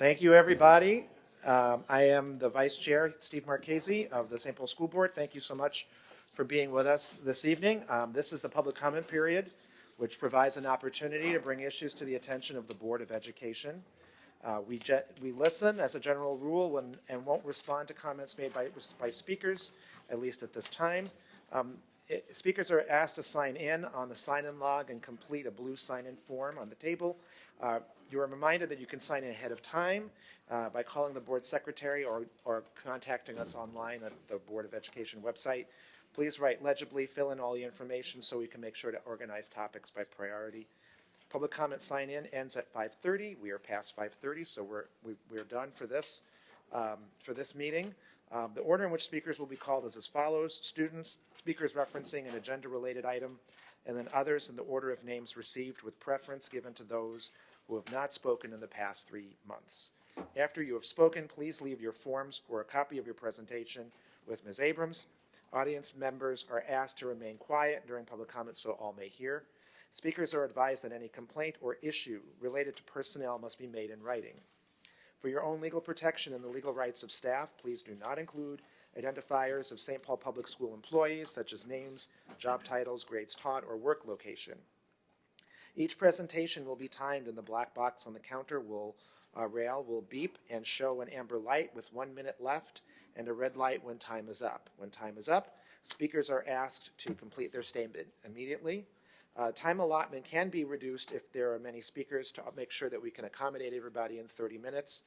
Thank you, everybody. I am the Vice Chair, Steve Marchese of the St. Paul School Board. Thank you so much for being with us this evening. This is the public comment period, which provides an opportunity to bring issues to the attention of the Board of Education. We listen as a general rule and won't respond to comments made by speakers, at least at this time. Speakers are asked to sign in on the sign-in log and complete a blue sign-in form on the table. You are reminded that you can sign in ahead of time by calling the board secretary or contacting us online at the Board of Education website. Please write legibly, fill in all the information so we can make sure to organize topics by priority. Public comment sign-in ends at 5:30. We are past 5:30, so we're done for this meeting. The order in which speakers will be called is as follows: students, speakers referencing an agenda-related item, and then others in the order of names received, with preference given to those who have not spoken in the past 3 months. After you have spoken, please leave your forms or a copy of your presentation with Ms. Abrams. Audience members are asked to remain quiet during public comment so all may hear. Speakers are advised that any complaint or issue related to personnel must be made in writing. For your own legal protection and the legal rights of staff, please do not include identifiers of St. Paul Public School employees, such as names, job titles, grades taught, or work location. Each presentation will be timed, and the black box on the counter rail will beep and show an amber light with 1 minute left and a red light when time is up. When time is up, speakers are asked to complete their statement immediately. Time allotment can be reduced if there are many speakers to make sure that we can accommodate everybody in 30 minutes.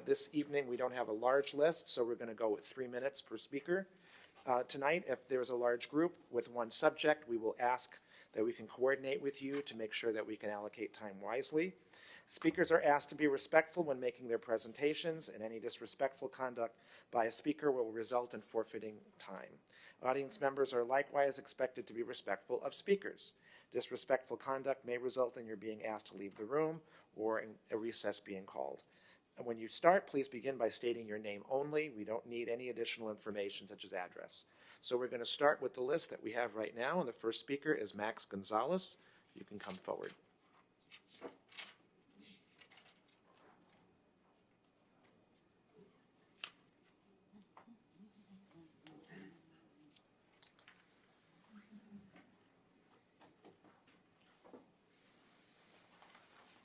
This evening we don't have a large list, so we're going to go with 3 minutes per speaker. Tonight, if there's a large group with one subject, we will ask that we can coordinate with you to make sure that we can allocate time wisely. Speakers are asked to be respectful when making their presentations, and any disrespectful conduct by a speaker will result in forfeiting time. Audience members are likewise expected to be respectful of speakers. Disrespectful conduct may result in your being asked to leave the room or in a recess being called. And when you start, please begin by stating your name only. We don't need any additional information such as address. So we're going to start with the list that we have right now, and the first speaker is Max Gonzalez. You can come forward.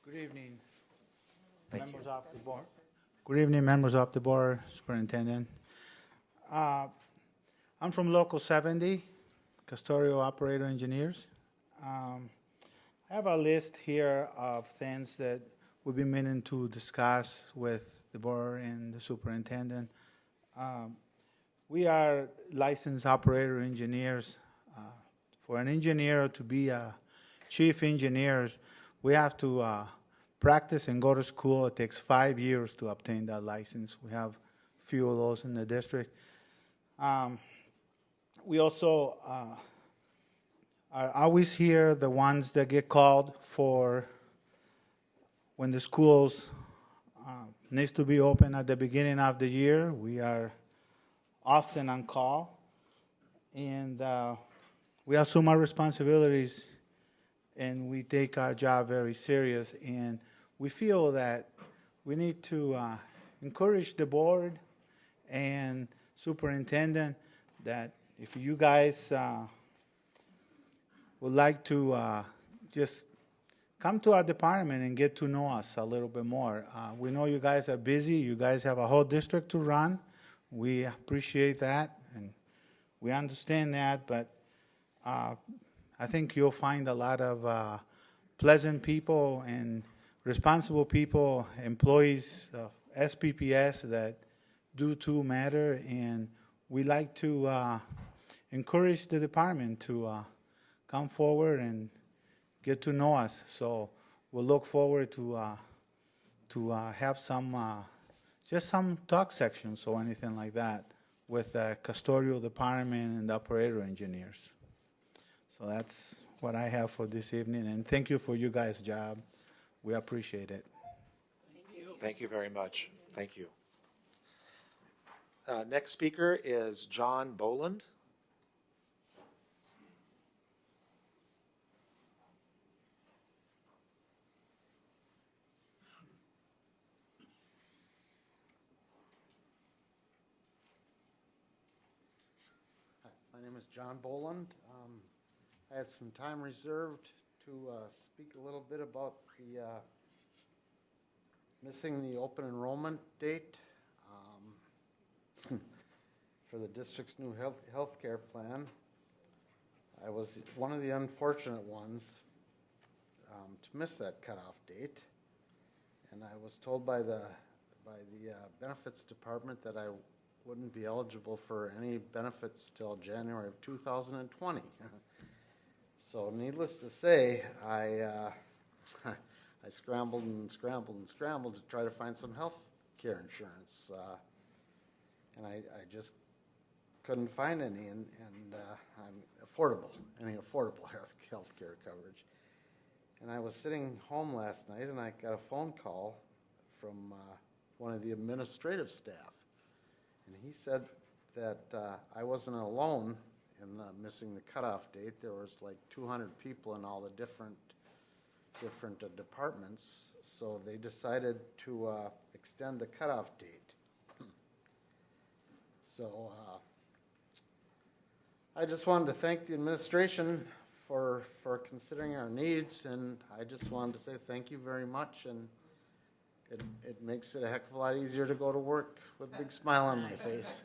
Good evening, members of the board. Good evening, members of the board, superintendent. I'm from Local 70, custodial operator engineers. I have a list here of things that we've been meaning to discuss with the board and the superintendent. We are licensed operator engineers. For an engineer to be a chief engineer, we have to practice and go to school. It takes 5 years to obtain that license. We have a few of those in the district. We also are always here, the ones that get called for when the schools needs to be open at the beginning of the year. We are often on call, and we assume our responsibilities, and we take our job very serious. And we feel that we need to encourage the board and superintendent that if you guys would like to just come to our department and get to know us a little bit more. We know you guys are busy. You guys have a whole district to run. We appreciate that, and we understand that, but I think you'll find a lot of pleasant people and responsible people, employees of SPPS that do too matter, and we like to encourage the department to come forward and get to know us. So we'll look forward to have some just some talk sections or anything like that with the custodial department and the operator engineers. So that's what I have for this evening, and thank you for you guys' job. We appreciate it. Thank you. Thank you very much. Thank you. Next speaker is John Boland. name is John Boland. I had some time reserved to speak a little bit about the missing the open enrollment date for the district's new health care plan. I was one of the unfortunate ones to miss that cutoff date, and I was told by the benefits department that I wouldn't be eligible for any benefits till January of 2020. So needless to say, I scrambled and scrambled and scrambled to try to find some health care insurance, and I just couldn't find any, and any affordable health care coverage. And I was sitting home last night, and I got a phone call from one of the administrative staff, and he said that I wasn't alone in missing the cutoff date. There was like 200 people in all the different departments, so they decided to extend the cutoff date. So I just wanted to thank the administration for considering our needs, and I just wanted to say thank you very much, and it makes it a heck of a lot easier to go to work with a big smile on my face.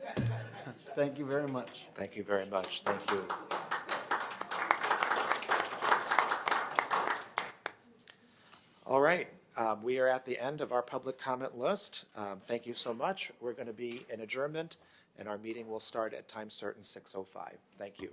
Thank you very much. Thank you very much. Thank you. All right. We are at the end of our public comment list. Thank you so much. We're going to be in adjournment, and our meeting will start at time certain 6:05. Thank you.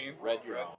Green. Red, you're on.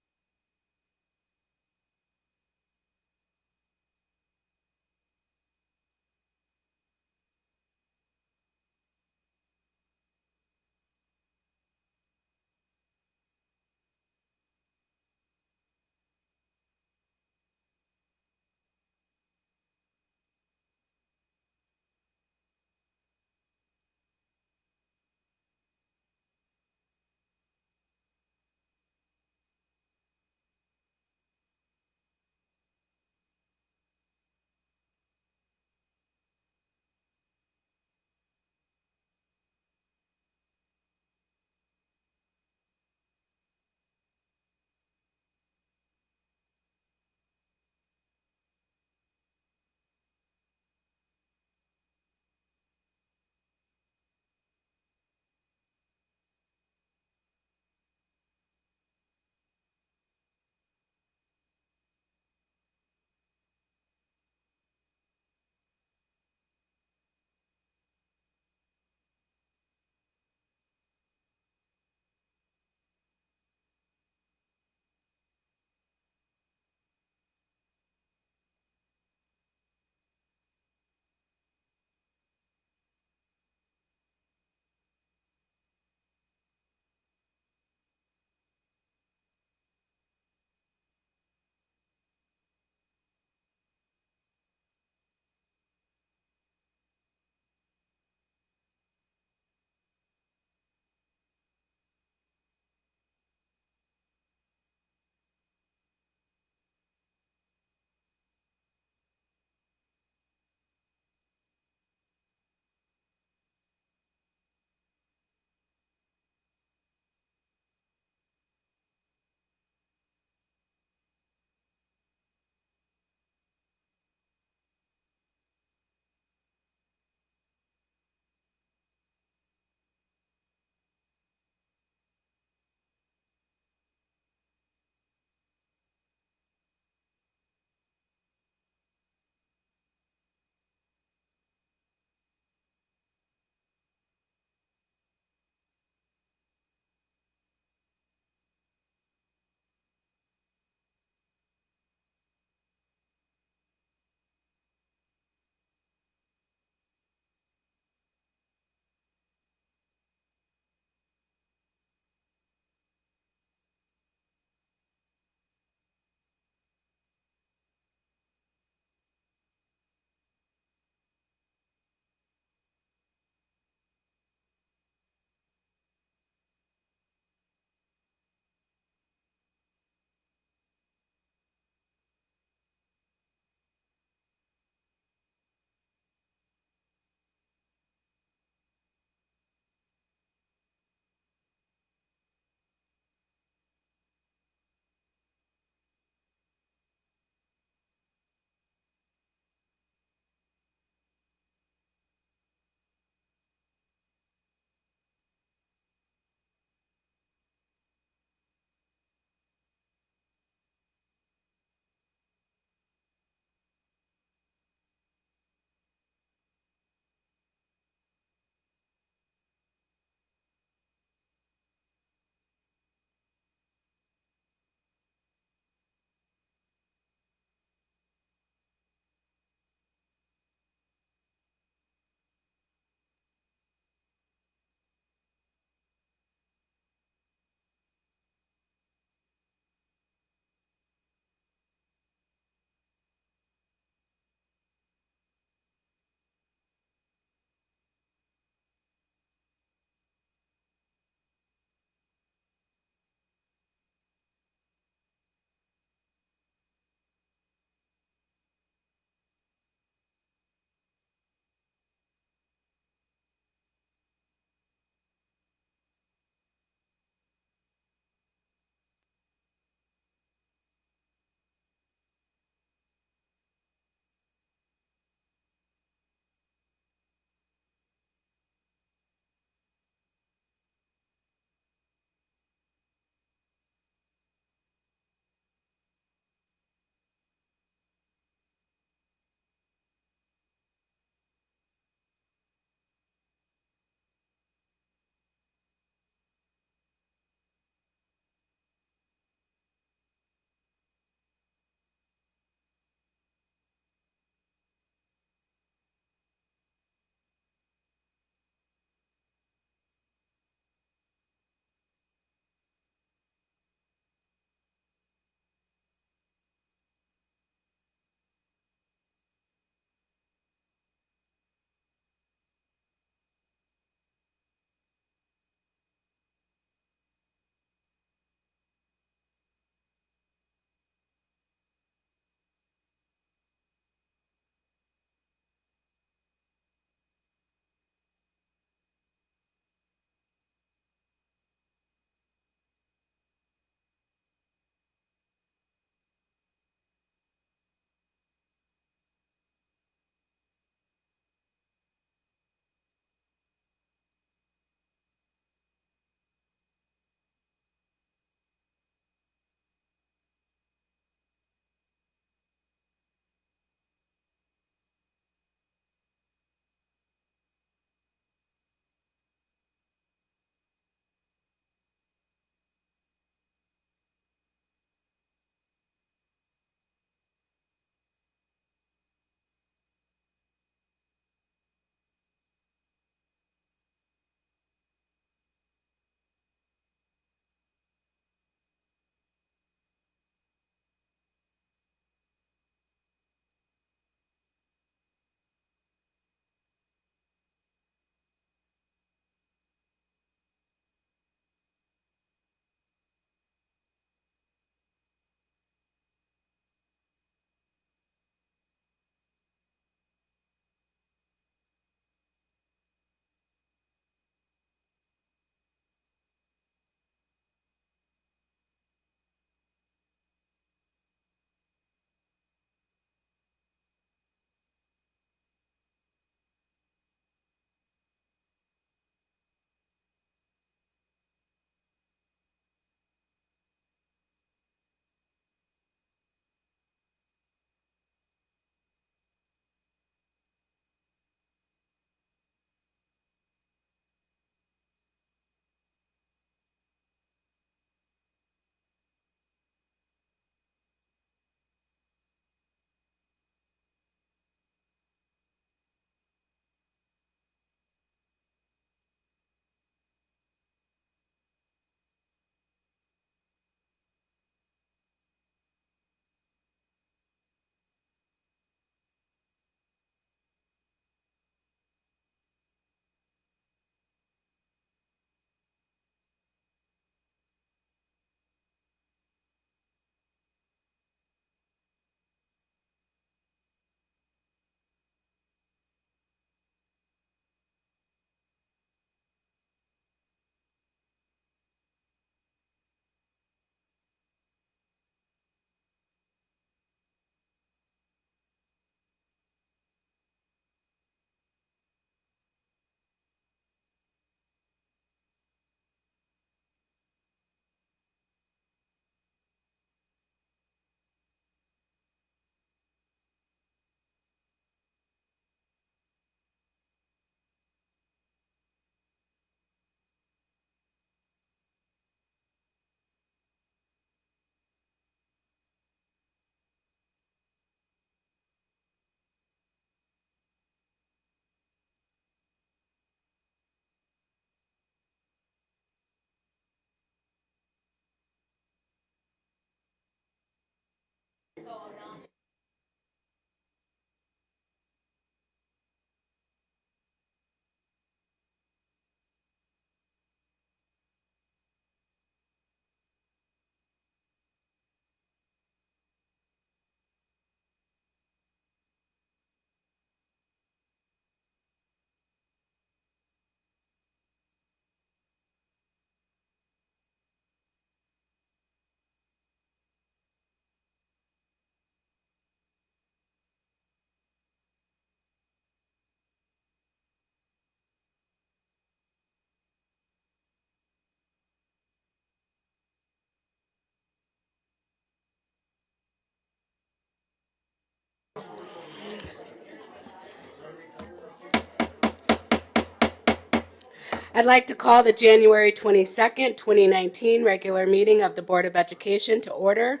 I'd like to call the January 22nd, 2019 regular meeting of the Board of Education to order.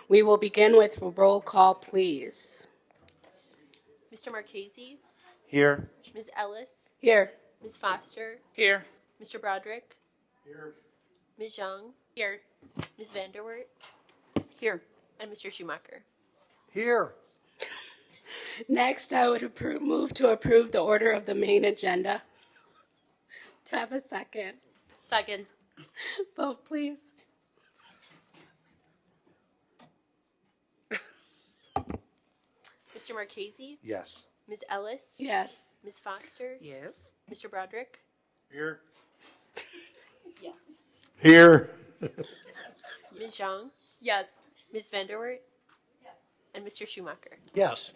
We will begin with a roll call, please. Mr. Marchese, Here. Ms. Ellis, Here. Ms. Foster, Here. Mr. Broderick, Here. Ms. Young, Here. Ms. Vanderwert, Here. and Mr. Schumacher. Here. Next, I would move to approve the order of the main agenda. To have a second. Second. Vote, please. Mr. Marchese, Yes. Ms. Ellis, Yes. Ms. Foster, Yes. Mr. Broderick, Here. yeah. Here. Ms. Young, Yes. Ms. Vanderwert, and Mr. Schumacher. Yes.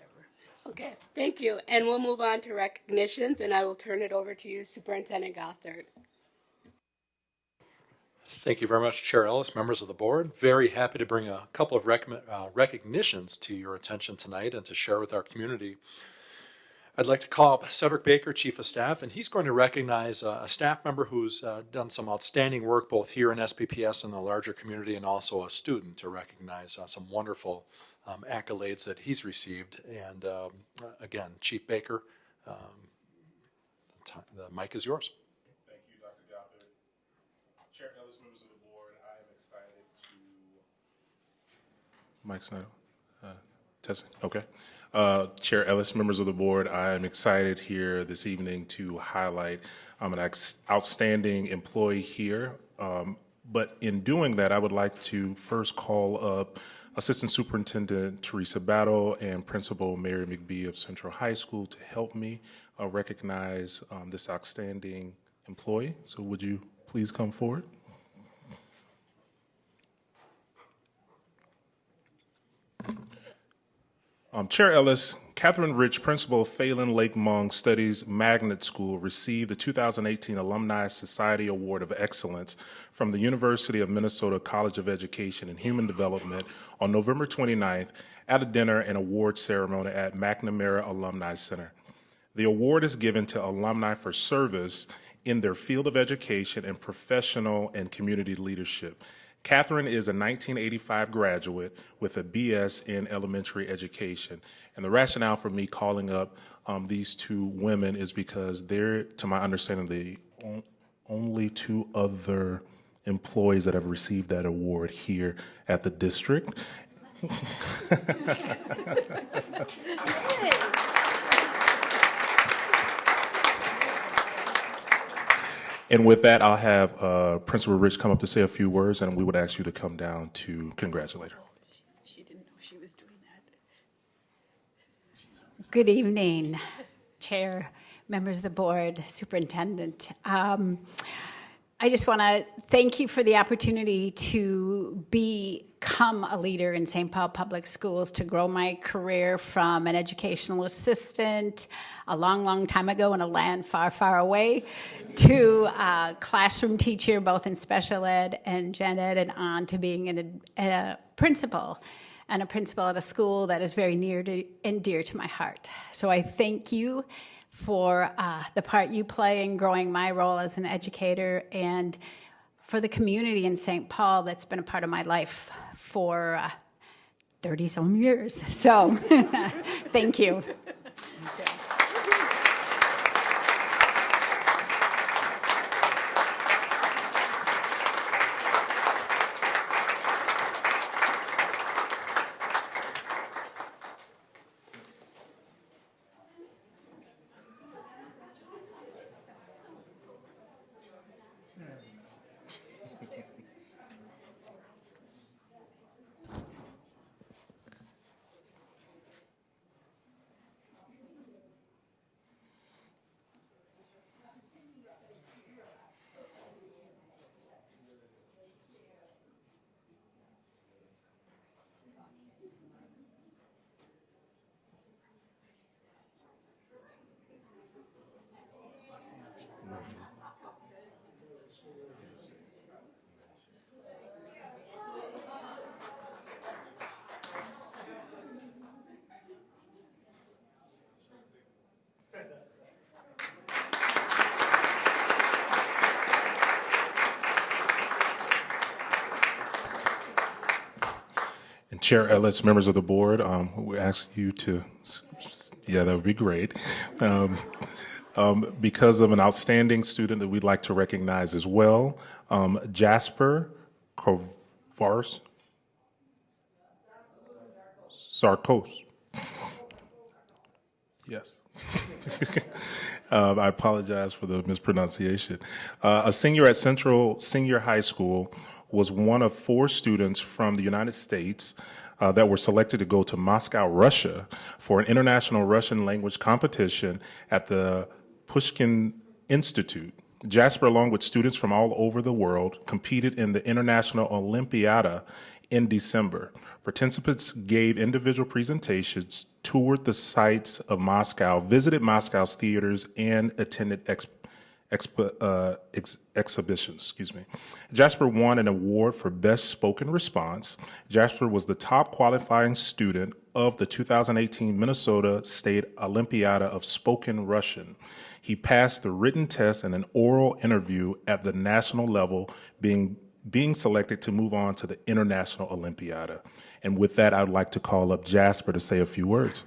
Okay, thank you. And we'll move on to recognitions, and I will turn it over to you, Superintendent Gothard. Thank you very much, Chair Ellis, members of the board. Very happy to bring a couple of recognitions to your attention tonight and to share with our community. I'd like to call up Cedric Baker, Chief of Staff, and he's going to recognize a staff member who's done some outstanding work both here in SPPS and the larger community, and also a student to recognize some wonderful accolades that he's received. And again, Chief Baker, the mic is yours. Thank you, Dr. Gothard. Chair Ellis, members of the board, I am excited to... Mike's not testing. Okay. Chair Ellis, members of the board, I am excited here this evening to highlight an outstanding employee here. But in doing that, I would like to first call up Assistant Superintendent Teresa Battle and Principal Mary McBee of Central High School to help me recognize this outstanding employee. So would you please come forward? Chair Ellis, Catherine Rich, Principal of Phelan Lake Mung Studies Magnet School, received the 2018 Alumni Society Award of Excellence from the University of Minnesota College of Education and Human Development on November 29th at a dinner and award ceremony at McNamara Alumni Center. The award is given to alumni for service in their field of education and professional and community leadership. Catherine is a 1985 graduate with a BS in elementary education. And the rationale for me calling up these two women is because they're, to my understanding, the only two other employees that have received that award here at the district. And with that, I'll have Principal Rich come up to say a few words, and we would ask you to come down to congratulate her. She didn't know she was doing that. Good evening, Chair, members of the board, Superintendent. I just want to thank you for the opportunity to become a leader in St. Paul Public Schools, to grow my career from an educational assistant a long, long time ago in a land far, far away to a classroom teacher, both in special ed and gen ed, and on to being a principal, and a principal at a school that is very near to and dear to my heart. So I thank you for the part you play in growing my role as an educator, and for the community in St. Paul that's been a part of my life for 30-some years. So thank you. Chair Ellis, members of the board, we ask you to, yeah, that would be great. Because of an outstanding student that we'd like to recognize as well, Jasper Kovars Sartos. Yes. I apologize for the mispronunciation. A senior at Central Senior High School, was one of 4 students from the United States that were selected to go to Moscow, Russia for an international Russian language competition at the Pushkin Institute. Jasper, along with students from all over the world, competed in the International Olympiada in December. Participants gave individual presentations, toured the sites of Moscow, visited Moscow's theaters, and attended exhibitions. Jasper won an award for Best Spoken Response. Jasper was the top qualifying student of the 2018 Minnesota State Olympiada of Spoken Russian. He passed the written test and an oral interview at the national level, being selected to move on to the International Olympiada. And with that, I'd like to call up Jasper to say a few words.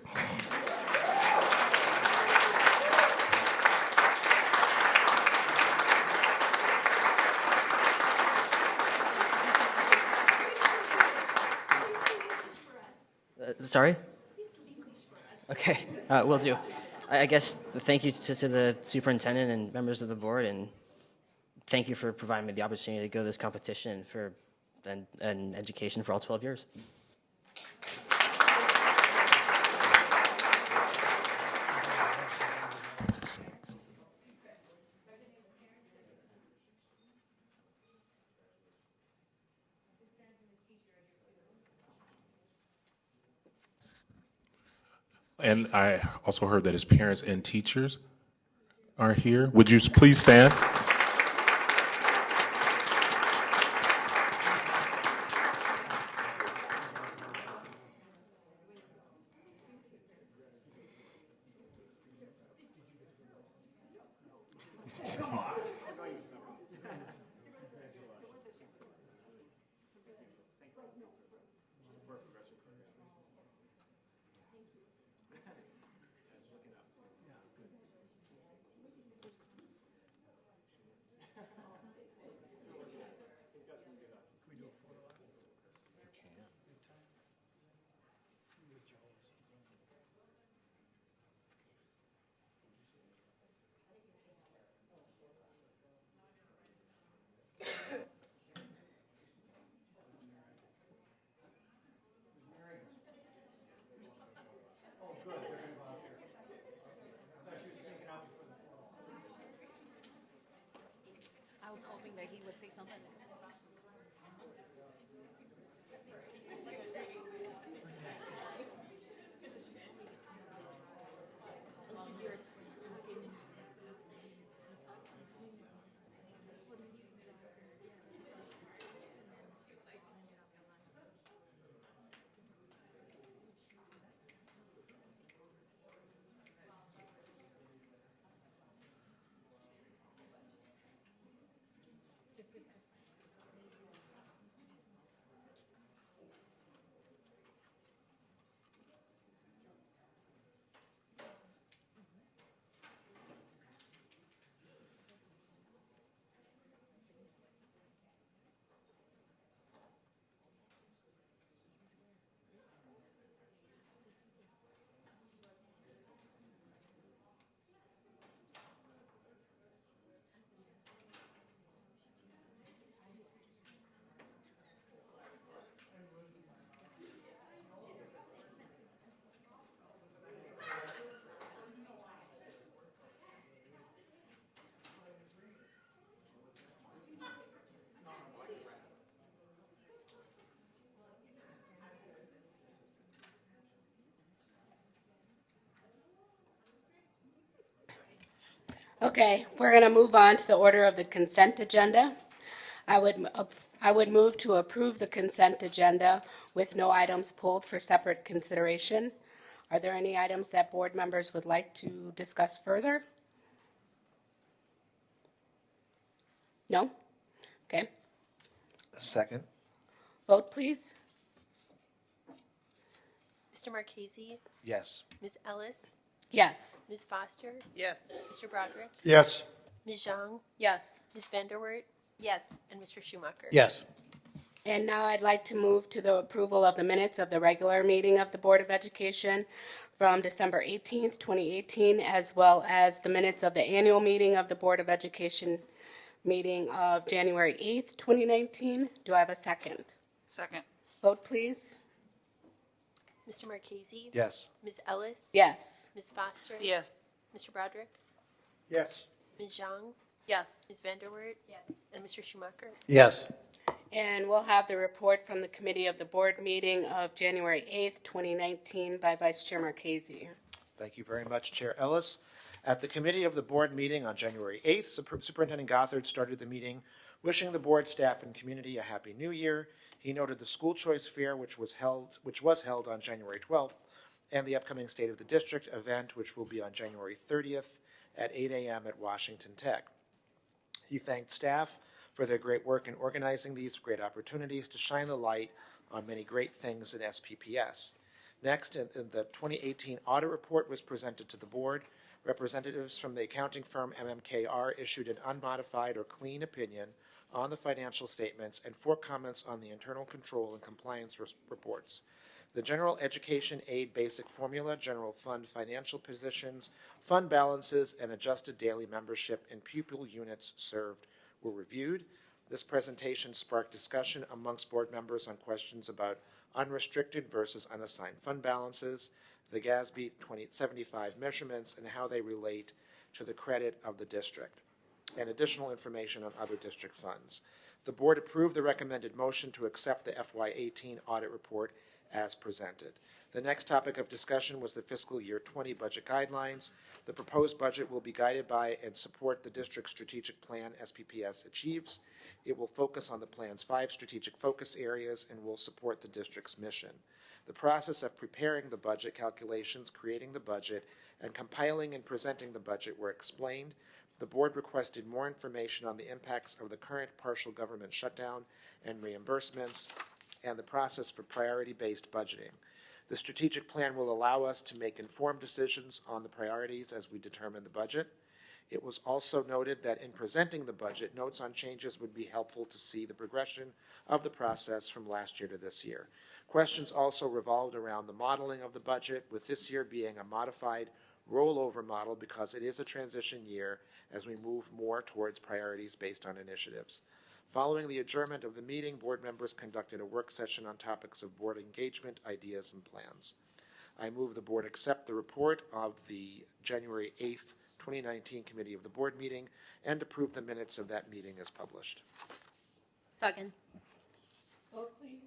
Sorry? Okay, will do. I guess thank you to the superintendent and members of the board, and thank you for providing me the opportunity to go to this competition for an education for all 12 years. And I also heard that his parents and teachers are here. Would you please stand? I was hoping that he would say something. Okay, we're going to move on to the order of the consent agenda. I would move to approve the consent agenda with no items pulled for separate consideration. Are there any items that board members would like to discuss further? No? Okay. Second. Vote, please. Mr. Marchese, Yes. Ms. Ellis, Yes. Ms. Foster, Yes. Mr. Broderick, Yes. Ms. Zhang, Yes. Ms. Vanderwert, Yes. and Mr. Schumacher. Yes. And now I'd like to move to the approval of the minutes of the regular meeting of the Board of Education from December 18th, 2018, as well as the minutes of the annual meeting of the Board of Education meeting of January 8th, 2019. Do I have a second? Second. Vote, please. Mr. Marchese, Yes. Ms. Ellis, Yes. Ms. Foster, Yes. Mr. Broderick, Yes. Ms. Zhang, Yes. Ms. Vanderwert, and Mr. Schumacher. Yes. And we'll have the report from the committee of the board meeting of January 8th, 2019 by Vice Chair Marchese. Thank you very much, Chair Ellis. At the committee of the board meeting on January 8th, Superintendent Gothard started the meeting wishing the board, staff, and community a happy new year. He noted the school choice fair, which was held on January 12th, and the upcoming State of the District event, which will be on January 30th at 8 a.m. at Washington Tech. He thanked staff for their great work in organizing these great opportunities to shine the light on many great things in SPPS. Next, in the 2018 audit report was presented to the board. Representatives from the accounting firm MMKR issued an unmodified or clean opinion on the financial statements and 4 comments on the internal control and compliance reports. The General Education Aid Basic Formula, General Fund financial positions, fund balances, and adjusted daily membership and pupil units served were reviewed. This presentation sparked discussion amongst board members on questions about unrestricted versus unassigned fund balances, the GASB 2075 measurements, and how they relate to the credit of the district, and additional information on other district funds. The board approved the recommended motion to accept the FY18 audit report as presented. The next topic of discussion was the fiscal year 20 budget guidelines. The proposed budget will be guided by and support the district's strategic plan SPPS achieves. It will focus on the plan's 5 strategic focus areas and will support the district's mission. The process of preparing the budget calculations, creating the budget, and compiling and presenting the budget were explained. The board requested more information on the impacts of the current partial government shutdown and reimbursements and the process for priority-based budgeting. The strategic plan will allow us to make informed decisions on the priorities as we determine the budget. It was also noted that in presenting the budget, notes on changes would be helpful to see the progression of the process from last year to this year. Questions also revolved around the modeling of the budget, with this year being a modified rollover model because it is a transition year as we move more towards priorities based on initiatives. Following the adjournment of the meeting, board members conducted a work session on topics of board engagement, ideas, and plans. I move the board accept the report of the January 8th, 2019 committee of the board meeting and approve the minutes of that meeting as published. Second. Vote, please.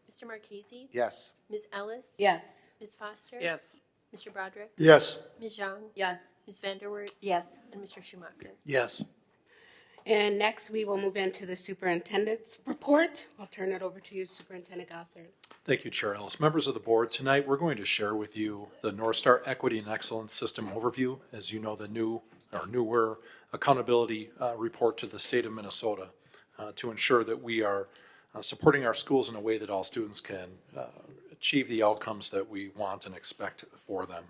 Mr. Marchese, Yes. Ms. Ellis, Yes. Ms. Foster, Yes. Mr. Broderick, Yes. Ms. Zhang, Yes. Ms. Vanderwert, Yes. and Mr. Schumacher. Yes. And next, we will move into the superintendent's report. I'll turn it over to you, Superintendent Gothard. Thank you, Chair Ellis. Members of the board, tonight we're going to share with you the North Star Equity and Excellence System overview. As you know, the newer accountability report to the state of Minnesota to ensure that we are supporting our schools in a way that all students can achieve the outcomes that we want and expect for them.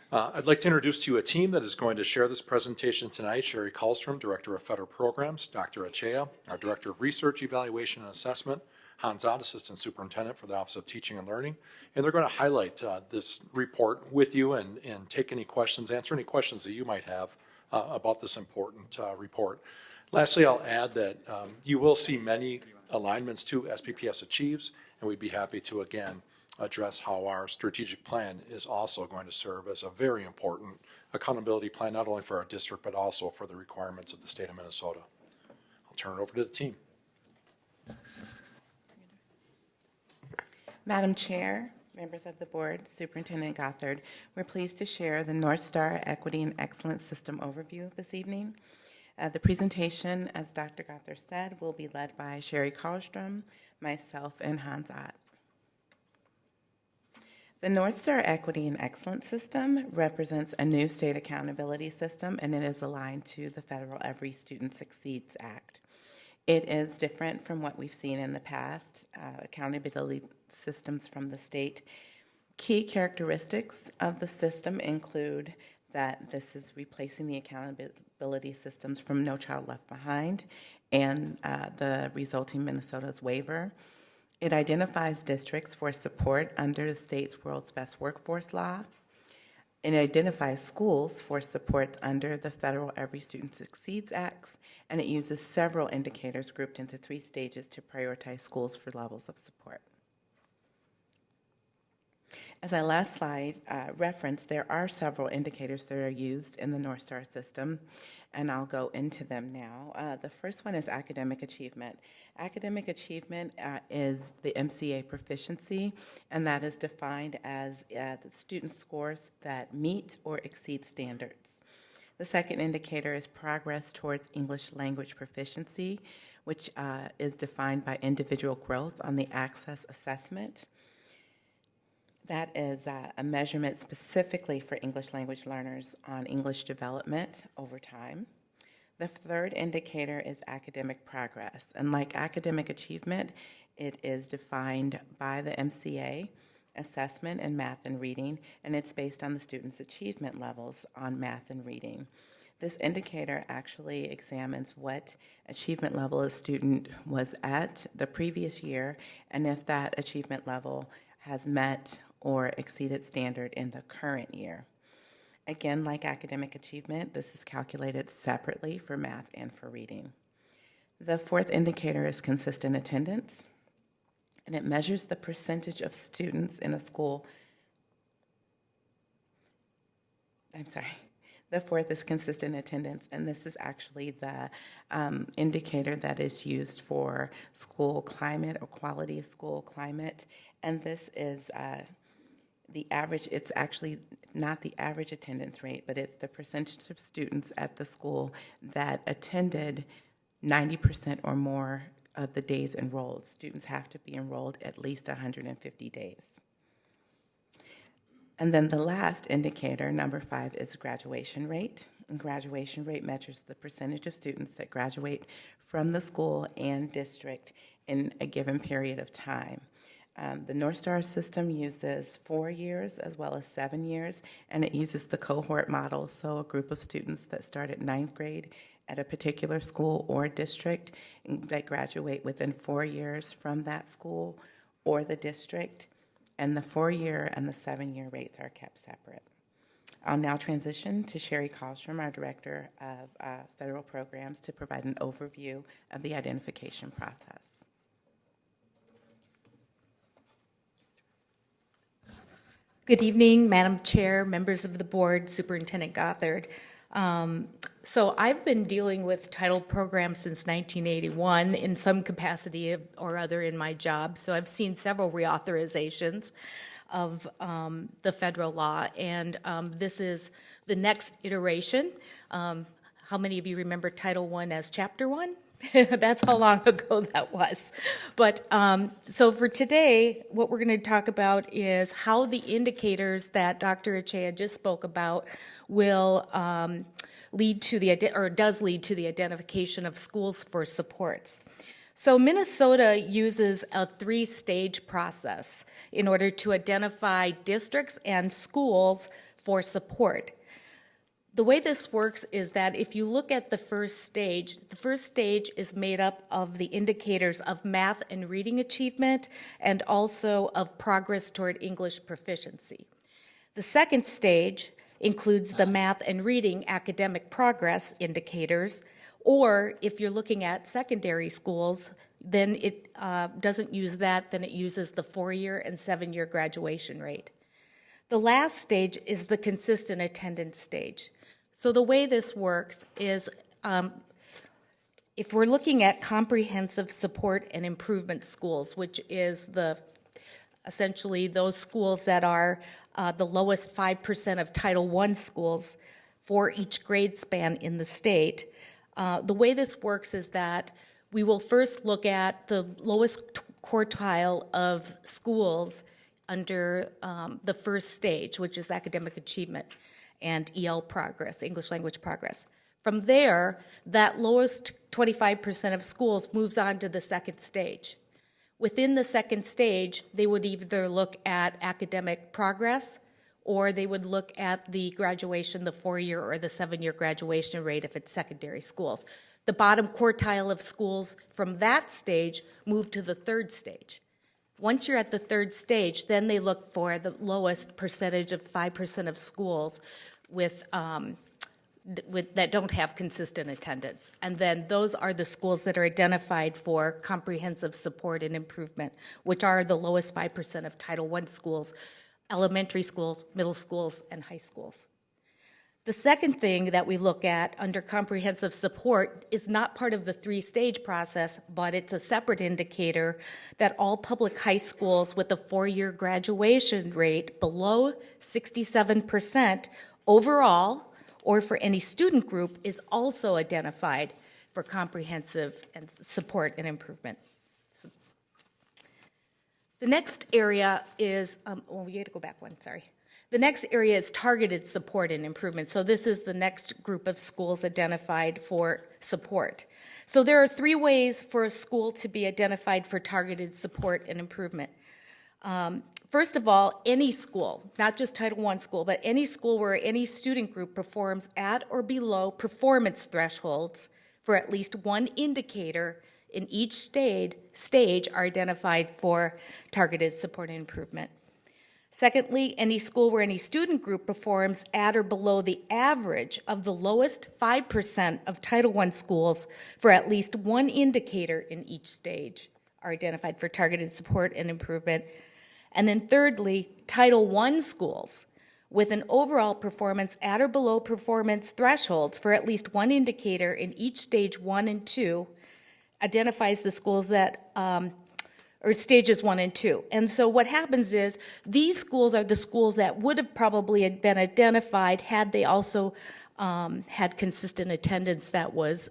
I'd like to introduce to you a team that is going to share this presentation tonight. Sherry Kallstrom, Director of Federal Programs, Dr. Achea, our Director of Research, Evaluation, and Assessment, Hans Ott, Assistant Superintendent for the Office of Teaching and Learning. And they're going to highlight this report with you and take any questions, answer any questions that you might have about this important report. Lastly, I'll add that you will see many alignments to SPPS Achieves, and we'd be happy to, again, address how our strategic plan is also going to serve as a very important accountability plan, not only for our district, but also for the requirements of the state of Minnesota. I'll turn it over to the team. Madam Chair, members of the board, Superintendent Gothard, we're pleased to share the North Star Equity and Excellence System overview this evening. The presentation, as Dr. Gothard said, will be led by Sherry Kallstrom, myself, and Hans Ott. The North Star Equity and Excellence System represents a new state accountability system, and it is aligned to the federal Every Student Succeeds Act. It is different from what we've seen in the past, accountability systems from the state. Key characteristics of the system include that this is replacing the accountability systems from No Child Left Behind and the resulting Minnesota's waiver. It identifies districts for support under the state's World's Best Workforce Law. It identifies schools for support under the federal Every Student Succeeds Acts, and it uses several indicators grouped into 3 stages to prioritize schools for levels of support. As our last slide referenced, there are several indicators that are used in the North Star system, and I'll go into them now. The first one is academic achievement. Academic achievement is the MCA proficiency, and that is defined as the student scores that meet or exceed standards. The second indicator is progress towards English language proficiency, which is defined by individual growth on the Access Assessment. That is a measurement specifically for English language learners on English development over time. The third indicator is academic progress. And like academic achievement, it is defined by the MCA assessment in math and reading, and it's based on the student's achievement levels on math and reading. This indicator actually examines what achievement level a student was at the previous year, and if that achievement level has met or exceeded standard in the current year. Again, like academic achievement, this is calculated separately for math and for reading. The fourth indicator is consistent attendance, and it measures the percentage of students in a school. The fourth is consistent attendance, and this is actually the indicator that is used for school climate or quality of school climate, and this is the average. It's actually not the average attendance rate, but it's the percentage of students at the school that attended 90% or more of the days enrolled. Students have to be enrolled at least 150 days. And then the last indicator, number 5, is graduation rate. And graduation rate measures the percentage of students that graduate from the school and district in a given period of time. The North Star system uses 4 years as well as 7 years, and it uses the cohort model, so a group of students that start at 9th grade at a particular school or district that graduate within 4 years from that school or the district, and the 4-year and the 7-year rates are kept separate. I'll now transition to Sherry Kallstrom, our Director of Federal Programs, to provide an overview of the identification process. Good evening, Madam Chair, members of the board, Superintendent Gothard. So I've been dealing with title programs since 1981 in some capacity or other in my job. So I've seen several reauthorizations of the federal law, and this is the next iteration. How many of you remember Title I as Chapter 1? That's how long ago that was. But so for today, what we're going to talk about is how the indicators that Dr. Achea just spoke about will lead to does lead to the identification of schools for supports. So Minnesota uses a 3-stage process in order to identify districts and schools for support. The way this works is that if you look at the first stage is made up of the indicators of math and reading achievement and also of progress toward English proficiency. The second stage includes the math and reading academic progress indicators, or if you're looking at secondary schools, then it doesn't use that, then it uses the 4-year and 7-year graduation rate. The last stage is the consistent attendance stage. So the way this works is if we're looking at comprehensive support and improvement schools, which is essentially those schools that are the lowest 5% of Title I schools for each grade span in the state, the way this works is that we will first look at the lowest quartile of schools under the first stage, which is academic achievement and EL progress, English language progress. From there, that lowest 25% of schools moves on to the second stage. Within the second stage, they would either look at academic progress, or they would look at the graduation, the 4-year or the 7-year graduation rate if it's secondary schools. The bottom quartile of schools from that stage move to the third stage. Once you're at the third stage, then they look for the lowest percentage of 5% of schools with that don't have consistent attendance. And then those are the schools that are identified for comprehensive support and improvement, which are the lowest 5% of Title I schools, elementary schools, middle schools, and high schools. The second thing that we look at under comprehensive support is not part of the 3-stage process, but it's a separate indicator that all public high schools with a 4-year graduation rate below 67% overall, or for any student group, is also identified for comprehensive and support and improvement. The next area is, we had to go back one, sorry. The next area is targeted support and improvement. So this is the next group of schools identified for support. So there are 3 ways for a school to be identified for targeted support and improvement. First of all, any school, not just Title I school, but any school where any student group performs at or below performance thresholds for at least one indicator in each stage are identified for targeted support and improvement. Secondly, any school where any student group performs at or below the average of the lowest 5% of Title I schools for at least one indicator in each stage are identified for targeted support and improvement. And then thirdly, Title I schools with an overall performance at or below performance thresholds for at least one indicator in each stage 1 and 2 identifies the schools that or stages 1 and 2. And so what happens is these schools are the schools that would have probably been identified had they also had consistent attendance that was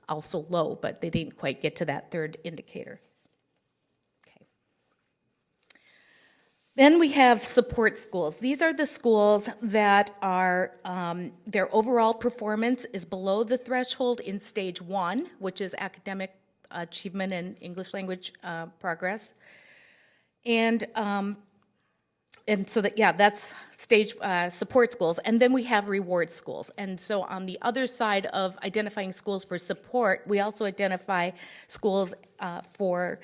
also low, but they didn't quite get to that third indicator. Okay. Then we have support schools. These are the schools that are, their overall performance is below the threshold in stage 1, which is academic achievement and English language progress. And so that, yeah, that's stage support schools. And then we have reward schools. And so on the other side of identifying schools for support, we also identify schools for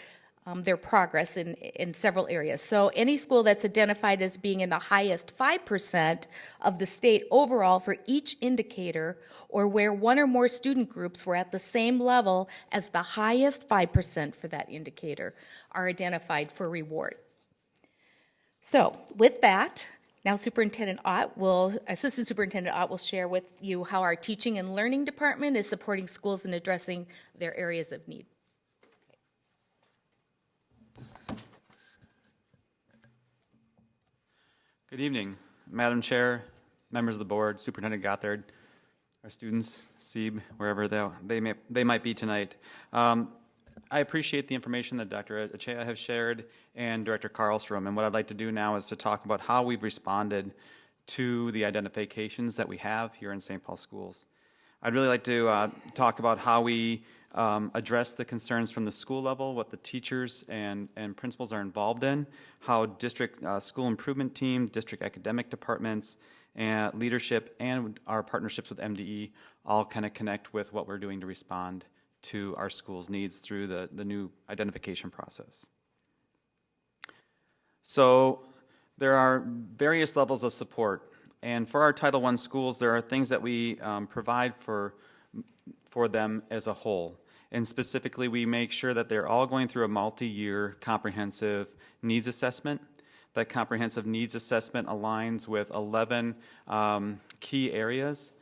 their progress in several areas. So any school that's identified as being in the highest 5% of the state overall for each indicator, or where one or more student groups were at the same level as the highest 5% for that indicator, are identified for reward. So with that, now Assistant Superintendent Ott will share with you how our teaching and learning department is supporting schools in addressing their areas of need. Good evening, Madam Chair, members of the board, Superintendent Gothard, our students, SEEB, wherever they might be tonight. I appreciate the information that Dr. Achea has shared and Director Karlstrom, and what I'd like to do now is to talk about how we've responded to the identifications that we have here in St. Paul schools. I'd really like to talk about how we address the concerns from the school level, what the teachers and principals are involved in, how district school improvement team, district academic departments, and leadership, and our partnerships with MDE all kind of connect with what we're doing to respond to our school's needs through the new identification process. So there are various levels of support, and for our Title I schools, there are things that we provide for them as a whole. And specifically, we make sure that they're all going through a multi-year comprehensive needs assessment. That comprehensive needs assessment aligns with 11 key areas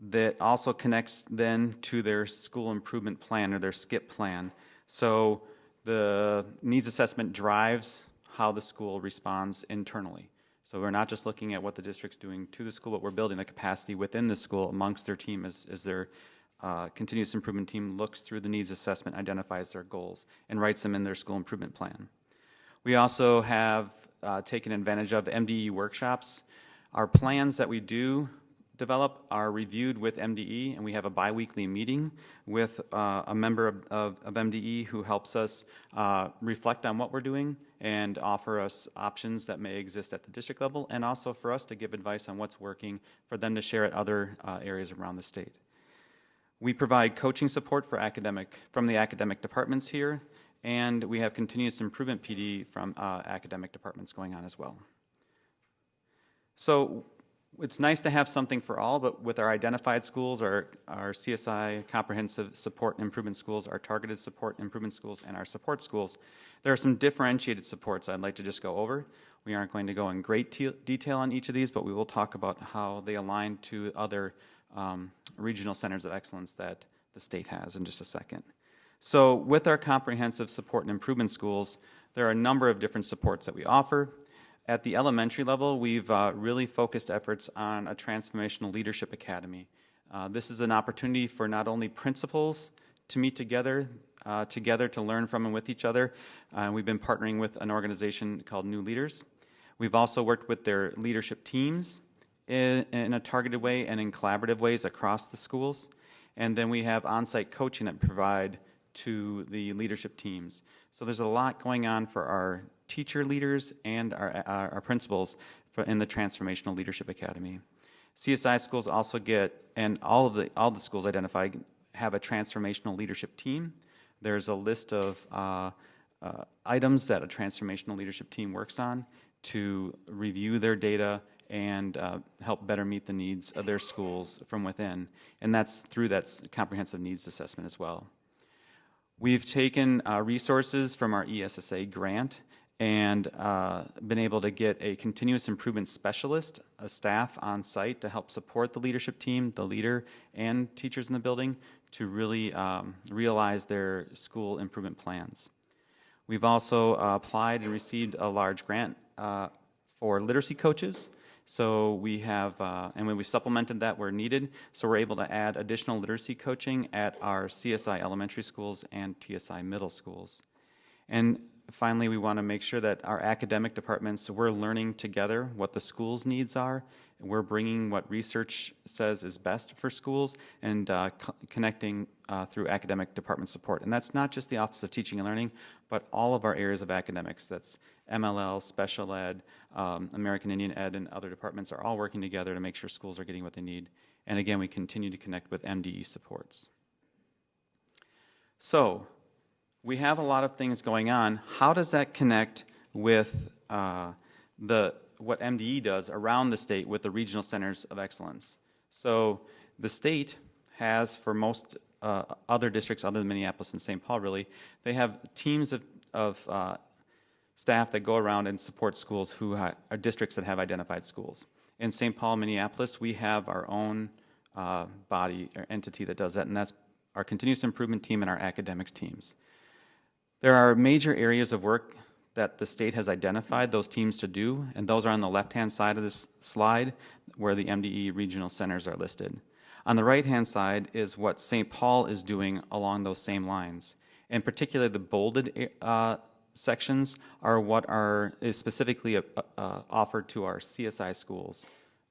that also connects then to their school improvement plan or their SCIP plan. So the needs assessment drives how the school responds internally. So we're not just looking at what the district's doing to the school, but we're building the capacity within the school amongst their team as their continuous improvement team looks through the needs assessment, identifies their goals, and writes them in their school improvement plan. We also have taken advantage of MDE workshops. Our plans that we do develop are reviewed with MDE, and we have a biweekly meeting with a member of MDE who helps us reflect on what we're doing and offer us options that may exist at the district level, and also for us to give advice on what's working for them to share at other areas around the state. We provide coaching support for from the academic departments here, and we have continuous improvement PD from academic departments going on as well. So it's nice to have something for all, but with our identified schools, our CSI comprehensive support and improvement schools, our targeted support and improvement schools, and our support schools, there are some differentiated supports I'd like to just go over. We aren't going to go in great detail on each of these, but we will talk about how they align to other regional centers of excellence that the state has in just a second. So with our comprehensive support and improvement schools, there are a number of different supports that we offer. At the elementary level, we've really focused efforts on a transformational leadership academy. This is an opportunity for not only principals to meet together to learn from and with each other. We've been partnering with an organization called New Leaders. We've also worked with their leadership teams in a targeted way and in collaborative ways across the schools. And then we have on-site coaching that we provide to the leadership teams. So there's a lot going on for our teacher leaders and our principals in the Transformational Leadership Academy. CSI schools also get, and all the schools identified have a transformational leadership team. There's a list of items that a transformational leadership team works on to review their data and help better meet the needs of their schools from within. And that's through that comprehensive needs assessment as well. We've taken resources from our ESSA grant and been able to get a continuous improvement specialist, a staff on site to help support the leadership team, the leader, and teachers in the building to really realize their school improvement plans. We've also applied and received a large grant for literacy coaches. So we have, and when we supplemented that where needed, so we're able to add additional literacy coaching at our CSI elementary schools and TSI middle schools. And finally, we want to make sure that our academic departments, we're learning together what the school's needs are. We're bringing what research says is best for schools and connecting through academic department support. And that's not just the Office of Teaching and Learning, but all of our areas of academics. That's MLL, special ed, American Indian Ed, and other departments are all working together to make sure schools are getting what they need. And again, we continue to connect with MDE supports. So we have a lot of things going on. How does that connect with what MDE does around the state with the regional centers of excellence? So the state has, for most other districts other than Minneapolis and St. Paul really, they have teams of staff that go around and support schools who are districts that have identified schools. In St. Paul, Minneapolis, we have our own body or entity that does that, and that's our continuous improvement team and our academics teams. There are major areas of work that the state has identified those teams to do, and those are on the left-hand side of this slide where the MDE regional centers are listed. On the right-hand side is what St. Paul is doing along those same lines. In particular, the bolded sections are what is specifically offered to our CSI schools,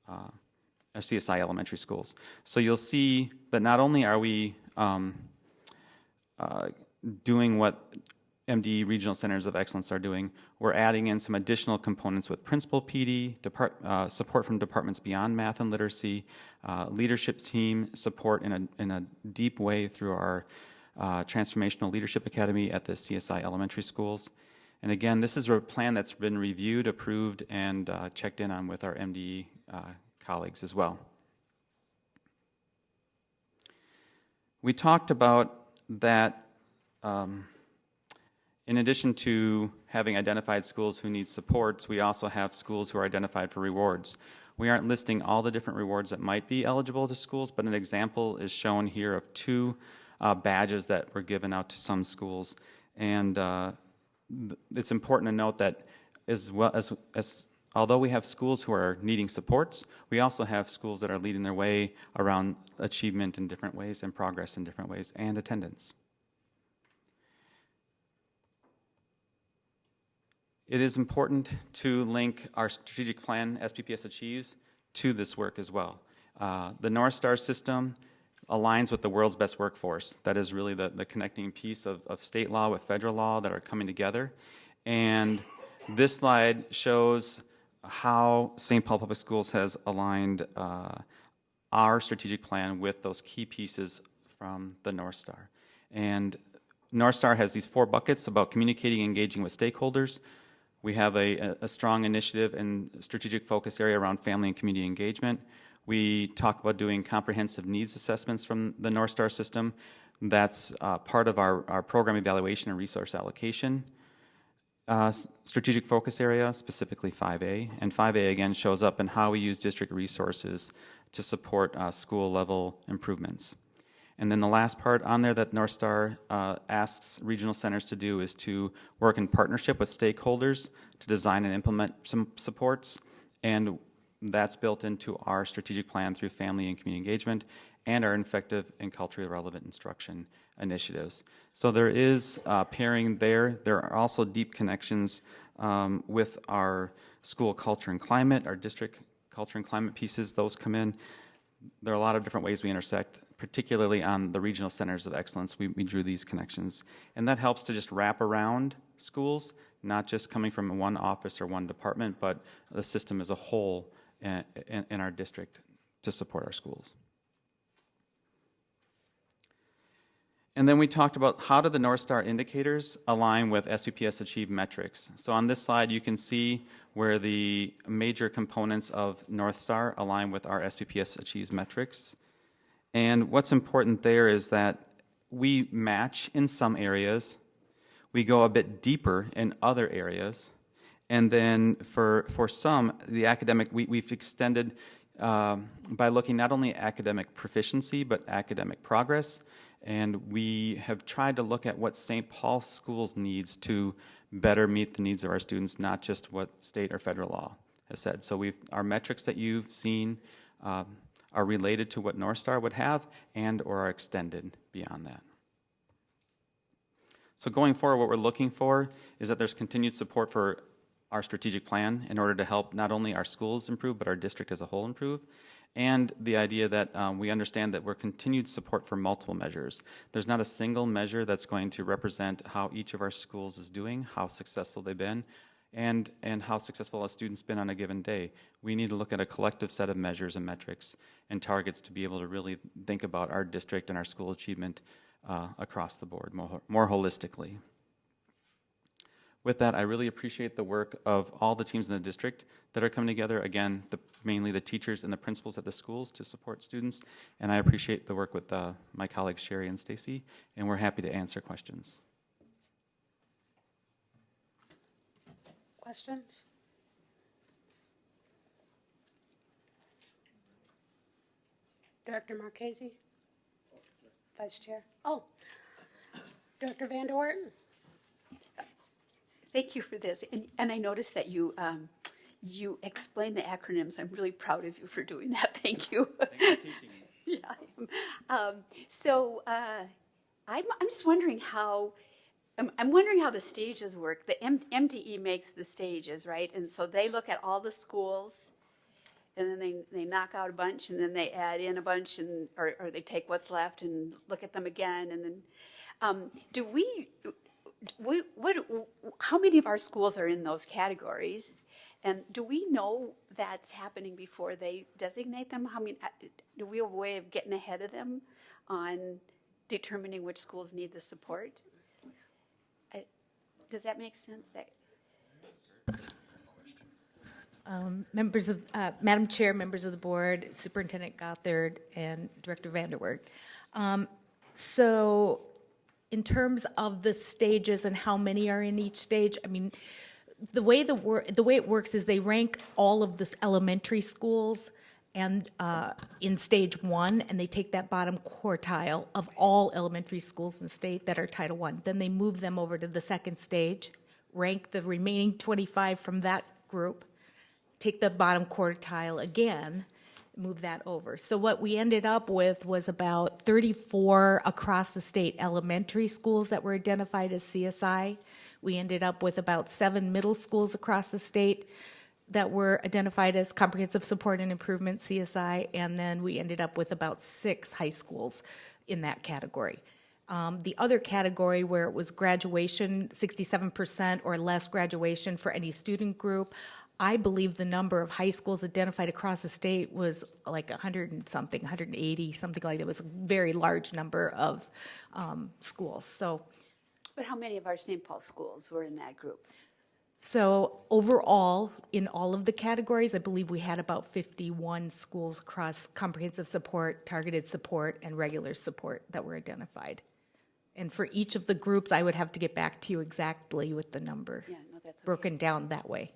our CSI elementary schools. So you'll see that not only are we doing what MDE regional centers of excellence are doing, we're adding in some additional components with principal PD, support from departments beyond math and literacy, leadership team support in a deep way through our Transformational Leadership Academy at the CSI elementary schools. And again, this is a plan that's been reviewed, approved, and checked in on with our MDE colleagues as well. We talked about that in addition to having identified schools who need supports, we also have schools who are identified for rewards. We aren't listing all the different rewards that might be eligible to schools, but an example is shown here of two badges that were given out to some schools. And it's important to note that although we have schools who are needing supports, we also have schools that are leading their way around achievement in different ways and progress in different ways and attendance. It is important to link our strategic plan, SPPS Achieves, to this work as well. The North Star system aligns with the world's best workforce. That is really the connecting piece of state law with federal law that are coming together. And this slide shows how St. Paul Public Schools has aligned our strategic plan with those key pieces from the North Star. And North Star has these 4 buckets about communicating and engaging with stakeholders. We have a strong initiative and strategic focus area around family and community engagement. We talk about doing comprehensive needs assessments from the North Star system. That's part of our program evaluation and resource allocation. Strategic focus area, specifically 5A. And 5A, again, shows up in how we use district resources to support school-level improvements. And then the last part on there that North Star asks regional centers to do is to work in partnership with stakeholders to design and implement some supports. And that's built into our strategic plan through family and community engagement and our effective and culturally relevant instruction initiatives. So there is pairing there. There are also deep connections with our school culture and climate, our district culture and climate pieces. Those come in. There are a lot of different ways we intersect, particularly on the regional centers of excellence. We drew these connections. And that helps to just wrap around schools, not just coming from one office or one department, but the system as a whole in our district to support our schools. And then we talked about how do the North Star indicators align with SPPS achieved metrics. So on this slide, you can see where the major components of North Star align with our SPPS achieved metrics. And what's important there is that we match in some areas, we go a bit deeper in other areas, and then for some, the academic, we've extended by looking not only at academic proficiency, but academic progress. And we have tried to look at what St. Paul Schools needs to better meet the needs of our students, not just what state or federal law has said. So our metrics that you've seen are related to what North Star would have and or are extended beyond that. So going forward, what we're looking for is that there's continued support for our strategic plan in order to help not only our schools improve, but our district as a whole improve. And the idea that we understand that we're continued support for multiple measures. There's not a single measure that's going to represent how each of our schools is doing, how successful they've been, and how successful a student's been on a given day. We need to look at a collective set of measures and metrics and targets to be able to really think about our district and our school achievement across the board more holistically. With that, I really appreciate the work of all the teams in the district that are coming together. Again, mainly the teachers and the principals at the schools to support students. And I appreciate the work with my colleagues Sherry and Stacy, and we're happy to answer questions. Questions? Director Marchese? Vice Chair? Oh, Director Van der Werten? Thank you for this. And I noticed that you you explained the acronyms. I'm really proud of you for doing that. Thank you. Thanks for teaching me. Yeah. I'm just wondering how. I'm wondering how the stages work. The MDE makes the stages, right? And so they look at all the schools, and then they knock out a bunch, and then they add in a bunch, and or they take what's left and look at them again, and then how many of our schools are in those categories? And do we know that's happening before they designate them? Do we have a way of getting ahead of them on determining which schools need the support? Does that make sense? Members of, Madam Chair, members of the board, Superintendent Gothard, and Director Van der Werten. So in terms of the stages and how many are in each stage, I mean, the way it works is they rank all of the elementary schools and in stage 1, and they take that bottom quartile of all elementary schools in the state that are Title I. Then they move them over to the second stage, rank the remaining 25 from that group, take the bottom quartile again, move that over. So what we ended up with was about 34 across the state elementary schools that were identified as CSI. We ended up with about 7 middle schools across the state, that were identified as comprehensive support and improvement, CSI, and then we ended up with about 6 high schools in that category. The other category where it was graduation, 67% or less graduation for any student group, I believe the number of high schools identified across the state was like 100 and something, 180, something like that. It was a very large number of schools. But how many of our St. Paul schools were in that group? So overall, in all of the categories, I believe we had about 51 schools across comprehensive support, targeted support, and regular support that were identified. And for each of the groups, I would have to get back to you exactly with the number broken down that way.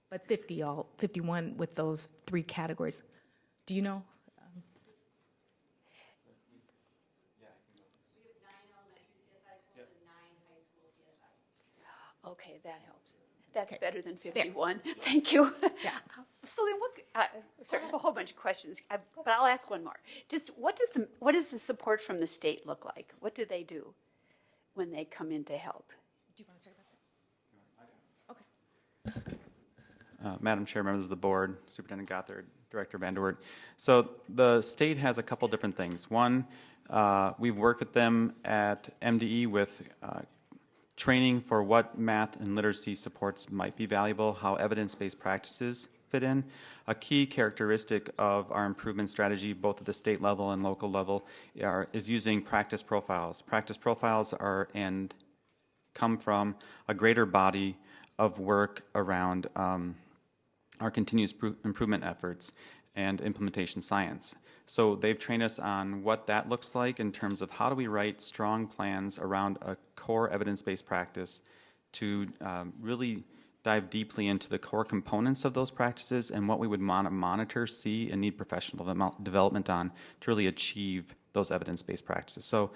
But 51 with those 3 categories. Do you know? Okay, that helps. That's better than 51. There. Thank you. Yeah. So then, sorry, I have a whole bunch of questions, but I'll ask one more. Just what does the support from the state look like? What do they do when they come in to help? Do you want to talk about that? Okay. Madam Chair, members of the board, Superintendent Gothard, Director Vanderwert. So the state has a couple different things. One, we've worked with them at MDE with training for what math and literacy supports might be valuable, how evidence-based practices fit in. A key characteristic of our improvement strategy, both at the state level and local level, is using practice profiles. Practice profiles come from a greater body of work around our continuous improvement efforts and implementation science. So they've trained us on what that looks like in terms of how do we write strong plans around a core evidence-based practice to really dive deeply into the core components of those practices and what we would want to monitor, see, and need professional development on to really achieve those evidence-based practices. So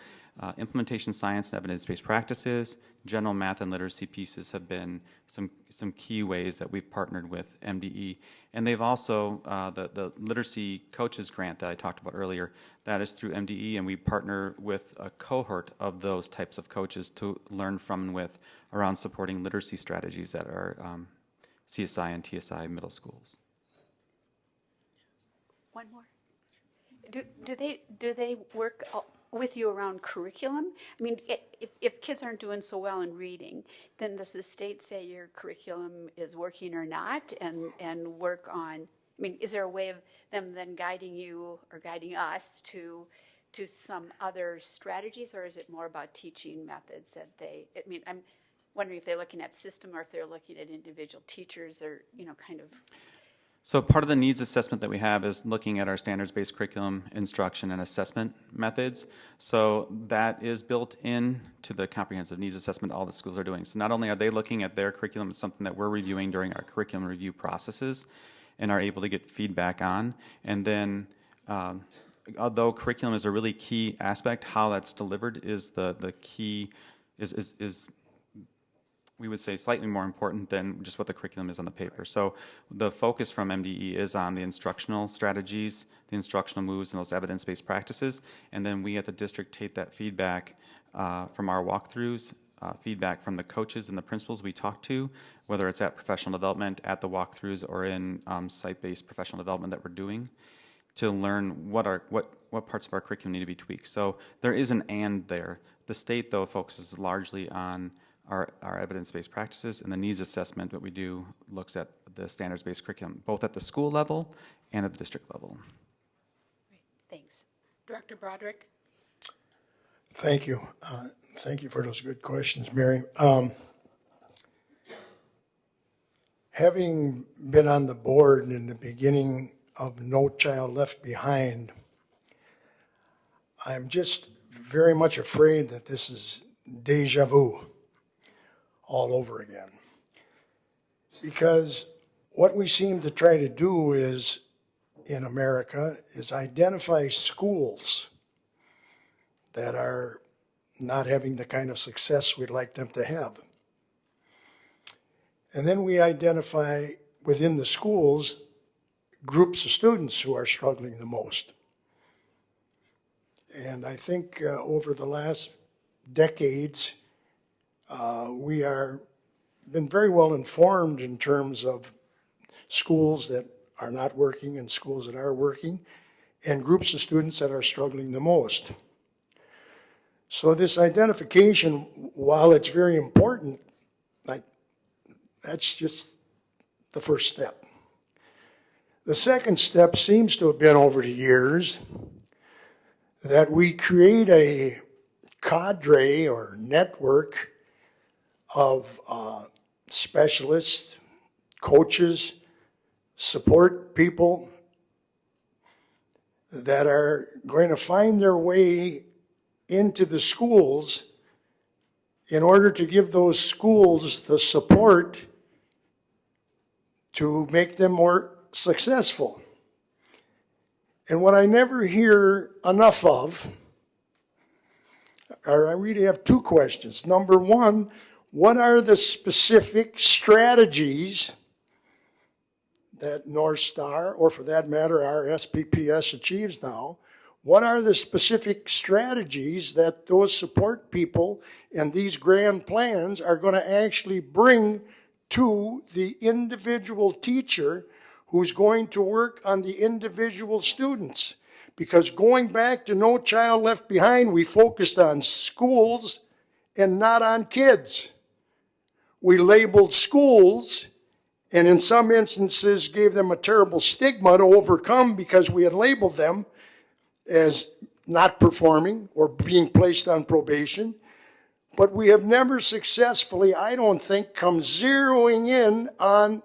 implementation science and evidence-based practices, general math and literacy pieces have been some key ways that we've partnered with MDE. And they've also, the literacy coaches grant that I talked about earlier, that is through MDE, and we partner with a cohort of those types of coaches to learn from and with around supporting literacy strategies that are CSI and TSI middle schools. One more. Do they work with you around curriculum? I mean, if kids aren't doing so well in reading, then does the state say your curriculum is working or not, and work on? I mean, is there a way of them then guiding you or guiding us to some other strategies, or is it more about teaching methods that they? I mean, I'm wondering if they're looking at system or if they're looking at individual teachers, or kind of. So part of the needs assessment that we have is looking at our standards-based curriculum, instruction, and assessment methods. So that is built in to the comprehensive needs assessment all the schools are doing. So not only are they looking at their curriculum, it's something that we're reviewing during our curriculum review processes and are able to get feedback on. And then although curriculum is a really key aspect, how that's delivered is the key, is we would say slightly more important than just what the curriculum is on the paper. So the focus from MDE is on the instructional strategies, the instructional moves, and those evidence-based practices. And then we at the district take that feedback from our walkthroughs, feedback from the coaches and the principals we talk to, whether it's at professional development, at the walkthroughs, or in site-based professional development that we're doing, to learn what parts of our curriculum need to be tweaked. So there is an and there. The state, though, focuses largely on our evidence-based practices, and the needs assessment, what we do, looks at the standards-based curriculum, both at the school level and at the district level. Great. Thanks. Director Broderick? Thank you. Thank you for those good questions, Mary. Having been on the board in the beginning of No Child Left Behind, I'm just very much afraid that this is deja vu all over again. Because what we seem to try to do is, in America, is identify schools that are not having the kind of success we'd like them to have. And then we identify within the schools groups of students who are struggling the most. And I think over the last decades, we are been very well informed in terms of schools that are not working and schools that are working, and groups of students that are struggling the most. So this identification, while it's very important, that's just the first step. The second step seems to have been over the years that we create a cadre or network of specialists, coaches, support people that are going to find their way into the schools in order to give those schools the support to make them more successful. And what I never hear enough of, or I really have two questions. Number one, what are the specific strategies that North Star, or for that matter, our SPPS achieves now? What are the specific strategies that those support people and these grand plans are going to actually bring to the individual teacher who's going to work on the individual students? Because going back to No Child Left Behind, we focused on schools and not on kids. We labeled schools and in some instances gave them a terrible stigma to overcome because we had labeled them as not performing or being placed on probation. But we have never successfully, I don't think, come zeroing in on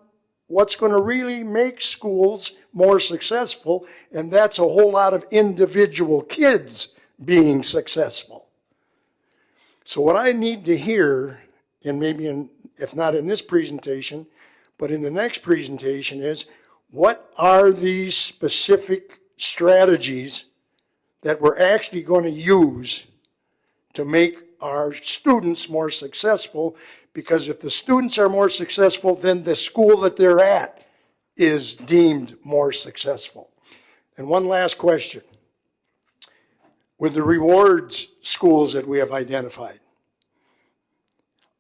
what's going to really make schools more successful, and that's a whole lot of individual kids being successful. So what I need to hear, and maybe if not in this presentation, but in the next presentation, is what are these specific strategies that we're actually going to use to make our students more successful? Because if the students are more successful, then the school that they're at is deemed more successful. And one last question. With the rewards schools that we have identified,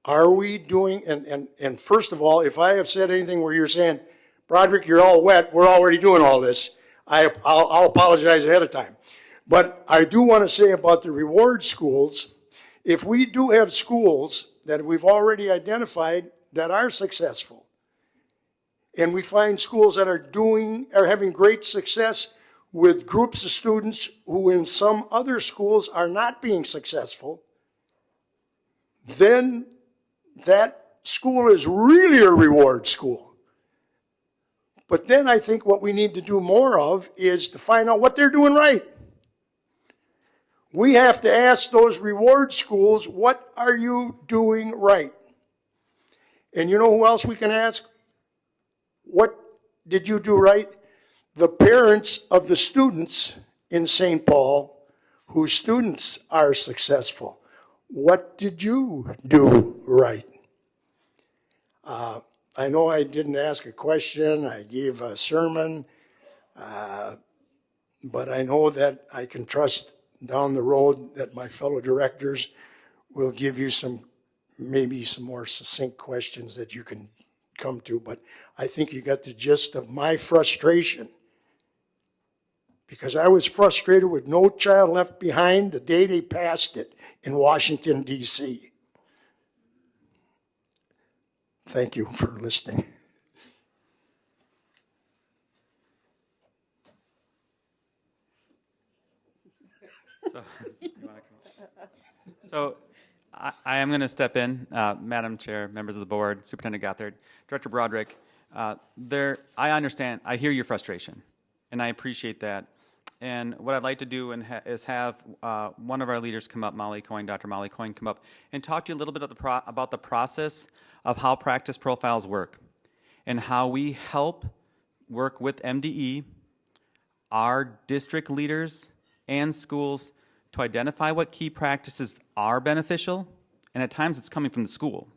are we doing, and first of all, if I have said anything where you're saying, Broderick, you're all wet, we're already doing all this, I'll apologize ahead of time. But I do want to say about the reward schools, if we do have schools that we've already identified that are successful, and we find schools that are having great success with groups of students who in some other schools are not being successful, then that school is really a reward school. But then I think what we need to do more of is to find out what they're doing right. We have to ask those reward schools, what are you doing right? And you know who else we can ask? What did you do right? The parents of the students in St. Paul whose students are successful. What did you do right? I know I didn't ask a question, I gave a sermon, but I know that I can trust down the road that my fellow directors will give you maybe some more succinct questions that you can come to. But I think you got the gist of my frustration, because I was frustrated with No Child Left Behind the day they passed it in Washington, D.C. Thank you for listening. So I am going to step in, Madam Chair, members of the board, Superintendent Gothard, Director Broderick. I understand, I hear your frustration, and I appreciate that. And what I'd like to do is have one of our leaders come up, Molly Coyne, Dr. Molly Coyne, come up and talk to you a little bit about the process of how practice profiles work and how we help work with MDE, our district leaders, and schools to identify what key practices are beneficial, and at times it's coming from the school,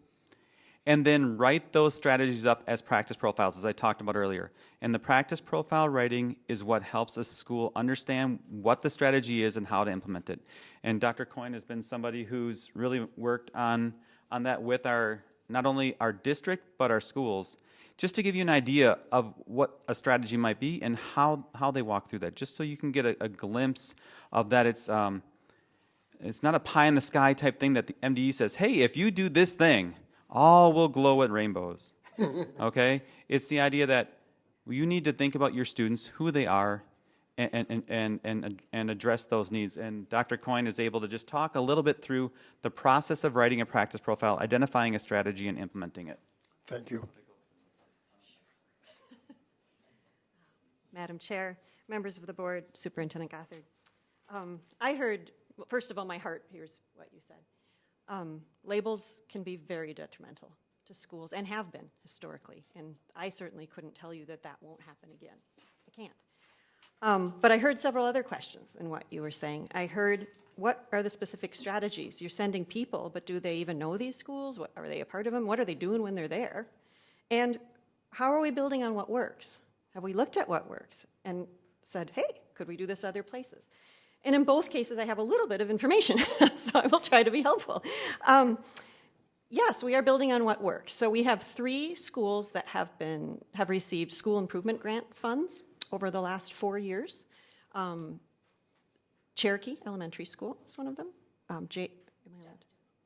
and then write those strategies up as practice profiles, as I talked about earlier. And the practice profile writing is what helps a school understand what the strategy is and how to implement it. And Dr. Coyne has been somebody who's really worked on that with our not only our district, but our schools, just to give you an idea of what a strategy might be and how they walk through that, just so you can get a glimpse of that. It's not a pie in the sky type thing that the MDE says, hey, if you do this thing, all will glow at rainbows. Okay? It's the idea that you need to think about your students, who they are, and address those needs. And Dr. Coyne is able to just talk a little bit through the process of writing a practice profile, identifying a strategy, and implementing it. Thank you. Madam Chair, members of the board, Superintendent Gothard. I heard, well, first of all, my heart hears what you said. Labels can be very detrimental to schools and have been historically, and I certainly couldn't tell you that that won't happen again. I can't. But I heard several other questions in what you were saying. I heard, what are the specific strategies? You're sending people, but do they even know these schools? What, are they a part of them? What are they doing when they're there? And how are we building on what works? Have we looked at what works and said, hey, could we do this other places? And in both cases, I have a little bit of information, so I will try to be helpful. Yes, we are building on what works. So we have 3 schools that have received school improvement grant funds over the last 4 years. Cherokee Elementary School is one of them.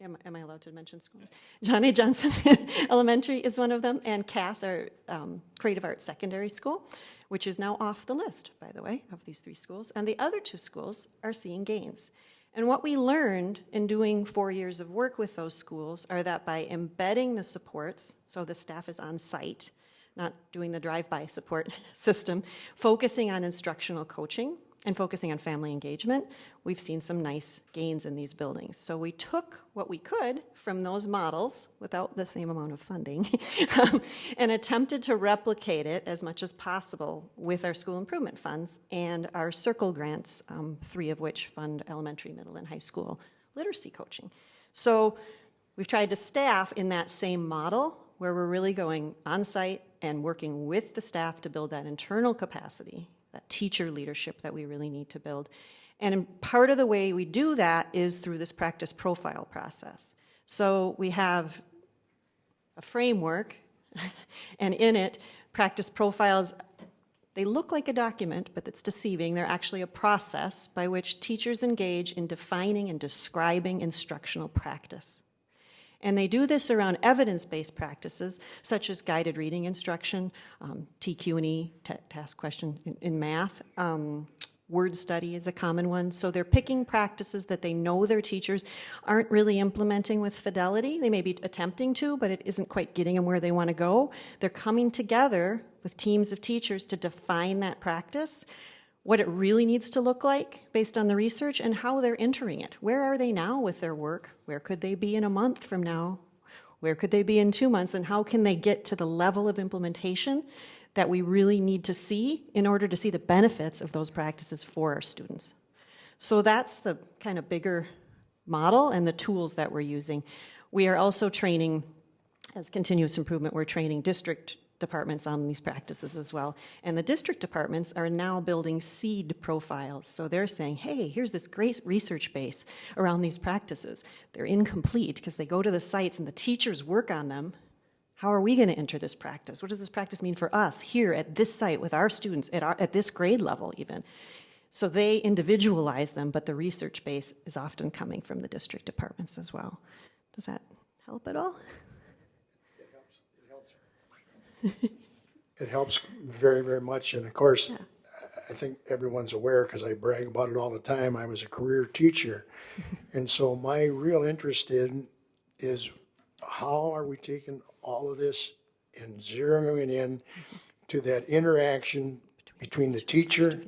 Am I allowed to mention schools? John A. Johnson Elementary is one of them, and Cass, our Creative Arts Secondary School, which is now off the list, by the way, of these 3 schools. And the other 2 schools are seeing gains. And what we learned in doing 4 years of work with those schools are that by embedding the supports, so the staff is on site, not doing the drive-by support system, focusing on instructional coaching, and focusing on family engagement, we've seen some nice gains in these buildings. So we took what we could from those models without the same amount of funding and attempted to replicate it as much as possible with our school improvement funds and our circle grants, 3 of which fund elementary, middle, and high school literacy coaching. So we've tried to staff in that same model where we're really going on site and working with the staff to build that internal capacity, that teacher leadership that we really need to build. And part of the way we do that is through this practice profile process. So we have a framework, and in it, practice profiles, they look like a document, but it's deceiving. They're actually a process by which teachers engage in defining and describing instructional practice. And they do this around evidence-based practices, such as guided reading instruction, TQ&E, task question in math. Word study is a common one. So they're picking practices that they know their teachers aren't really implementing with fidelity. They may be attempting to, but it isn't quite getting them where they want to go. They're coming together with teams of teachers to define that practice, what it really needs to look like based on the research, and how they're entering it. Where are they now with their work? Where could they be in a month from now? Where could they be in 2 months? And how can they get to the level of implementation that we really need to see in order to see the benefits of those practices for our students? So that's the kind of bigger model and the tools that we're using. We are also training, as continuous improvement, we're training district departments on these practices as well. And the district departments are now building seed profiles. So they're saying, hey, here's this great research base around these practices. They're incomplete because they go to the sites and the teachers work on them. How are we going to enter this practice? What does this practice mean for us here at this site with our students at this grade level even? So they individualize them, but the research base is often coming from the district departments as well. Does that help at all? It helps very, very much. And of course, yeah. I think everyone's aware, because I brag about it all the time, I was a career teacher. And so my real interest in is how are we taking all of this and zeroing in to that interaction between the teacher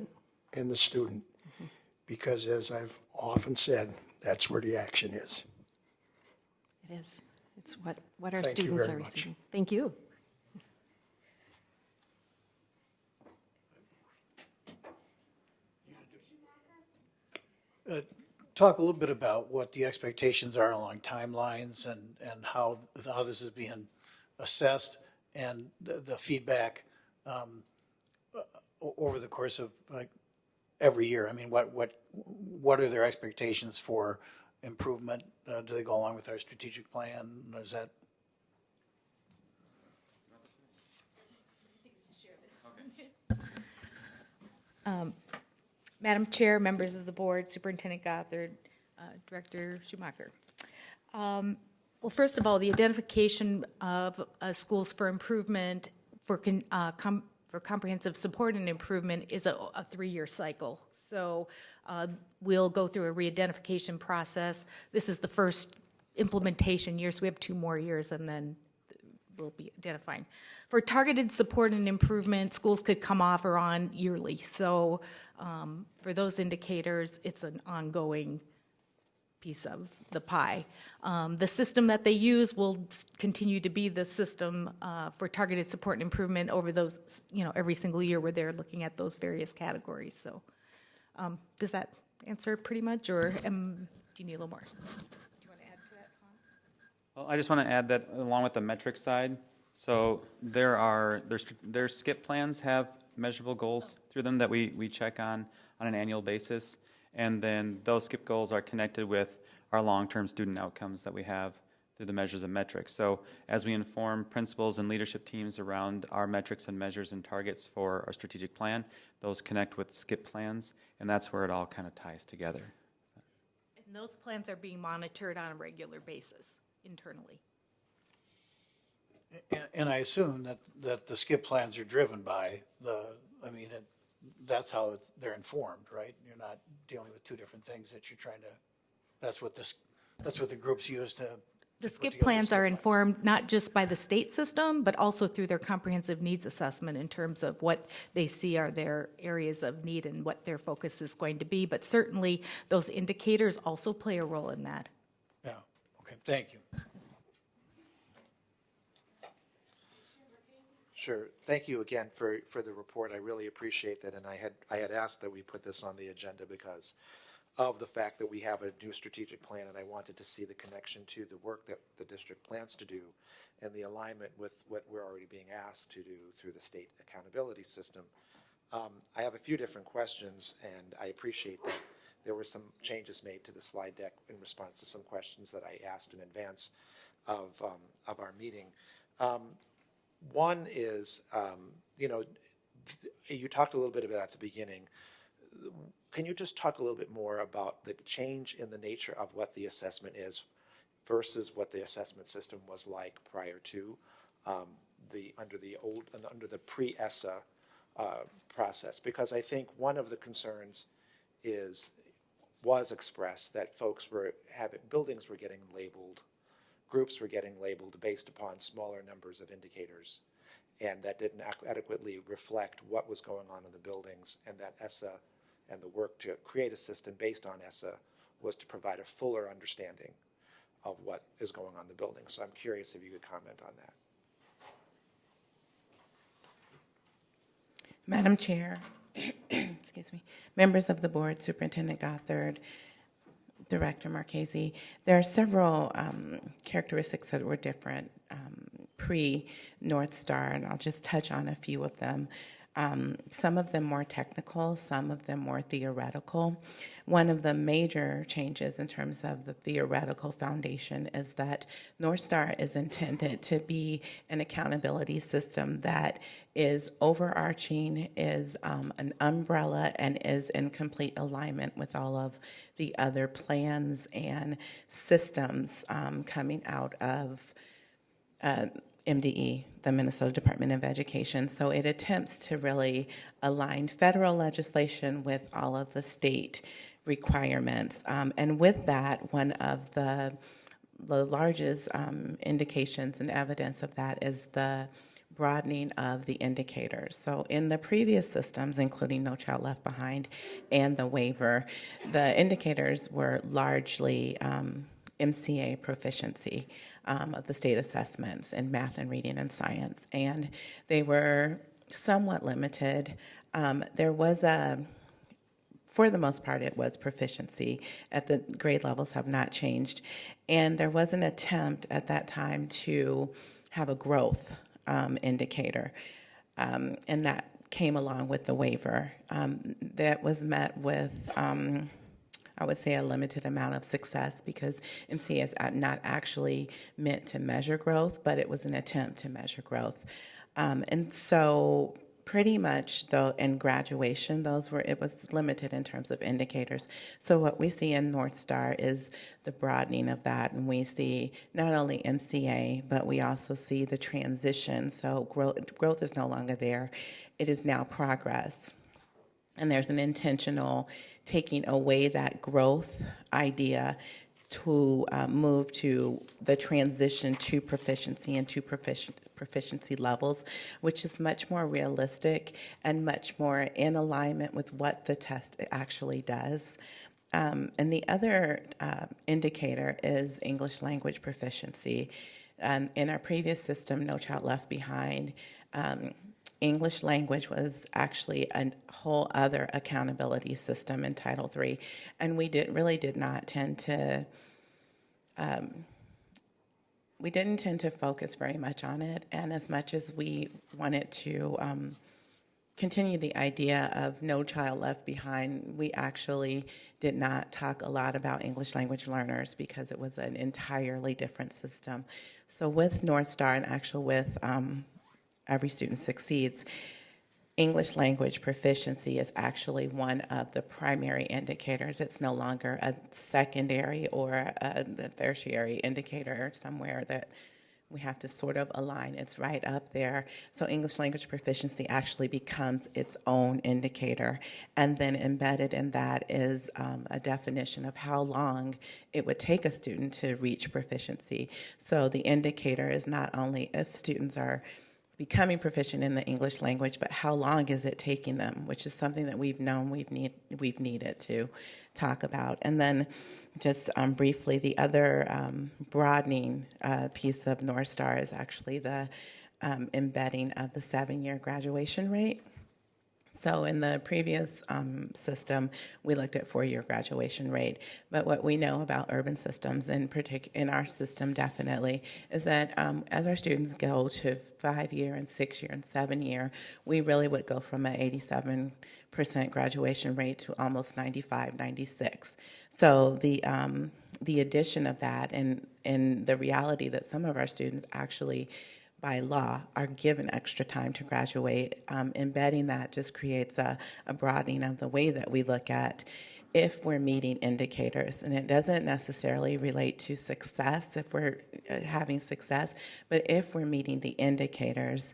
and the student. Because as I've often said, that's where the action is. It is. It's what our students are receiving. Thank you. Talk a little bit about what the expectations are along timelines and how this is being assessed and the feedback over the course of like every year. I mean, what are their expectations for improvement? Do they go along with our strategic plan? Is that? Madam Chair, members of the board, Superintendent Gothard, Director Schumacher. Well, first of all, the identification of schools for improvement for comprehensive support and improvement is a 3-year cycle. So we'll go through a re-identification process. This is the first implementation year, so we have 2 more years, and then we'll be identifying. For targeted support and improvement, schools could come off or on yearly. So for those indicators, it's an ongoing piece of the pie. The system that they use will continue to be the system for targeted support and improvement over those, every single year where they're looking at those various categories. So does that answer pretty much, or do you need a little more? Well, I just want to add that along with the metric side, so their skip plans have measurable goals through them that we check on an annual basis, and then those skip goals are connected with our long-term student outcomes that we have through the measures and metrics. So as we inform principals and leadership teams around our metrics and measures and targets for our strategic plan, those connect with skip plans, and that's where it all kind of ties together. And those plans are being monitored on a regular basis internally. And I assume that the skip plans are driven by that's how they're informed, right? You're not dealing with 2 different things that you're trying to, that's what the groups use to. The skip plans are informed not just by the state system, but also through their comprehensive needs assessment in terms of what they see are their areas of need and what their focus is going to be. But certainly those indicators also play a role in that. Yeah, okay, thank you. Sure. Thank you again for the report. I really appreciate that. And I had asked that we put this on the agenda because of the fact that we have a new strategic plan, and I wanted to see the connection to the work that the district plans to do and the alignment with what we're already being asked to do through the state accountability system. I have a few different questions, and I appreciate that there were some changes made to the slide deck in response to some questions that I asked in advance of our meeting. One is, you talked a little bit about at the beginning. Can you just talk a little bit more about the change in the nature of what the assessment is versus what the assessment system was like prior to under the pre-ESSA process? Because I think one of the concerns was expressed that buildings were getting labeled. Groups were getting labeled based upon smaller numbers of indicators, and that didn't adequately reflect what was going on in the buildings, and that ESSA and the work to create a system based on ESSA was to provide a fuller understanding of what is going on in the building. So I'm curious if you could comment on that. Madam Chair, excuse me, members of the board, Superintendent Gothard, Director Marchese, there are several characteristics that were different pre-North Star, and I'll just touch on a few of them. Some of them more technical, some of them more theoretical. One of the major changes in terms of the theoretical foundation is that North Star is intended to be an accountability system that is overarching, is an umbrella, and is in complete alignment with all of the other plans and systems coming out of MDE, the Minnesota Department of Education. So it attempts to really align federal legislation with all of the state requirements. And with that, one of the largest indications and evidence of that is the broadening of the indicators. So in the previous systems, including No Child Left Behind and the waiver, the indicators were largely MCA proficiency of the state assessments in math and reading and science. And they were somewhat limited. There was for the most part, it was proficiency. At the grade levels have not changed. And there was an attempt at that time to have a growth indicator. And that came along with the waiver. That was met with I would say a limited amount of success because MCA is not actually meant to measure growth, but it was an attempt to measure growth. And so pretty much, though, in graduation, it was limited in terms of indicators. So what we see in North Star is the broadening of that, and we see not only MCA, but we also see the transition. So growth is no longer there. It is now progress. And there's an intentional taking away that growth idea to move to the transition to proficiency and to proficiency levels, which is much more realistic and much more in alignment with what the test actually does. And the other indicator is English language proficiency. In our previous system, No Child Left Behind, English language was actually a whole other accountability system in Title III, and we did not tend to focus very much on it. And as much as we wanted to continue the idea of No Child Left Behind, we actually did not talk a lot about English language learners because it was an entirely different system. So with North Star and actually with Every Student Succeeds, English language proficiency is actually one of the primary indicators. It's no longer a secondary or a tertiary indicator somewhere that we have to sort of align. It's right up there. So English language proficiency actually becomes its own indicator. And then embedded in that is a definition of how long it would take a student to reach proficiency. So the indicator is not only if students are becoming proficient in the English language, but how long is it taking them, which is something that we've known we've needed to talk about. And then just briefly, the other broadening piece of North Star is actually the embedding of the 7-year graduation rate. So in the previous system, we looked at 4-year graduation rate. But what we know about urban systems, in our system definitely, is that as our students go to 5-year and 6-year and 7-year, we really would go from an 87% graduation rate to almost 95, 96. So the addition of that and the reality that some of our students actually by law are given extra time to graduate, embedding that just creates a broadening of the way that we look at if we're meeting indicators. And it doesn't necessarily relate to success if we're having success, but if we're meeting the indicators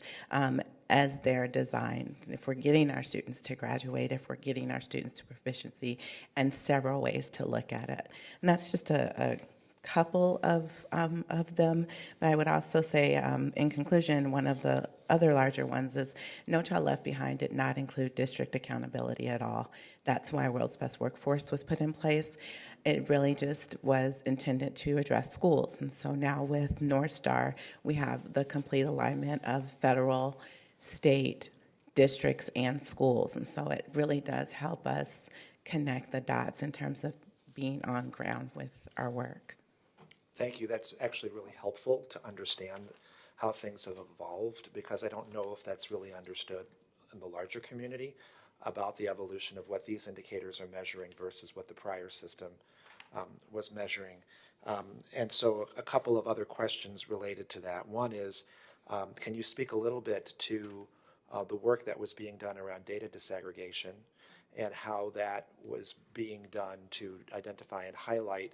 as they're designed, if we're getting our students to graduate, if we're getting our students to proficiency, and several ways to look at it. And that's just a couple of them, but I would also say, in conclusion, one of the other larger ones is No Child Left Behind did not include district accountability at all. That's why World's Best Workforce was put in place. It really just was intended to address schools, and so now with North Star, we have the complete alignment of federal, state, districts, and schools, and so it really does help us connect the dots in terms of being on ground with our work. Thank you. That's actually really helpful to understand how things have evolved, because I don't know if that's really understood in the larger community about the evolution of what these indicators are measuring versus what the prior system was measuring. And so a couple of other questions related to that. One is, can you speak a little bit to the work that was being done around data disaggregation and how that was being done to identify and highlight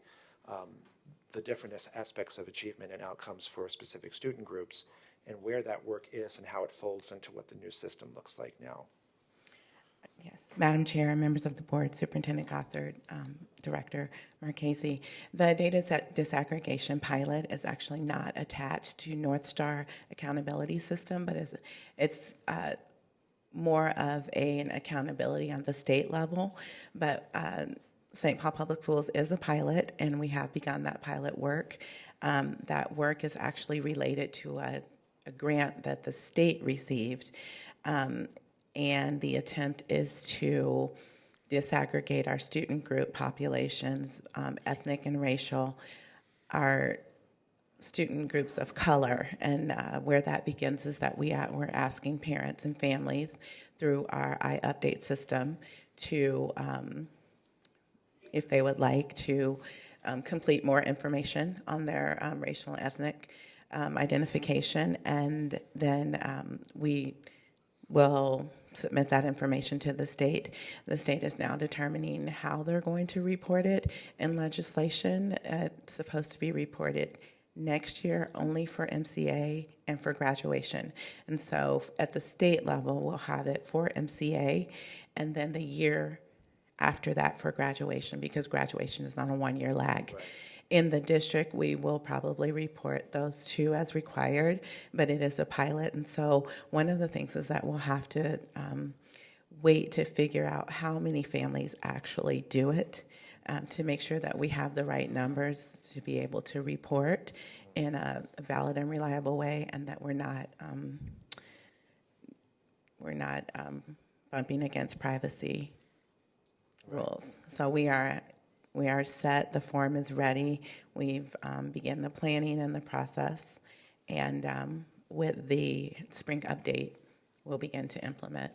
the different aspects of achievement and outcomes for specific student groups, and where that work is and how it folds into what the new system looks like now? Yes, Madam Chair, members of the board, Superintendent Gothard, Director Marchese, the data disaggregation pilot is actually not attached to North Star accountability system, but it's more of an accountability on the state level. But St. Paul Public Schools is a pilot, and we have begun that pilot work. That work is actually related to a grant that the state received, and the attempt is to disaggregate our student group populations, ethnic and racial, our student groups of color, and where that begins is that we're asking parents and families through our iUpdate system to if they would like to complete more information on their racial and ethnic identification. And then we will submit that information to the state. The state is now determining how they're going to report it in legislation. It's supposed to be reported next year only for MCA and for graduation. And so at the state level, we'll have it for MCA and then the year after that for graduation, because graduation is on a 1-year lag. Right. In the district, we will probably report those two as required, but it is a pilot. And so one of the things is that we'll have to wait to figure out how many families actually do it, to make sure that we have the right numbers to be able to report in a valid and reliable way, and that we're not bumping against privacy rules. So we are set. The form is ready. We've begun the planning and the process, and with the spring update, we'll begin to implement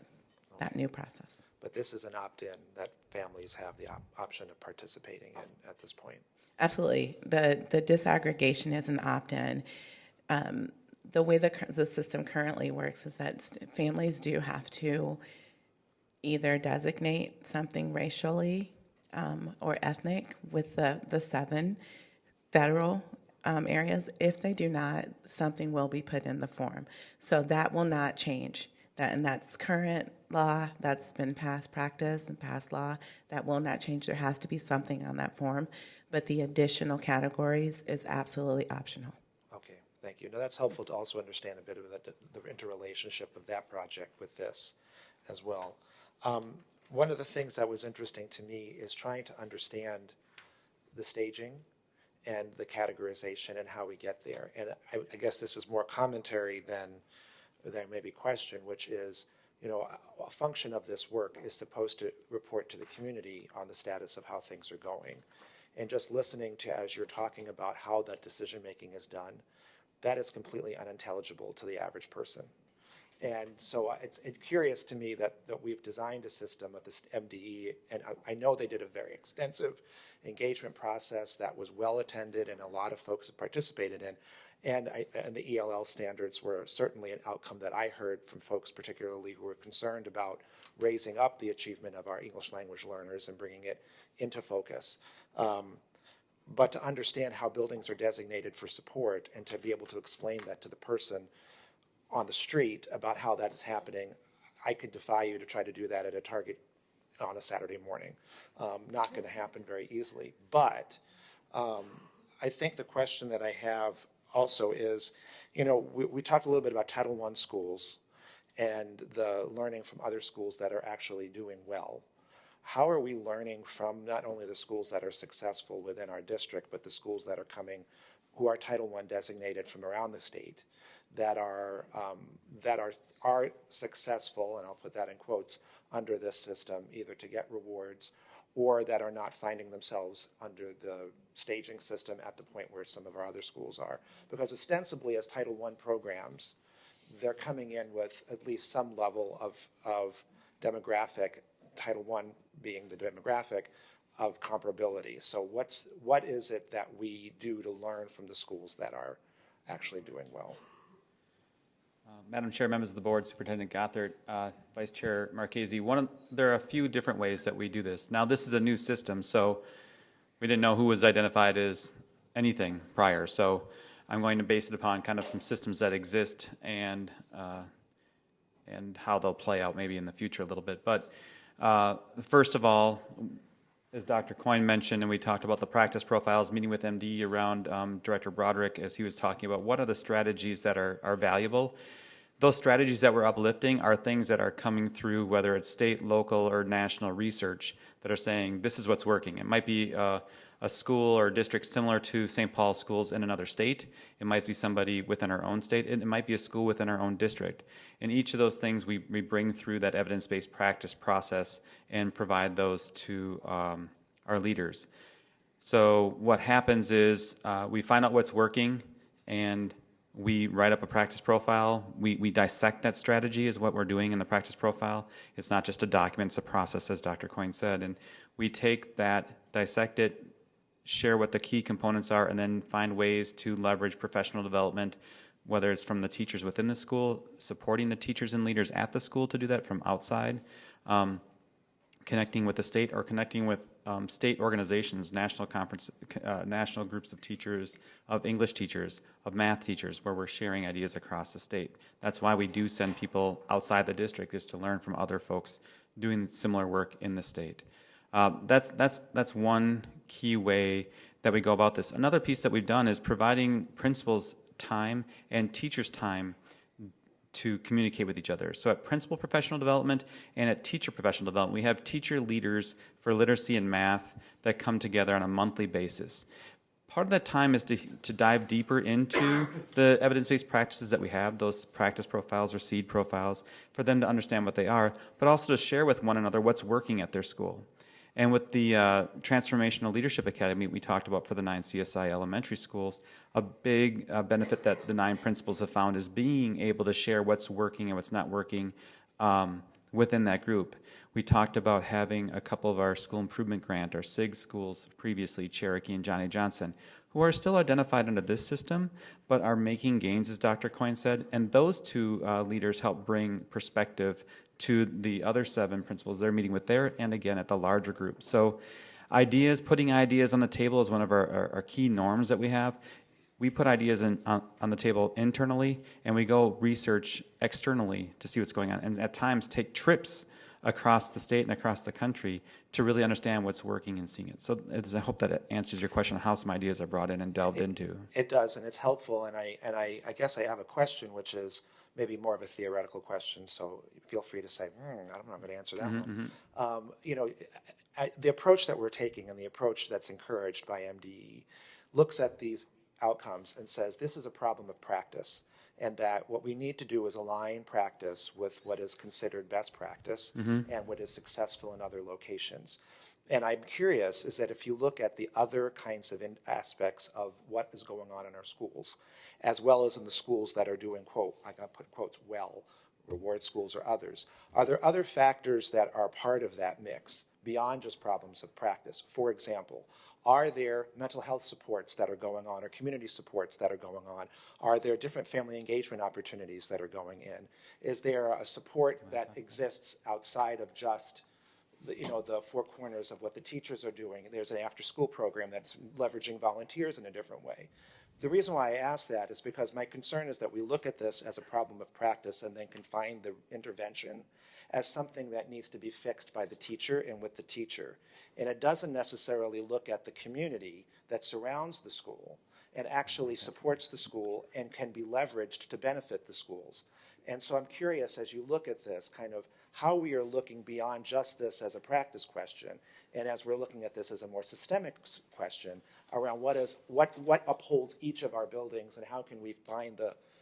that new process. But this is an opt-in that families have the option of participating in at this point. Absolutely. The disaggregation is an opt-in. The way the system currently works is that families do have to either designate something racially or ethnic with the 7 federal areas. If they do not, something will be put in the form. So that will not change. And that's current law, that's been past practice and past law. That will not change. There has to be something on that form, but the additional categories is absolutely optional. Okay, thank you. Now that's helpful to also understand a bit of the interrelationship of that project with this as well. One of the things that was interesting to me is trying to understand the staging and the categorization and how we get there. And I guess this is more commentary than maybe question, which is, a function of this work is supposed to report to the community on the status of how things are going. And just listening to, as you're talking about how that decision-making is done, that is completely unintelligible to the average person. And so it's curious to me that we've designed a system of this MDE, and I know they did a very extensive engagement process that was well attended and a lot of folks have participated in. And the ELL standards were certainly an outcome that I heard from folks particularly who were concerned about raising up the achievement of our English language learners and bringing it into focus. But to understand how buildings are designated for support and to be able to explain that to the person on the street about how that is happening, I could defy you to try to do that at a Target on a Saturday morning. Not going to happen very easily. But I think the question that I have also is, we talked a little bit about Title I schools and the learning from other schools that are actually doing well. How are we learning from not only the schools that are successful within our district, but the schools that are coming, who are Title I designated from around the state, that are successful, and I'll put that in quotes, under this system, either to get rewards or that are not finding themselves under the staging system at the point where some of our other schools are. Because ostensibly as Title I programs, they're coming in with at least some level of demographic, Title I being the demographic, of comparability. So what is it that we do to learn from the schools that are actually doing well? Madam Chair, members of the board, Superintendent Gothard, Vice Chair Marchese, there are a few different ways that we do this. Now, this is a new system, so we didn't know who was identified as anything prior. So I'm going to base it upon kind of some systems that exist and how they'll play out maybe in the future a little bit. But first of all, as Dr. Coyne mentioned, and we talked about the practice profiles, meeting with MD around Director Broderick as he was talking about what are the strategies that are valuable. Those strategies that we're uplifting are things that are coming through, whether it's state, local, or national research that are saying this is what's working. It might be a school or district similar to St. Paul schools in another state. It might be somebody within our own state. It might be a school within our own district. And each of those things we bring through that evidence-based practice process and provide those to our leaders. So what happens is we find out what's working and we write up a practice profile. We dissect that strategy is what we're doing in the practice profile. It's not just a document, it's a process, as Dr. Coyne said. And we take that, dissect it, share what the key components are, and then find ways to leverage professional development, whether it's from the teachers within the school, supporting the teachers and leaders at the school to do that from outside, connecting with the state, or connecting with state organizations, national conference, national groups of teachers, of English teachers, of math teachers, where we're sharing ideas across the state. That's why we do send people outside the district, is to learn from other folks doing similar work in the state. That's one key way that we go about this. Another piece that we've done is providing principals time and teachers time to communicate with each other. So at principal professional development and at teacher professional development, we have teacher leaders for literacy and math that come together on a monthly basis. Part of that time is to dive deeper into the evidence-based practices that we have, those practice profiles or seed profiles, for them to understand what they are, but also to share with one another what's working at their school. And with the Transformational Leadership Academy we talked about for the 9 CSI elementary schools, a big benefit that the 9 principals have found is being able to share what's working and what's not working within that group. We talked about having a couple of our school improvement grant, our SIG schools previously, Cherokee and Johnny Johnson, who are still identified under this system, but are making gains, as Dr. Coyne said, and those 2 leaders help bring perspective to the other 7 principals they're meeting with there, and again at the larger group. So putting ideas on the table is one of our key norms that we have. We put ideas on the table internally, and we go research externally to see what's going on, and at times take trips across the state and across the country to really understand what's working and seeing it. So I hope that it answers your question on how some ideas are brought in and delved into. It does, and it's helpful. And I guess I have a question, which is maybe more of a theoretical question. So feel free to say, I don't know, I'm going to answer that one. The approach that we're taking and the approach that's encouraged by MDE looks at these outcomes and says this is a problem of practice, and that what we need to do is align practice with what is considered best practice and what is successful in other locations. And I'm curious is that if you look at the other kinds of aspects of what is going on in our schools, as well as in the schools that are doing, quote, I got put quotes, well, reward schools or others, are there other factors that are part of that mix beyond just problems of practice? For example, are there mental health supports that are going on or community supports that are going on? Are there different family engagement opportunities that are going in? Is there a support that exists outside of just the 4 corners of what the teachers are doing? There's an after-school program that's leveraging volunteers in a different way. The reason why I ask that is because my concern is that we look at this as a problem of practice and then confine the intervention as something that needs to be fixed by the teacher and with the teacher. And it doesn't necessarily look at the community that surrounds the school and actually supports the school and can be leveraged to benefit the schools. And so I'm curious, as you look at this, kind of how we are looking beyond just this as a practice question, and as we're looking at this as a more systemic question around what upholds each of our buildings and how can we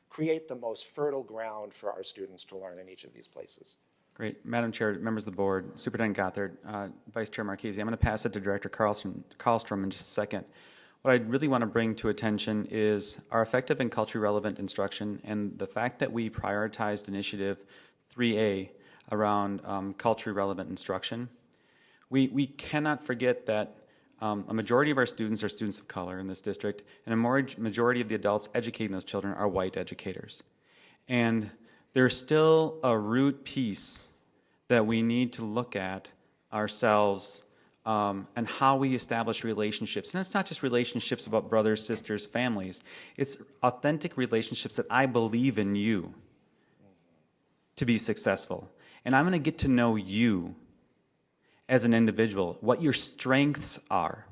create the most fertile ground for our students to learn in each of these places. Great. Madam Chair, members of the board, Superintendent Gothard, Vice Chair Marchese, I'm going to pass it to Director Karlstrom in just a second. What I really want to bring to attention is our effective and culturally relevant instruction and the fact that we prioritized initiative 3A around culturally relevant instruction. We cannot forget that a majority of our students are students of color in this district, and a majority of the adults educating those children are white educators. And there's still a root piece that we need to look at ourselves and how we establish relationships. And it's not just relationships about brothers, sisters, families. It's authentic relationships that I believe in you to be successful. And I'm going to get to know you as an individual, what your strengths are,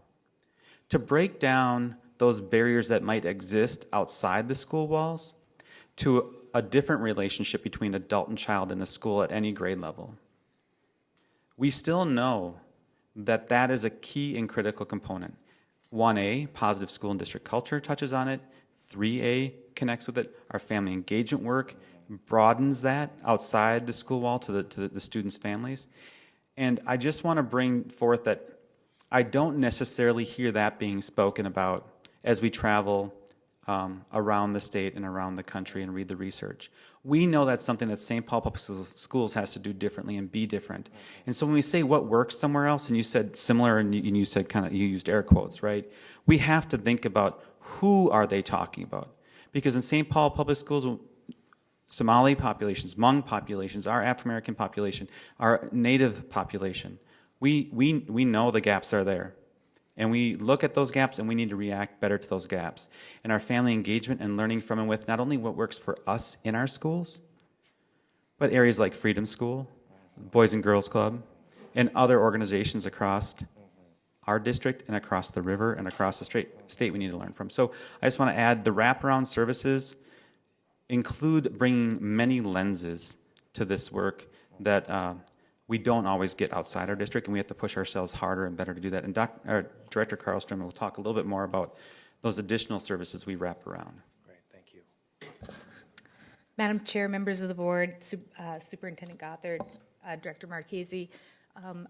to break down those barriers that might exist outside the school walls to a different relationship between adult and child in the school at any grade level. We still know that that is a key and critical component. 1A, positive school and district culture, touches on it. 3A connects with it. Our family engagement work broadens that outside the school wall to the students' families. And I just want to bring forth that I don't necessarily hear that being spoken about as we travel around the state and around the country and read the research. We know that's something that St. Paul Public Schools has to do differently and be different. And so when we say what works somewhere else, and you said similar, and you said you used air quotes, right? We have to think about who are they talking about? Because in St. Paul Public Schools, Somali populations, Hmong populations, our African-American population, our Native population, we know the gaps are there. And we look at those gaps and we need to react better to those gaps. And our family engagement and learning from and with not only what works for us in our schools, but areas like Freedom School, Boys and Girls Club, and other organizations across our district and across the river and across the state we need to learn from. So I just want to add the wraparound services include bringing many lenses to this work that we don't always get outside our district, and we have to push ourselves harder and better to do that. And Director Karlstrom will talk a little bit more about those additional services we wrap around. Great, thank you. Madam Chair, members of the board, Superintendent Gothard, Director Marchese,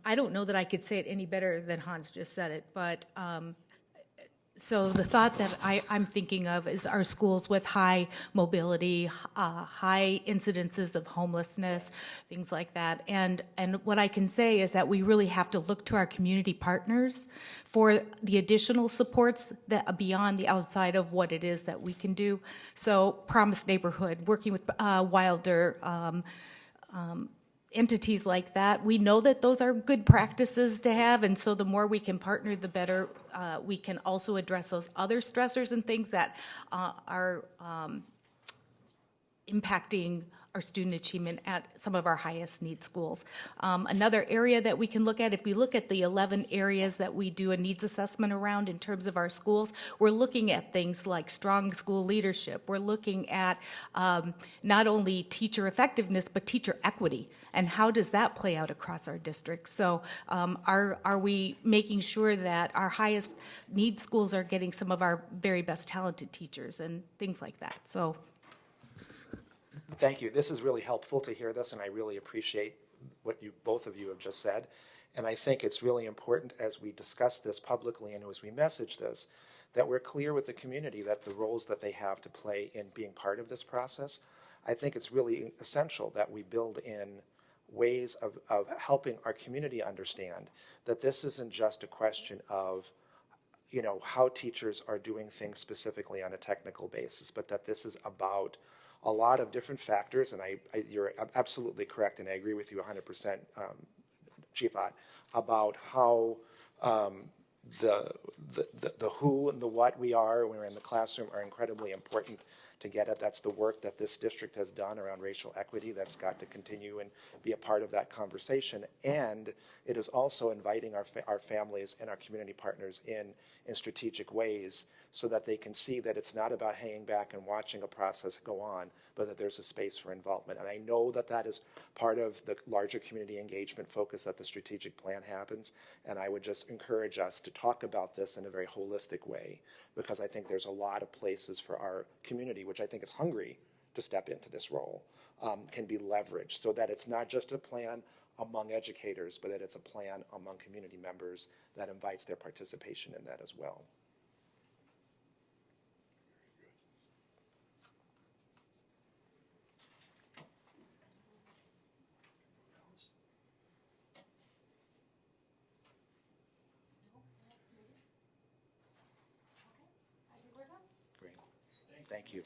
I don't know that I could say it any better than Hans just said it, but so the thought that I'm thinking of is our schools with high mobility, high incidences of homelessness, things like that. And what I can say is that we really have to look to our community partners for the additional supports that beyond the outside of what it is that we can do. So Promise Neighborhood, working with Wilder, entities like that. We know that those are good practices to have, and so the more we can partner, the better we can also address those other stressors and things that are impacting our student achievement at some of our highest need schools. Another area that we can look at, if we look at the 11 areas that we do a needs assessment around in terms of our schools, we're looking at things like strong school leadership. We're looking at not only teacher effectiveness, but teacher equity. And how does that play out across our district? So are we making sure that our highest need schools are getting some of our very best talented teachers and things like that? So. Thank you. This is really helpful to hear this, and I really appreciate what both of you have just said. And I think it's really important as we discuss this publicly and as we message this, that we're clear with the community that the roles that they have to play in being part of this process. I think it's really essential that we build in ways of helping our community understand that this isn't just a question of, you know, how teachers are doing things specifically on a technical basis, but that this is about a lot of different factors, and you're absolutely correct, and I agree with you 100%, Chief Ott, about how the who and the what we are when we're in the classroom are incredibly important to get at. That's the work that this district has done around racial equity. That's got to continue and be a part of that conversation. And it is also inviting our families and our community partners in strategic ways so that they can see that it's not about hanging back and watching a process go on, but that there's a space for involvement. And I know that that is part of the larger community engagement focus that the strategic plan happens. And I would just encourage us to talk about this in a very holistic way, because I think there's a lot of places for our community, which I think is hungry to step into this role, can be leveraged so that it's not just a plan among educators, but that it's a plan among community members that invites their participation in that as well. Great. Thank you.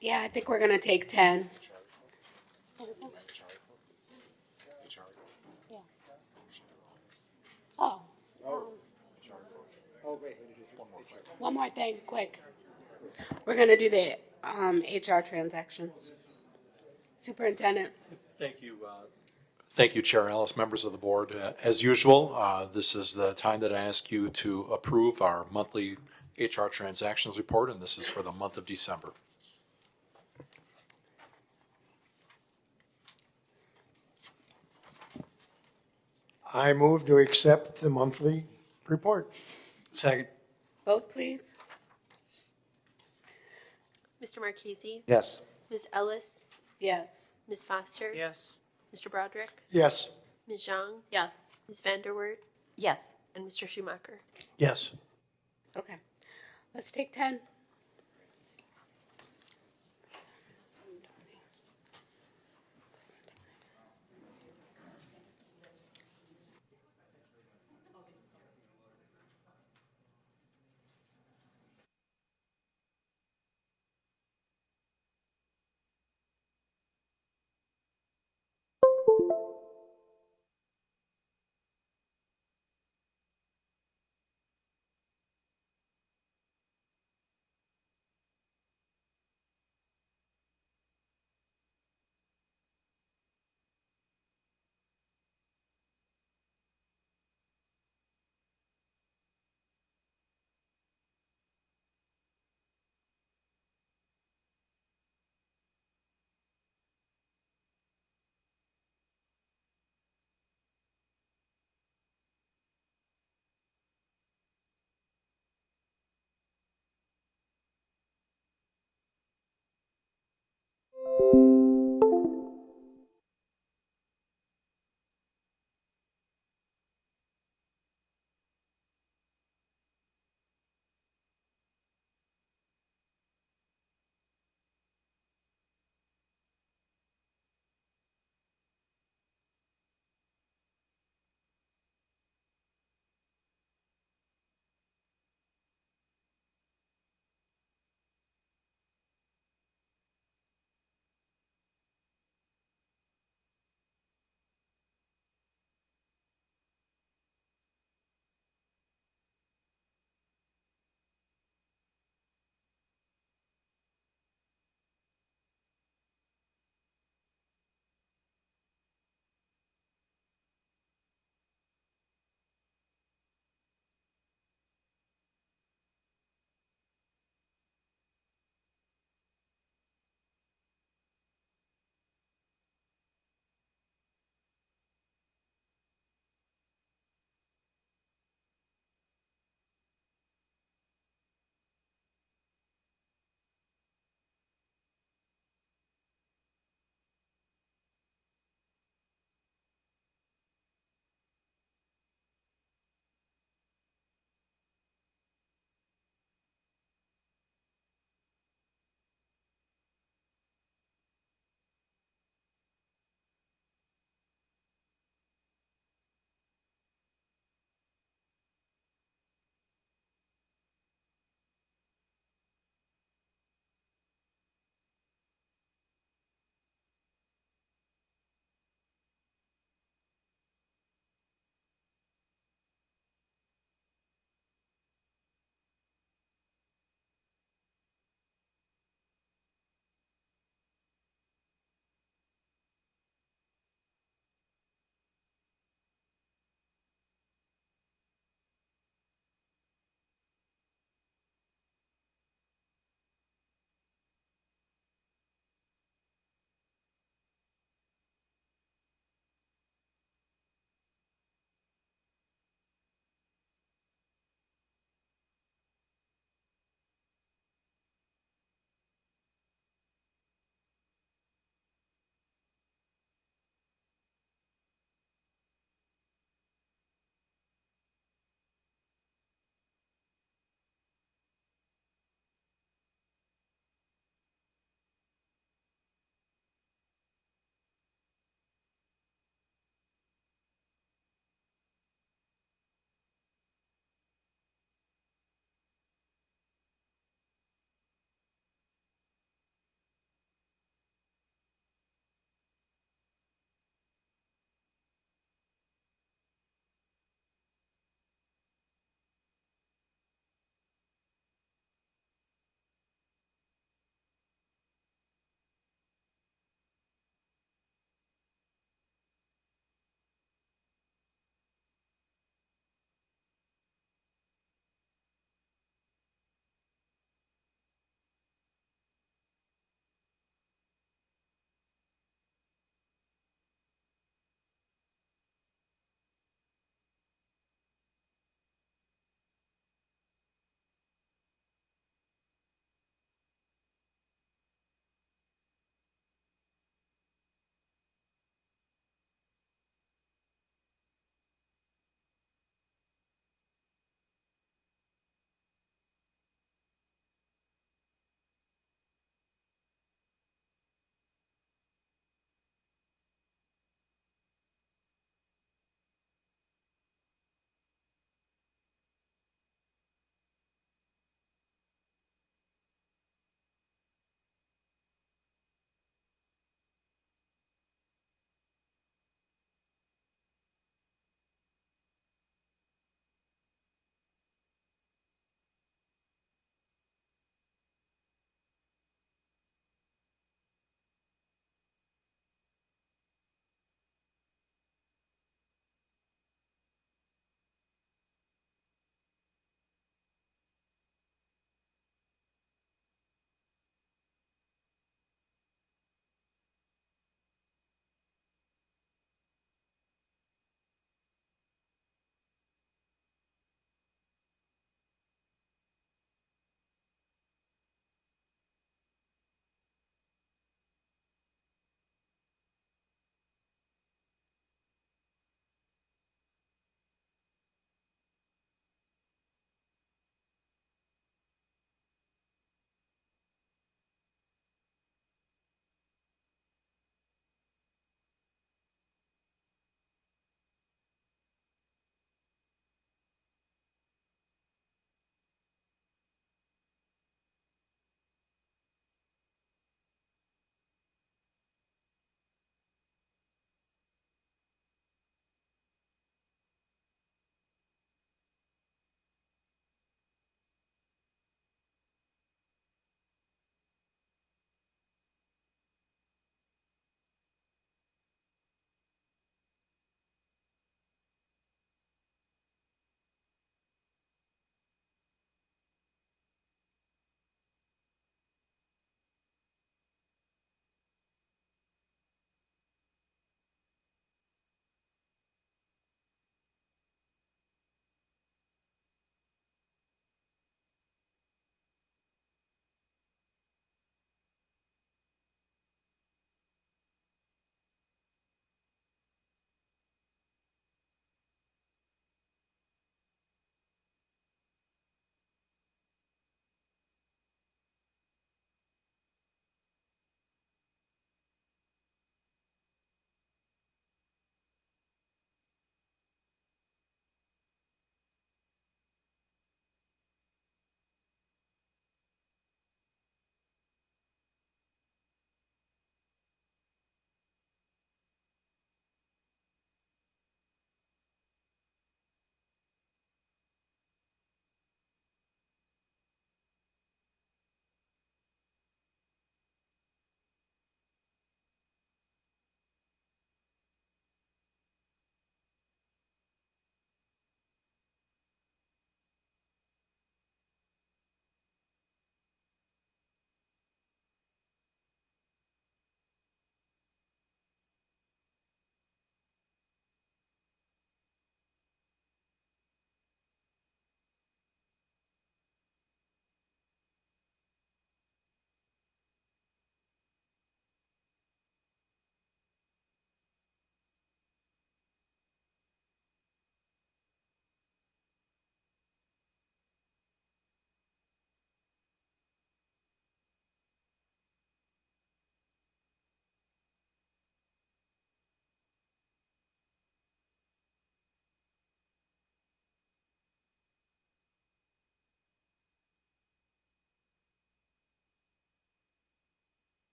Yeah, I think we're going to take 10. Yeah. Oh. One more thing, quick. We're going to do the HR transactions. Superintendent. Thank you. Thank you, Chair Ellis, members of the board. As usual, this is the time that I ask you to approve our monthly HR transactions report, and this is for the month of December. I move to accept the monthly report. Second. Vote, please. Mr. Marchese? Yes. Ms. Ellis? Yes. Ms. Foster? Yes. Mr. Broderick? Yes. Ms. Zhang? Yes. Ms. Vanderwert? Yes. And Mr. Schumacher? Yes. Okay. Let's take 10.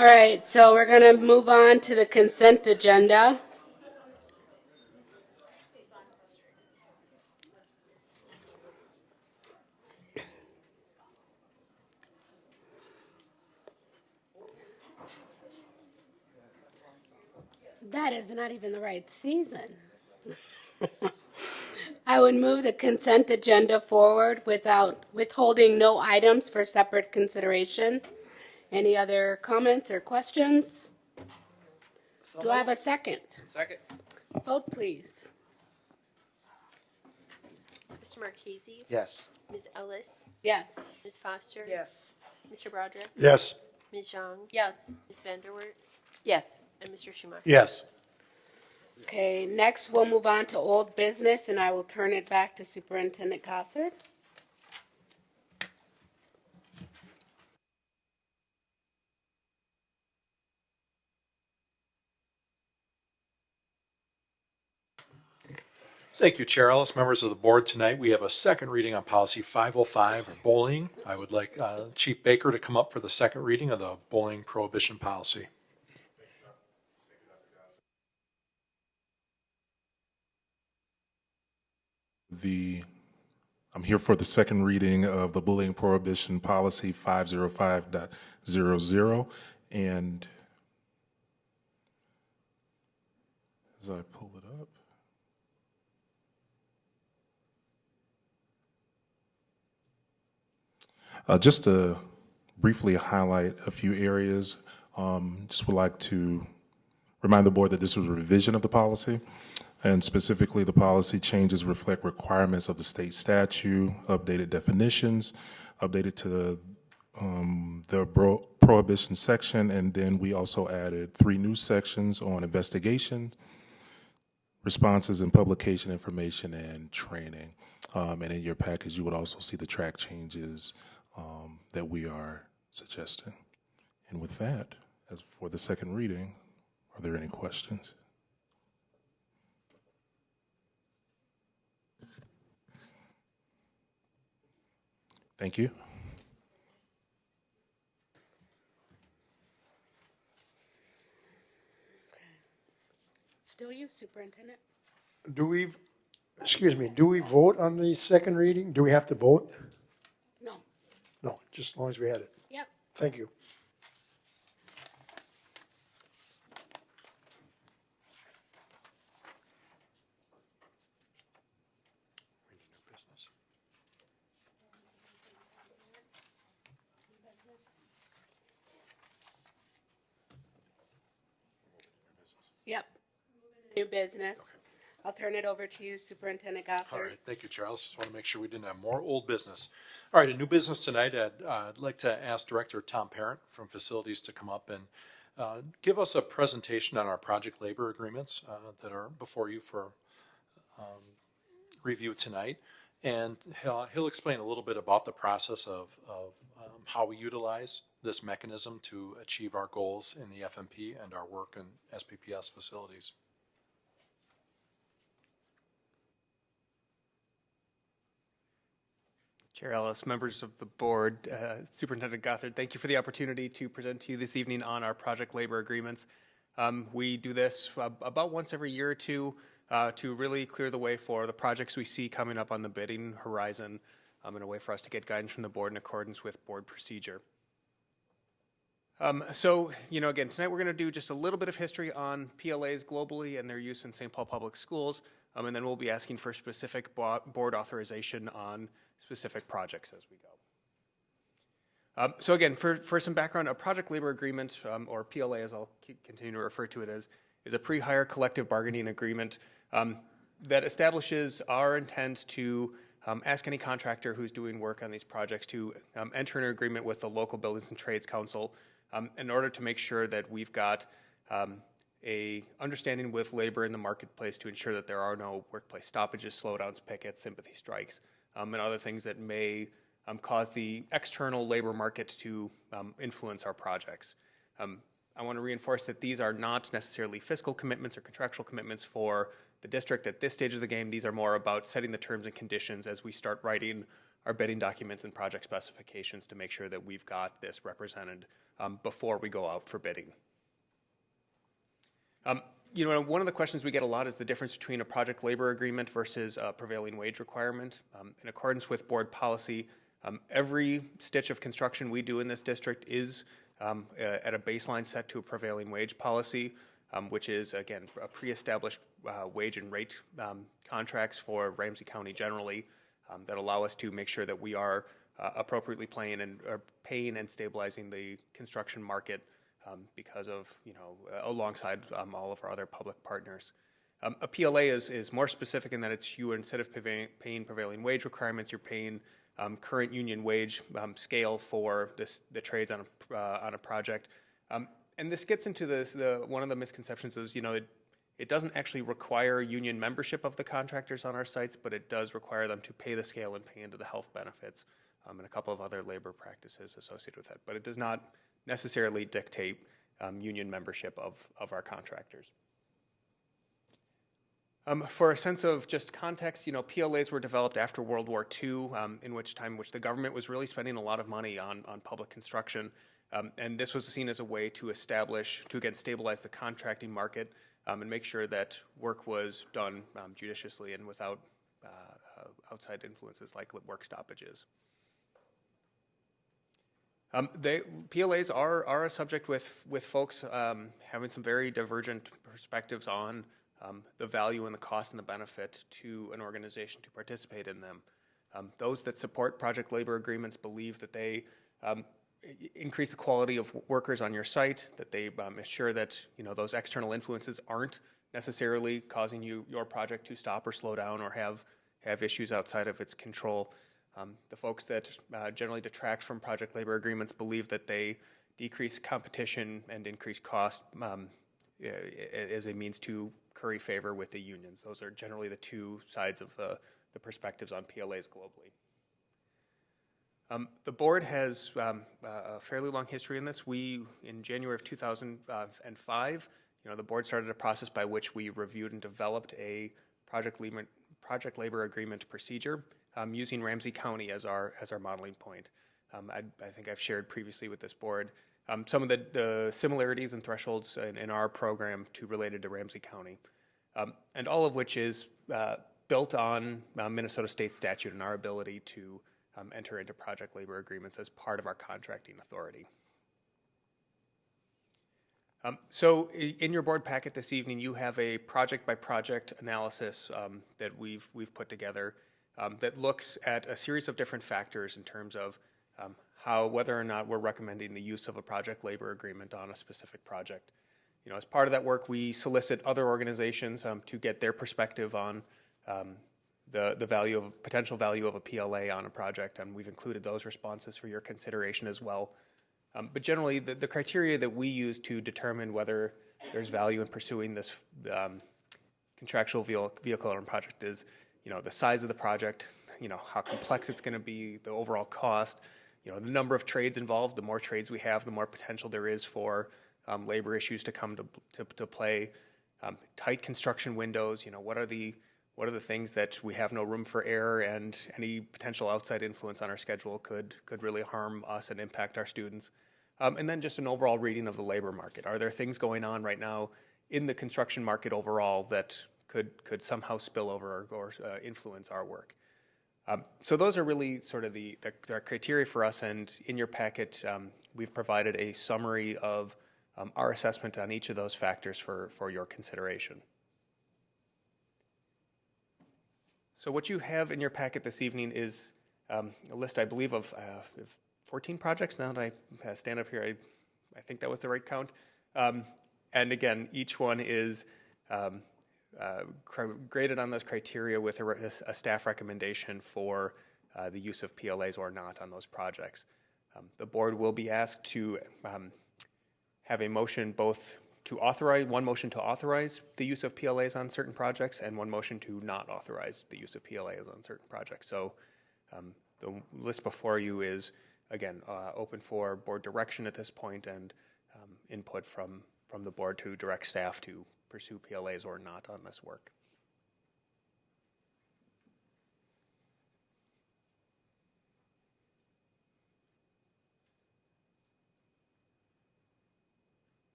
All right, so we're going to move on to the consent agenda. That is not even the right season. I would move the consent agenda forward without withholding no items for separate consideration. Any other comments or questions? Do I have a second? Second. Vote, please. Mr. Marchese? Yes. Ms. Ellis? Yes. Ms. Foster? Yes. Mr. Broderick? Yes. Ms. Zhang? Yes. Ms. Vanderwert? Yes. And Mr. Schumacher? Yes. Okay, next we'll move on to old business, and I will turn it back to Superintendent Gothard. Thank you, Chair Ellis. Members of the board, tonight we have a second reading on policy 505, or bullying. I would like Chief Baker to come up for the second reading of the bullying prohibition policy. I'm here for the second reading of the bullying prohibition policy 505.00, and as I pull it up, just to briefly highlight a few areas, just would like to remind the board that this was a revision of the policy, and specifically the policy changes reflect requirements of the state statute, updated definitions, updated to the prohibition section, and then we also added 3 new sections on investigation, responses and publication information, and training. And in your package, you would also see the track changes that we are suggesting. And with that, as for the second reading, are there any questions? Thank you. Still you, Superintendent? Do we vote on the second reading? Do we have to vote? No. No, just as long as we had it. Yep. Thank you. Yep. New business. I'll turn it over to you, Superintendent Gothard. All right, thank you, Charles. Just want to make sure we didn't have more old business. All right, a new business tonight. I'd like to ask Director Tom Parent from Facilities to come up and give us a presentation on our project labor agreements that are before you for review tonight. And he'll explain a little bit about the process of how we utilize this mechanism to achieve our goals in the FMP and our work in SPPS facilities. Chair Ellis, members of the board, Superintendent Gothard, thank you for the opportunity to present to you this evening on our project labor agreements. We do this about once every year or two to really clear the way for the projects we see coming up on the bidding horizon, in a way for us to get guidance from the board in accordance with board procedure. So, again, tonight we're going to do just a little bit of history on PLAs globally and their use in St. Paul Public Schools, and then we'll be asking for specific board authorization on specific projects as we go. So again, for some background, a project labor agreement, or PLA as I'll continue to refer to it as, is a pre-hire collective bargaining agreement that establishes our intent to ask any contractor who's doing work on these projects to enter an agreement with the local Buildings and Trades Council in order to make sure that we've got a understanding with labor in the marketplace to ensure that there are no workplace stoppages, slowdowns, pickets, sympathy strikes, and other things that may cause the external labor market to influence our projects. I want to reinforce that these are not necessarily fiscal commitments or contractual commitments for the district at this stage of the game. These are more about setting the terms and conditions as we start writing our bidding documents and project specifications to make sure that we've got this represented before we go out for bidding. You know, one of the questions we get a lot is the difference between a project labor agreement versus a prevailing wage requirement. In accordance with board policy, every stitch of construction we do in this district is at a baseline set to a prevailing wage policy, which is, again, a pre-established wage and rate contracts for Ramsey County generally that allow us to make sure that we are appropriately paying and stabilizing the construction market because of, you know, alongside all of our other public partners. A PLA is more specific in that it's you, instead of paying prevailing wage requirements, you're paying current union wage scale for the trades on a project. And this gets into one of the misconceptions is, you know, it doesn't actually require union membership of the contractors on our sites, but it does require them to pay the scale and pay into the health benefits and a couple of other labor practices associated with that. But it does not necessarily dictate union membership of our contractors. For a sense of just context, you know, PLAs were developed after World War II, in which the government was really spending a lot of money on public construction. And this was seen as a way to again, stabilize the contracting market and make sure that work was done judiciously and without outside influences like work stoppages. PLAs are a subject with folks having some very divergent perspectives on the value and the cost and the benefit to an organization to participate in them. Those that support project labor agreements believe that they increase the quality of workers on your site, that they assure that, you know, those external influences aren't necessarily causing your project to stop or slow down or have issues outside of its control. The folks that generally detract from project labor agreements believe that they decrease competition and increase cost as a means to curry favor with the unions. Those are generally the two sides of the perspectives on PLAs globally. The board has a fairly long history in this. In January of 2005, you know, the board started a process by which we reviewed and developed a project labor agreement procedure using Ramsey County as our modeling point. I think I've shared previously with this board some of the similarities and thresholds in our program related to Ramsey County, and all of which is built on Minnesota state statute and our ability to enter into project labor agreements as part of our contracting authority. So in your board packet this evening, you have a project-by-project analysis that we've put together that looks at a series of different factors in terms of whether or not we're recommending the use of a project labor agreement on a specific project. You know, as part of that work, we solicit other organizations to get their perspective on the potential value of a PLA on a project, and we've included those responses for your consideration as well. But generally, the criteria that we use to determine whether there's value in pursuing this contractual vehicle on a project is, you know, the size of the project, you know, how complex it's going to be, the overall cost, you know, the number of trades involved. The more trades we have, the more potential there is for labor issues to come to play. Tight construction windows, you know, what are the things that we have no room for error, and any potential outside influence on our schedule could really harm us and impact our students. And then just an overall reading of the labor market. Are there things going on right now in the construction market overall that could somehow spill over or influence our work? So those are really sort of the criteria for us, and in your packet, we've provided a summary of our assessment on each of those factors for your consideration. So what you have in your packet this evening is a list, I believe, of 14 projects. Now that I stand up here, I think that was the right count. And again, each one is graded on those criteria with a staff recommendation for the use of PLAs or not on those projects. The board will be asked to have a motion one motion to authorize the use of PLAs on certain projects, and one motion to not authorize the use of PLAs on certain projects. So the list before you is, again, open for board direction at this point, and input from the board to direct staff to pursue PLAs or not on this work.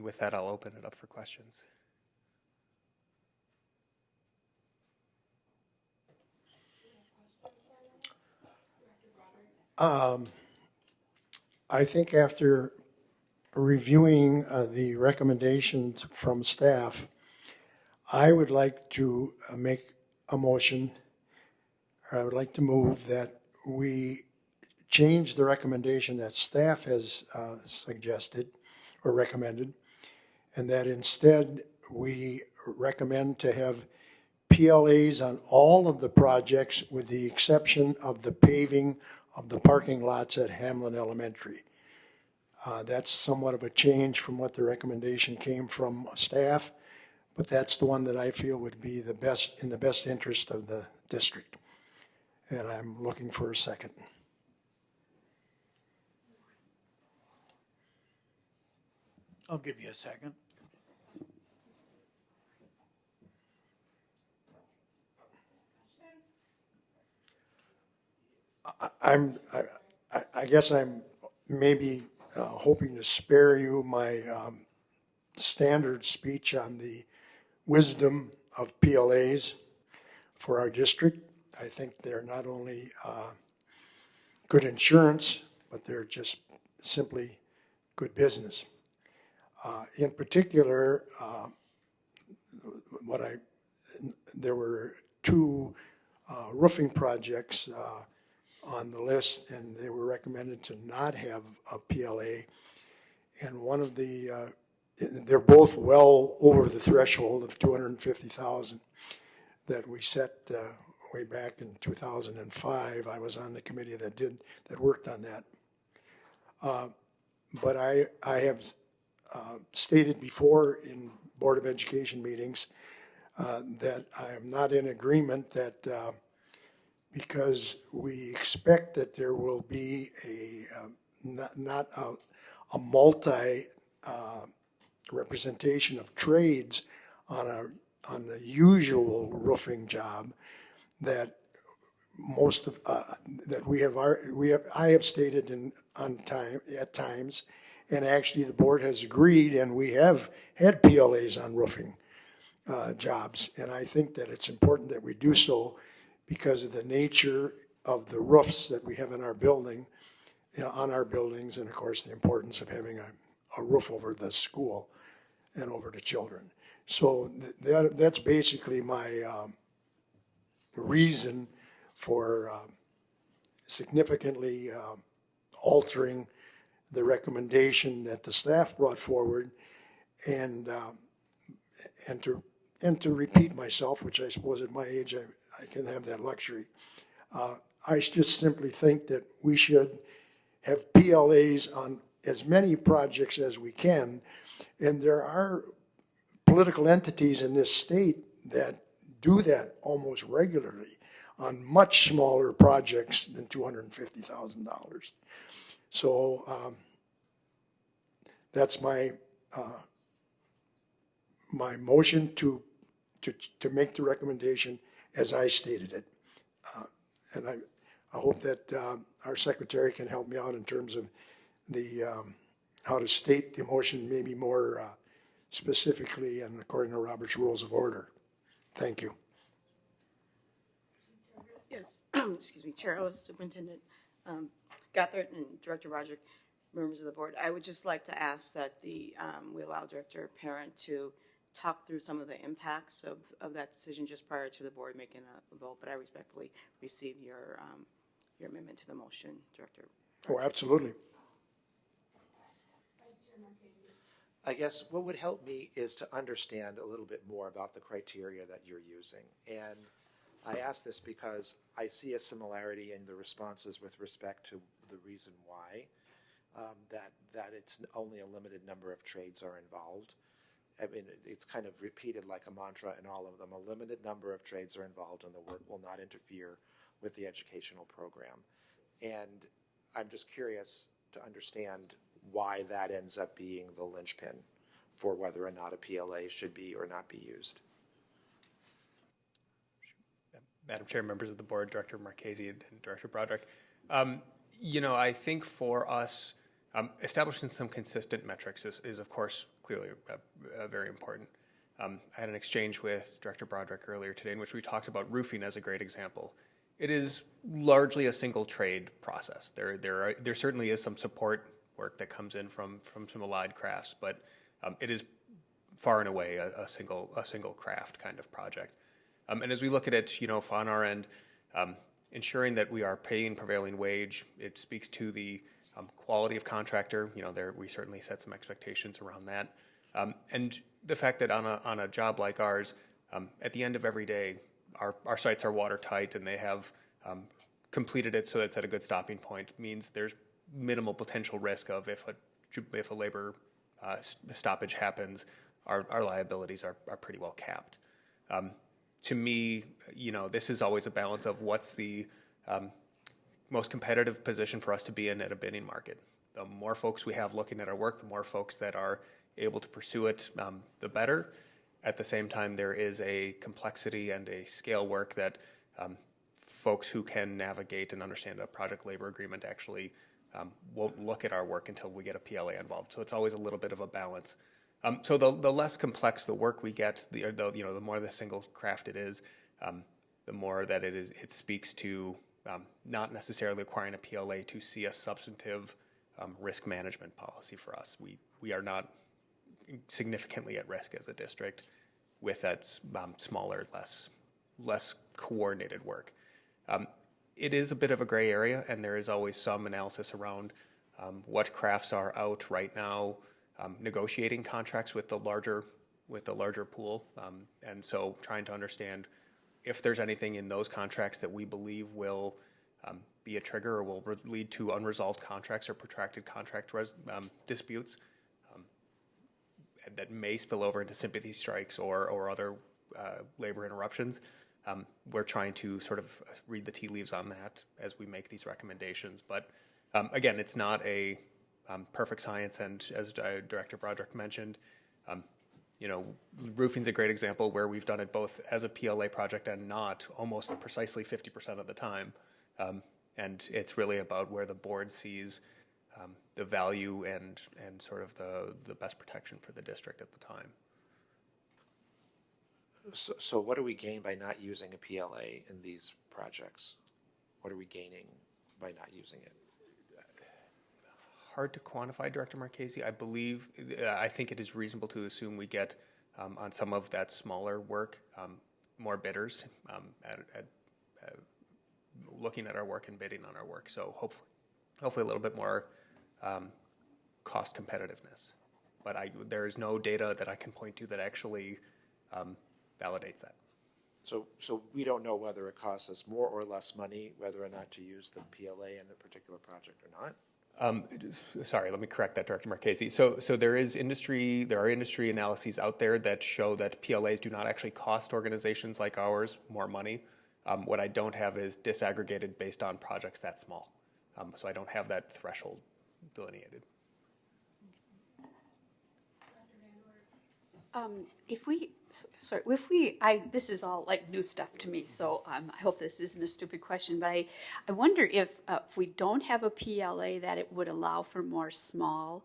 And with that, I'll open it up for questions. I think after reviewing the recommendations from staff, I would like to make a motion, or I would like to move that we change the recommendation that staff has suggested or recommended, and that instead we recommend to have PLAs on all of the projects with the exception of the paving of the parking lots at Hamlin Elementary. That's somewhat of a change from what the recommendation came from staff, but that's the one that I feel would be the best, in the best interest of the district. And I'm looking for a second. I'll give you a second. I guess I'm maybe hoping to spare you my standard speech on the wisdom of PLAs for our district. I think they're not only good insurance, but they're just simply good business. In particular, there were two roofing projects on the list, and they were recommended to not have a PLA. And one of the, they're both well over the threshold of 250,000 that we set way back in 2005. I was on the committee that worked on that. But I have stated before in Board of Education meetings that I am not in agreement that because we expect that there will be not a multi representation of trades on the usual roofing job, that most of that I have stated at times, and actually the board has agreed, and we have had PLAs on roofing jobs, and I think that it's important that we do so because of the nature of the roofs that we have in our building, on our buildings, and of course the importance of having a roof over the school and over the children. So that's basically my reason for significantly altering the recommendation that the staff brought forward, and to repeat myself, which I suppose at my age I can have that luxury. I just simply think that we should have PLAs on as many projects as we can, and there are political entities in this state that do that almost regularly on much smaller projects than $250,000. So that's my my motion to make the recommendation as I stated it. And I hope that our secretary can help me out in terms of the how to state the motion maybe more specifically and according to Robert's Rules of Order. Thank you. Yes, excuse me, Chair Ellis, Superintendent Gothard, and Director Roderick, members of the board. I would just like to ask that we allow Director Parent to talk through some of the impacts of that decision just prior to the board making a vote, but I respectfully receive your amendment to the motion, Director. Oh, absolutely. I guess what would help me is to understand a little bit more about the criteria that you're using. And I ask this because I see a similarity in the responses with respect to the reason why, that it's only a limited number of trades are involved. I mean, it's kind of repeated like a mantra in all of them. A limited number of trades are involved and the work will not interfere with the educational program. And I'm just curious to understand why that ends up being the linchpin for whether or not a PLA should be or not be used. Madam Chair, members of the board, Director Marchese and Director Broderick. You know, I think for us, Establishing some consistent metrics is of course, clearly very important. I had an exchange with Director Broderick earlier today in which we talked about roofing as a great example. It is largely a single trade process. There certainly is some support work that comes in from some allied crafts, but it is far and away a single craft kind of project. And as we look at it, on our end, ensuring that we are paying prevailing wage, it speaks to the quality of contractor. We certainly set some expectations around that. And the fact that on a job like ours, at the end of every day, our sites are watertight and they have completed it so it's at a good stopping point, means there's minimal potential risk of if a labor stoppage happens, our liabilities are pretty well capped. To me, this is always a balance of what's the most competitive position for us to be in at a bidding market. The more folks we have looking at our work, the more folks that are able to pursue it, the better. At the same time, there is a complexity and a scale work that folks who can navigate and understand a project labor agreement actually won't look at our work until we get a PLA involved. So it's always a little bit of a balance. So the less complex the work we get, the more the single craft it is, the more that it speaks to not necessarily requiring a PLA to see a substantive risk management policy for us. We are not significantly at risk as a district with that smaller, less coordinated work. It is a bit of a gray area, and there is always some analysis around what crafts are out right now, negotiating contracts with the larger pool, and so trying to understand if there's anything in those contracts that we believe will be a trigger or will lead to unresolved contracts or protracted contract disputes that may spill over into sympathy strikes or other labor interruptions. We're trying to sort of read the tea leaves on that as we make these recommendations. But again, it's not a perfect science, and as Director Broderick mentioned, roofing's a great example where we've done it both as a PLA project and not, almost precisely 50% of the time. And it's really about where the board sees the value and sort of the best protection for the district at the time. So what do we gain by not using a PLA in these projects? What are we gaining by not using it? Hard to quantify, Director Marchese. I think it is reasonable to assume we get on some of that smaller work more bidders at looking at our work and bidding on our work. So hopefully a little bit more cost competitiveness. But there is no data that I can point to that actually validates that. So we don't know whether it costs us more or less money, whether or not to use the PLA in a particular project or not? Sorry, let me correct that, Director Marchese. So there are industry analyses out there that show that PLAs do not actually cost organizations like ours more money. What I don't have is disaggregated based on projects that small. So I don't have that threshold delineated. This is all like new stuff to me, so I hope this isn't a stupid question, but I wonder if we don't have a PLA, that it would allow for more small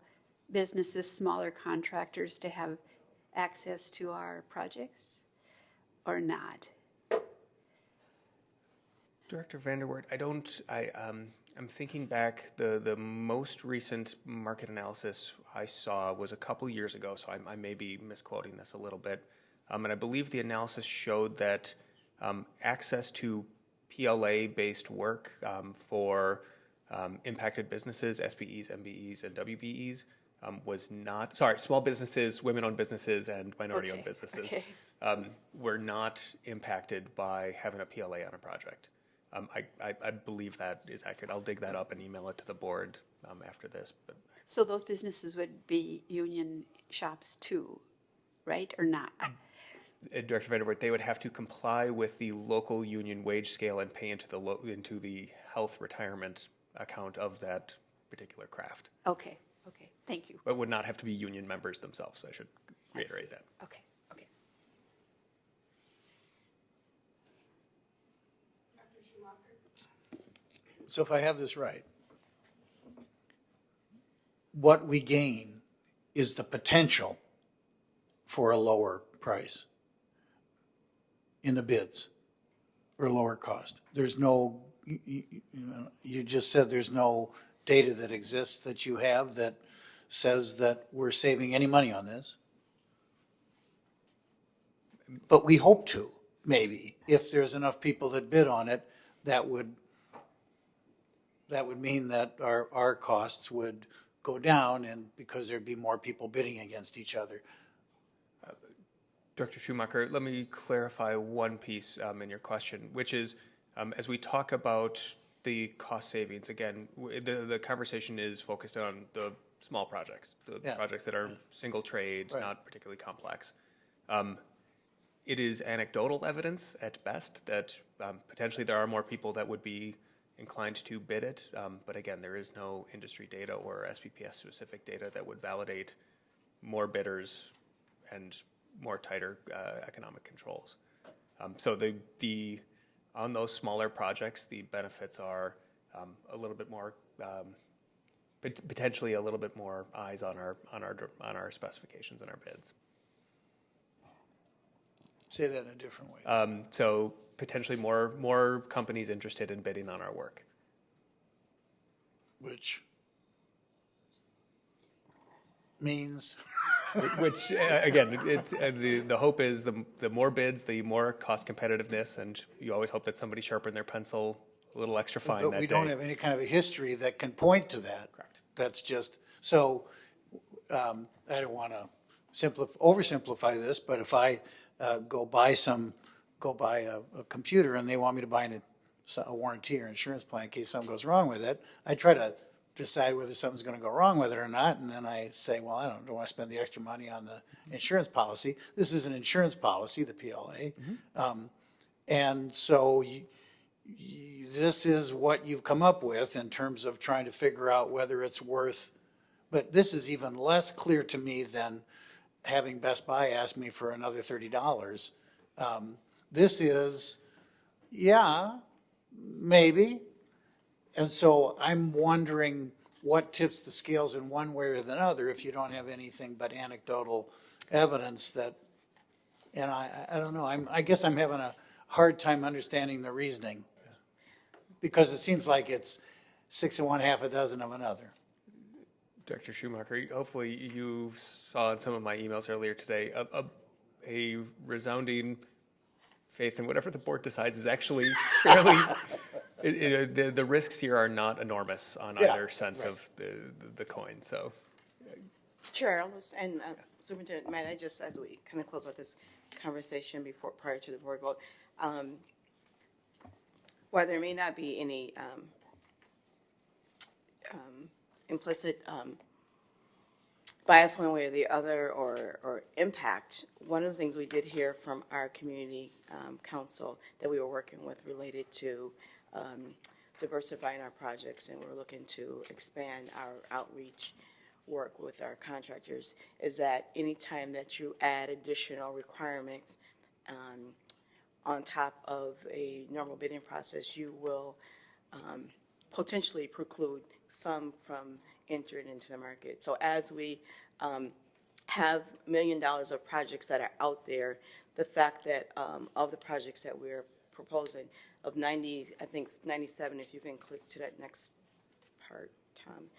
businesses, smaller contractors to have access to our projects, or not? Director Vanderwoord, I'm thinking back, the most recent market analysis I saw was a couple years ago, so I may be misquoting this a little bit. And I believe the analysis showed that access to PLA-based work for impacted businesses, SBEs, MBEs, and WBEs was not, small businesses, women-owned businesses, and minority-owned businesses were not impacted by having a PLA on a project. I believe that is accurate. I'll dig that up and email it to the board after this. But so those businesses would be union shops too, right, or not? Director Vanderwoord, they would have to comply with the local union wage scale and pay into the health retirement account of that particular craft. Okay, thank you. But would not have to be union members themselves. I should reiterate that. Okay. So if I have this right, what we gain is the potential for a lower price in the bids or lower cost. There's no, you just said there's no data that exists that you have that says that we're saving any money on this. But we hope to, maybe, if there's enough people that bid on it, that would mean that our costs would go down, and because there'd be more people bidding against each other. Director Schumacher, let me clarify one piece in your question, which is as we talk about the cost savings, again, the conversation is focused on the small projects, the projects that are single trades, not particularly complex. It is anecdotal evidence at best that potentially there are more people that would be inclined to bid it, but again, there is no industry data or SPPS specific data that would validate more bidders and more tighter economic controls. So the on those smaller projects, the benefits are a little bit more, potentially a little bit more eyes on our specifications and our bids. Say that in a different way. So potentially more companies interested in bidding on our work. Which means? Which again, the hope is the more bids, the more cost competitiveness, and you always hope that somebody sharpened their pencil a little extra fine that day. But we don't have any kind of a history that can point to that. Correct. That's just, so I don't want to oversimplify this, but if I go buy a computer and they want me to buy a warranty or insurance plan in case something goes wrong with it, I try to decide whether something's going to go wrong with it or not, and then I say, well, I don't want to spend the extra money on the insurance policy. This is an insurance policy, the PLA, and so this is what you've come up with in terms of trying to figure out whether it's worth, but this is even less clear to me than having Best Buy ask me for another $30. This is, yeah, maybe. And so I'm wondering what tips the scales in one way or the other if you don't have anything but anecdotal evidence that, and I don't know, I guess I'm having a hard time understanding the reasoning because it seems like it's 6 of one, half a dozen of another. Director Schumacher, hopefully you saw in some of my emails earlier today a resounding faith in whatever the board decides is actually fairly, the risks here are not enormous on either sense of the coin. So, Chair Ellis and Superintendent Matt, I just, as we kind of close out this conversation prior to the board vote, while there may not be any implicit bias one way or the other or impact, one of the things we did hear from our community council that we were working with related to diversifying our projects, and we're looking to expand our outreach work with our contractors, is that anytime that you add additional requirements on top of a normal bidding process, you will potentially preclude some from entering into the market. So as we have $1 million of projects that are out there, the fact that of the projects that we're proposing, of 90, I think it's 97, if you can click to that next part, Tom,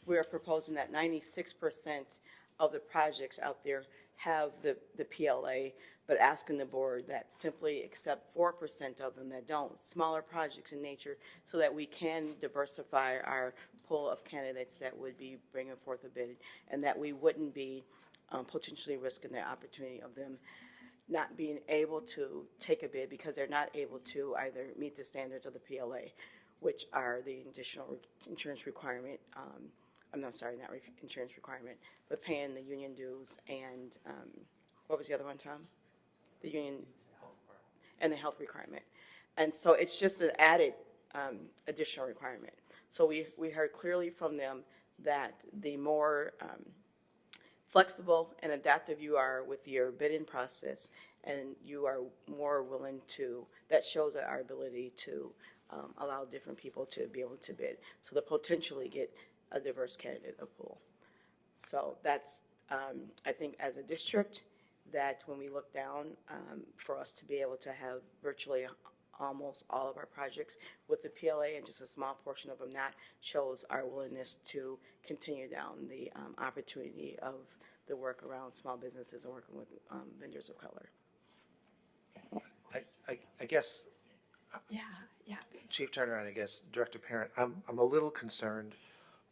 we're proposing that 96% of the projects out there have the PLA, but asking the board that simply accept 4% of them that don't, smaller projects in nature, so that we can diversify our pool of candidates that would be bringing forth a bid, and that we wouldn't be potentially risking the opportunity of them not being able to take a bid because they're not able to either meet the standards of the PLA, which are the additional insurance requirement, I'm sorry, not insurance requirement, but paying the union dues and, what was the other one, Tom? The union and the health requirement. And so it's just an added additional requirement. So we heard clearly from them that the more flexible and adaptive you are with your bidding process, and you are more willing to, that shows our ability to allow different people to be able to bid. So to potentially get a diverse candidate pool. So that's, I think as a district, that when we look down, for us to be able to have virtually almost all of our projects with the PLA and just a small portion of them not, shows our willingness to continue down the opportunity of the work around small businesses and working with vendors of color. I guess, Yeah. Chief Turner and I guess Director Parent, I'm a little concerned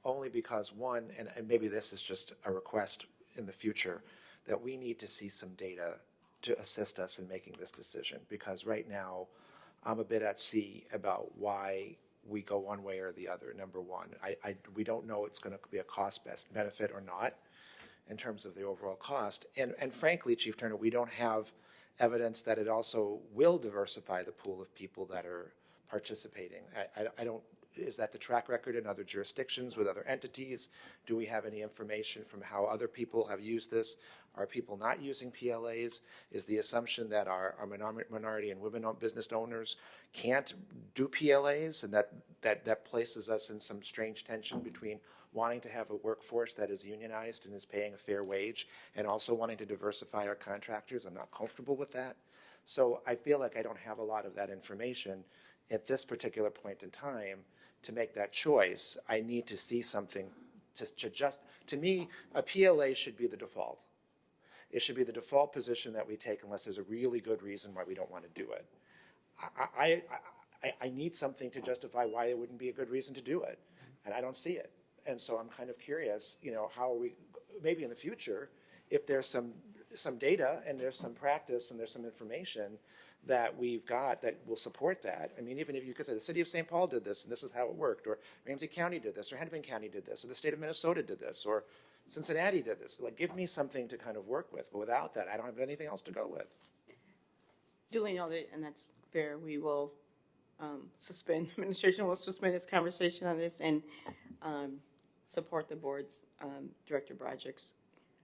only because one, and maybe this is just a request in the future, that we need to see some data to assist us in making this decision, because right now I'm a bit at sea about why we go one way or the other. Number one, we don't know it's going to be a cost benefit or not in terms of the overall cost. And frankly, Chief Turner, we don't have evidence that it also will diversify the pool of people that are participating. I don't, is that the track record in other jurisdictions with other entities? Do we have any information from how other people have used this? Are people not using PLAs? Is the assumption that our minority and women-owned business owners can't do PLAs, and that places us in some strange tension between wanting to have a workforce that is unionized and is paying a fair wage and also wanting to diversify our contractors? I'm not comfortable with that. So I feel like I don't have a lot of that information at this particular point in time to make that choice. I need to see something to me, a PLA should be the default. It should be the default position that we take unless there's a really good reason why we don't want to do it. I need something to justify why it wouldn't be a good reason to do it, and I don't see it. And so I'm kind of curious, how are we, maybe in the future, if there's some data and there's some practice and there's some information that we've got that will support that. I mean, even if you could say the city of St. Paul did this and this is how it worked, or Ramsey County did this, or Hennepin County did this, or the state of Minnesota did this, or Cincinnati did this. Like, give me something to kind of work with. But without that, I don't have anything else to go with. Duly noted, and that's fair. We will administration will suspend its conversation on this and support the board's Director Broderick's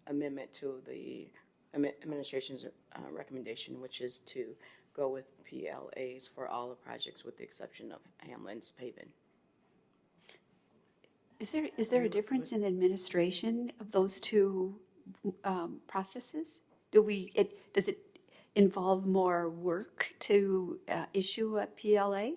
amendment to the administration's recommendation, which is to go with PLAs for all the projects with the exception of Hamlin's Paving. Is there a difference in administration of those two processes? Does it involve more work to issue a PLA?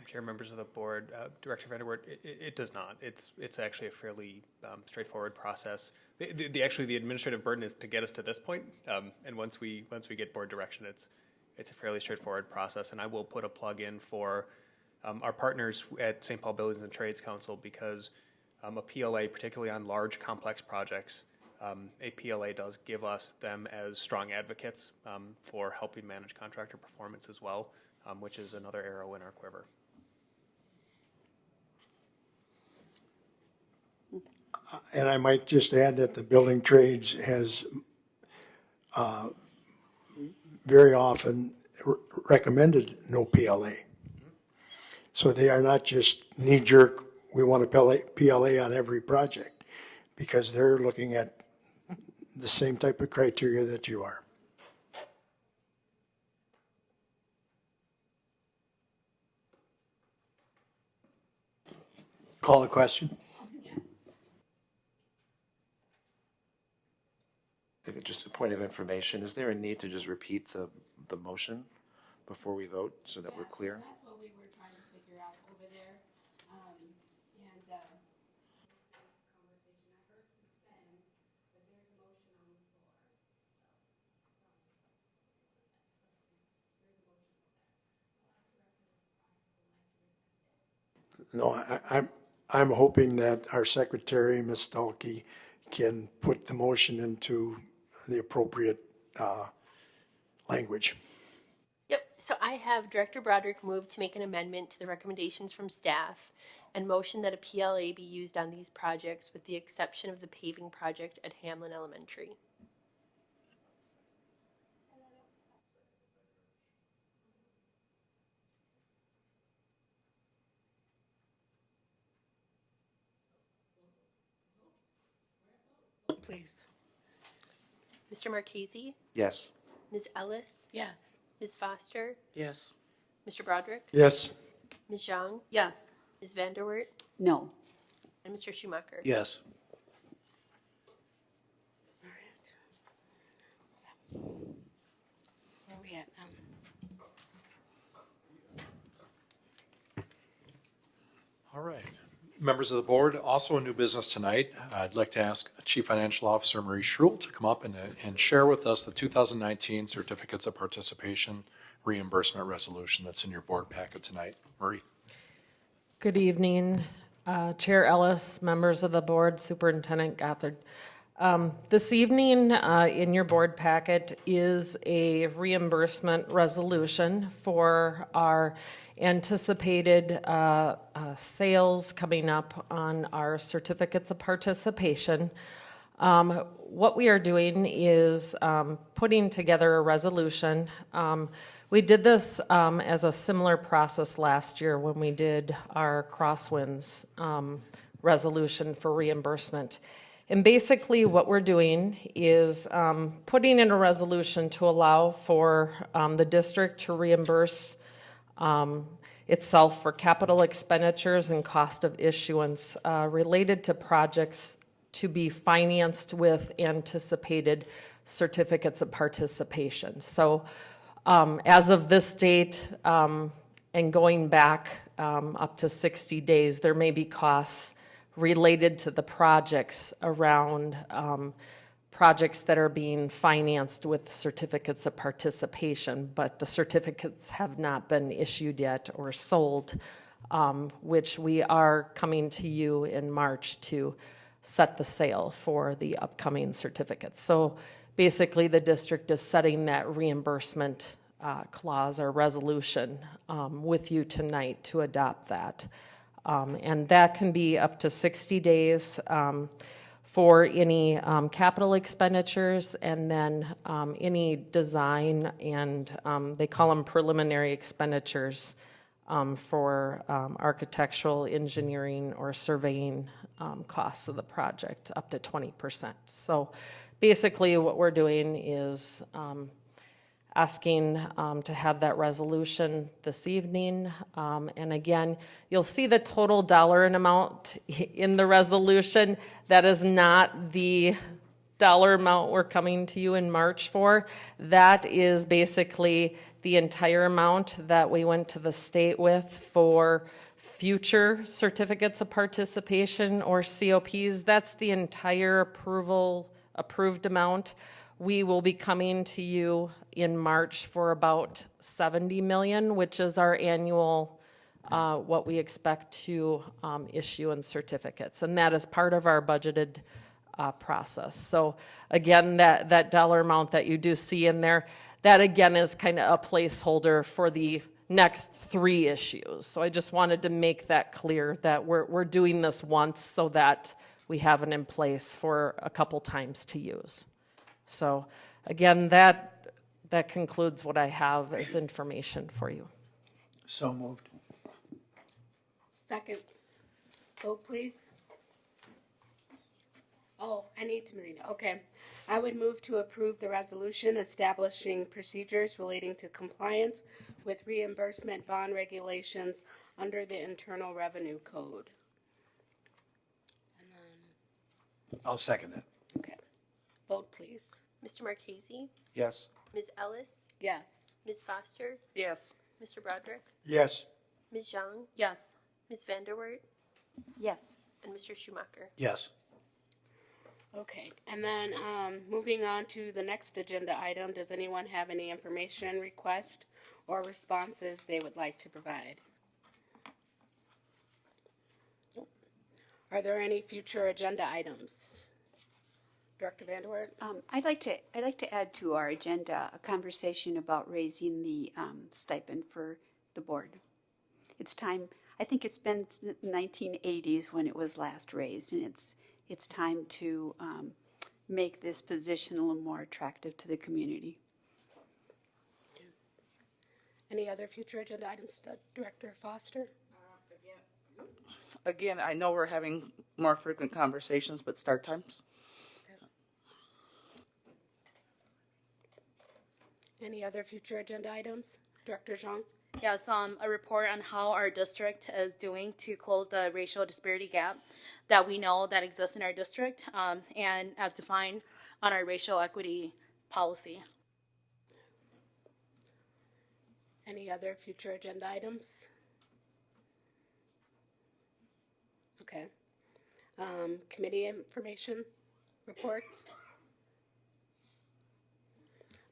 Chair, members of the board, Director Vanderwoort, it does not. It's actually a fairly straightforward process. The administrative burden is to get us to this point, and once we get board direction, it's a fairly straightforward process. And I will put a plug in for our partners at St. Paul Buildings and Trades Council, because a PLA, particularly on large complex projects, a PLA does give them as strong advocates for helping manage contractor performance as well, which is another arrow in our quiver. And I might just add that the building trades has very often recommended no PLA. So they are not just knee-jerk, we want a PLA on every project, because they're looking at the same type of criteria that you are. Call the question. Just a point of information, is there a need to just repeat the motion before we vote so that we're clear? That's what we were trying to figure out over there. No, I'm hoping that our secretary, Ms. Dahlke, can put the motion into the appropriate language. Yep, so I have Director Broderick move to make an amendment to the recommendations from staff and motion that a PLA be used on these projects with the exception of the paving project at Hamlin Elementary. Please. Mr. Marchese? Yes. Ms. Ellis? Yes. Ms. Foster? Yes. Mr. Broderick? Yes. Ms. Zhang? Yes. Ms. Vanderwert, No. and Mr. Schumacher. Yes. Where are we at now? All right. Members of the board, also a new business tonight. I'd like to ask Chief Financial Officer Marie Schruel to come up and share with us the 2019 Certificates of Participation Reimbursement Resolution that's in your board packet tonight. Marie. Good evening, Chair Ellis, members of the board, Superintendent Gothard. This evening in your board packet is a reimbursement resolution for our anticipated sales coming up on our certificates of participation. What we are doing is putting together a resolution. We did this as a similar process last year when we did our Crosswinds resolution for reimbursement. And basically what we're doing is putting in a resolution to allow for the district to reimburse itself for capital expenditures and cost of issuance related to projects to be financed with anticipated certificates of participation. So as of this date and going back up to 60 days, there may be costs related to the projects around projects that are being financed with certificates of participation, but the certificates have not been issued yet or sold, which we are coming to you in March to set the sale for the upcoming certificates. So basically the district is setting that reimbursement clause or resolution with you tonight to adopt that. And that can be up to 60 days for any capital expenditures, and then any design and they call them preliminary expenditures for architectural, engineering, or surveying costs of the project, up to 20%. So basically what we're doing is asking to have that resolution this evening. And again, you'll see the total dollar amount in the resolution. That is not the dollar amount we're coming to you in March for. That is basically the entire amount that we went to the state with for future certificates of participation or COPs. That's the entire approved amount. We will be coming to you in March for about $70 million, which is our annual, what we expect to issue in certificates. And that is part of our budgeted process. So again, that dollar amount that you do see in there, that again is kind of a placeholder for the next 3 issues. So I just wanted to make that clear that we're doing this once so that we have it in place for a couple times to use. So again, that concludes what I have as information for you. So moved. Second. Vote, please. Oh, I need to read it. Okay. I would move to approve the resolution establishing procedures relating to compliance with reimbursement bond regulations under the Internal Revenue Code. I'll second that. Okay. Vote, please. Mr. Marchese, Yes. Ms. Ellis, Yes. Ms. Foster, Yes. Mr. Broderick, Yes. Ms. Zhang, Yes. Ms. Vanderwert, Yes. and Mr. Schumacher. Yes. Okay, and then moving on to the next agenda item, does anyone have any information, request, or responses they would like to provide? Are there any future agenda items? Director Vanderwert? I'd like to add to our agenda a conversation about raising the stipend for the board. It's time. I think it's been the 1980s when it was last raised, and it's time to make this position a little more attractive to the community. Any other future agenda items, Director Foster? Again, I know we're having more frequent conversations, but start times. Any other future agenda items? Director Zhang? Yes, a report on how our district is doing to close the racial disparity gap that we know that exists in our district, and as defined on our racial equity policy. Any other future agenda items? Okay. Committee information reports.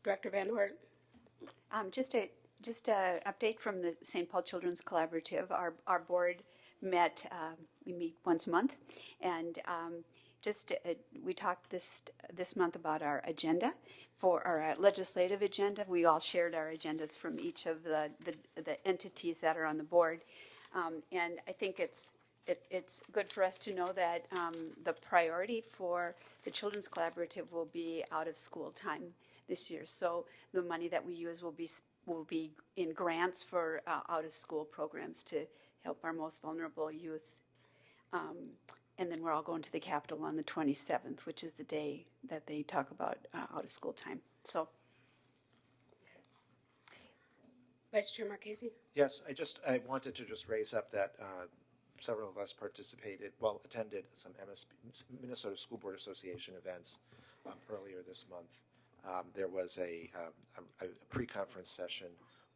Director Van Wert. Just a update from the St. Paul Children's Collaborative. Our board met. We meet once a month, and we talked this month about our agenda for our legislative agenda. We all shared our agendas from each of the entities that are on the board, and I think it's good for us to know that the priority for the Children's Collaborative will be out of school time this year. So the money that we use will be in grants for out of school programs to help our most vulnerable youth. And then we're all going to the Capitol on the 27th, which is the day that they talk about out of school time. So, Vice Chair Marchese. Yes, I wanted to just raise up that several of us attended some Minnesota School Board Association events earlier this month. There was a pre-conference session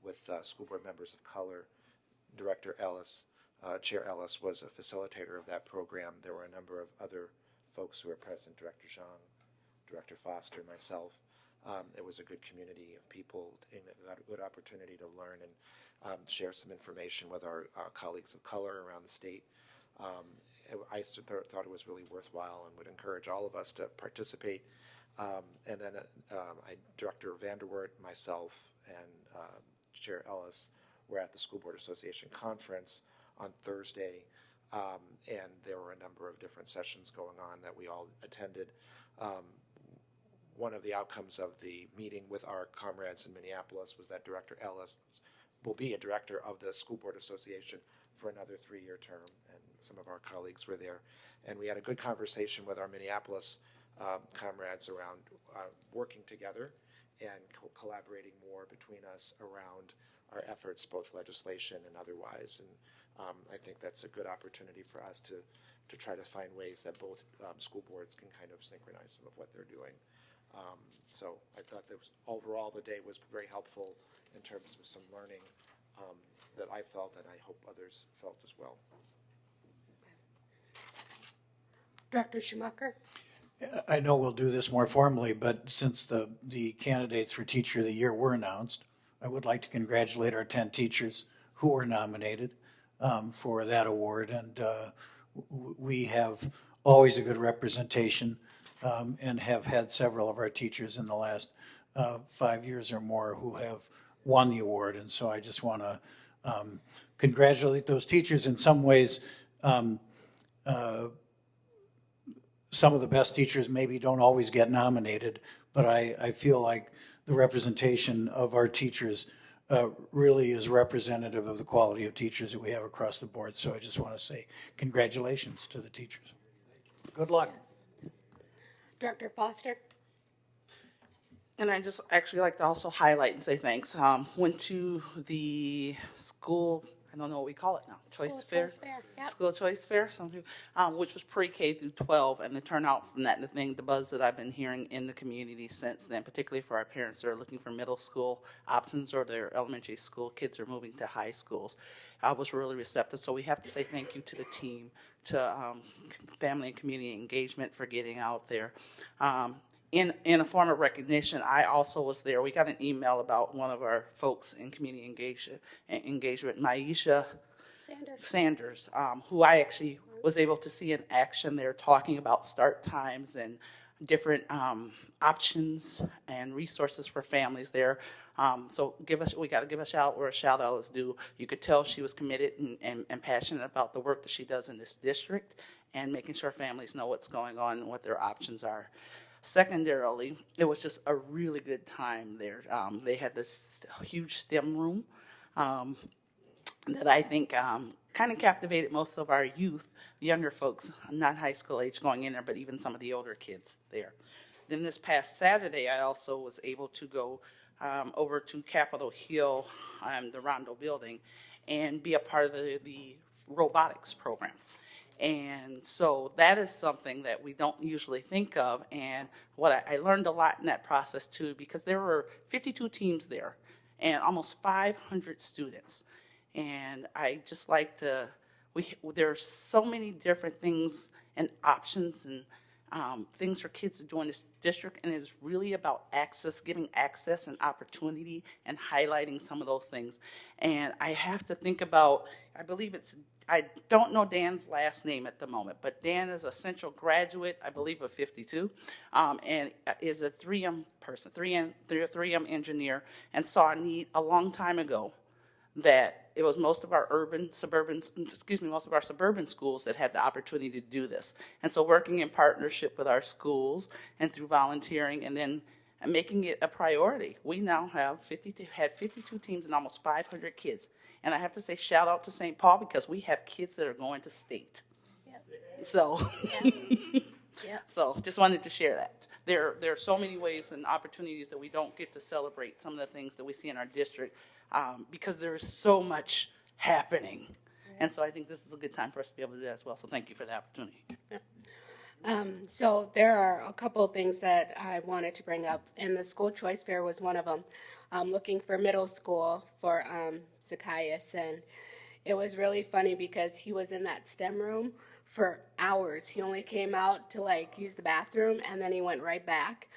with school board members of color. Director Ellis, Chair Ellis was a facilitator of that program. There were a number of other folks who were present, Director Zhang, Director Foster, myself. It was a good community of people, and a good opportunity to learn and share some information with our colleagues of color around the state. I thought it was really worthwhile and would encourage all of us to participate. And then Director Vanderwert, myself, and Chair Ellis were at the School Board Association conference on Thursday, and there were a number of different sessions going on that we all attended. One of the outcomes of the meeting with our comrades in Minneapolis was that Director Ellis will be a director of the School Board Association for another 3-year term, and some of our colleagues were there. And we had a good conversation with our Minneapolis comrades around working together and collaborating more between us around our efforts, both legislation and otherwise. And I think that's a good opportunity for us to try to find ways that both school boards can kind of synchronize some of what they're doing. So I thought that overall the day was very helpful in terms of some learning that I felt, and I hope others felt as well. Director Schumacher. I know we'll do this more formally, but since the candidates for Teacher of the Year were announced, I would like to congratulate our 10 teachers who were nominated for that award. And we have always a good representation and have had several of our teachers in the last 5 years or more who have won the award. And so I just want to congratulate those teachers. In some ways, some of the best teachers maybe don't always get nominated, but I feel like the representation of our teachers really is representative of the quality of teachers that we have across the board. So I just want to say congratulations to the teachers. Good luck. Director Foster. And I just actually like to also highlight and say thanks. Went to the school, I don't know what we call it now, choice fair? Yep. School choice fair, some people, which was pre-K through 12, and the turnout from that, the buzz that I've been hearing in the community since then, particularly for our parents that are looking for middle school options or their elementary school kids are moving to high schools, I was really receptive. So we have to say thank you to the team, to family and community engagement for getting out there. In a form of recognition, I also was there. We got an email about one of our folks in community engagement, Maisha Sanders, who I actually was able to see in action there talking about start times and different options and resources for families there. So we got to give a shout where a shout out is due. You could tell she was committed and passionate about the work that she does in this district and making sure families know what's going on and what their options are. Secondarily, it was just a really good time there. They had this huge STEM room that I think kind of captivated most of our youth, younger folks, not high school age going in there, but even some of the older kids there. Then this past Saturday, I also was able to go over to Capitol Hill, the Rondo building, and be a part of the robotics program. And so that is something that we don't usually think of. And what I learned a lot in that process too, because there were 52 teams there and almost 500 students. And I just like to, there are so many different things and options and things for kids to do in this district, and it's really about access, giving access and opportunity and highlighting some of those things. And I have to think about, I don't know Dan's last name at the moment, but Dan is a Central graduate, I believe, of 52, and is a 3M person, 3M engineer, and saw a need a long time ago that it was most of our most of our suburban schools that had the opportunity to do this. And so working in partnership with our schools and through volunteering and then making it a priority. We now have 52 teams and almost 500 kids. And I have to say shout out to St. Paul because we have kids that are going to state. Yep. So, yep. So just wanted to share that. There are so many ways and opportunities that we don't get to celebrate some of the things that we see in our district because there is so much happening. And so I think this is a good time for us to be able to do that as well. So thank you for the opportunity. So there are a couple of things that I wanted to bring up, and the school choice fair was one of them. Looking for middle school for Zacchaeus, and it was really funny because he was in that STEM room for hours. He only came out to use the bathroom, and then he went right back.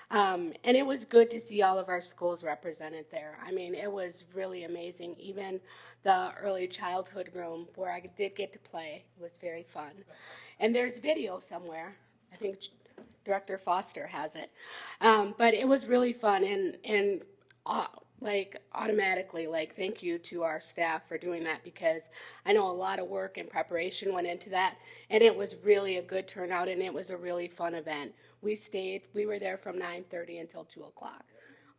And it was good to see all of our schools represented there. I mean, it was really amazing. Even the early childhood room where I did get to play was very fun. And there's video somewhere. I think Director Foster has it. But it was really fun, and automatically, thank you to our staff for doing that, because I know a lot of work and preparation went into that, and it was really a good turnout, and it was a really fun event. We were there from 9:30 until 2 o'clock.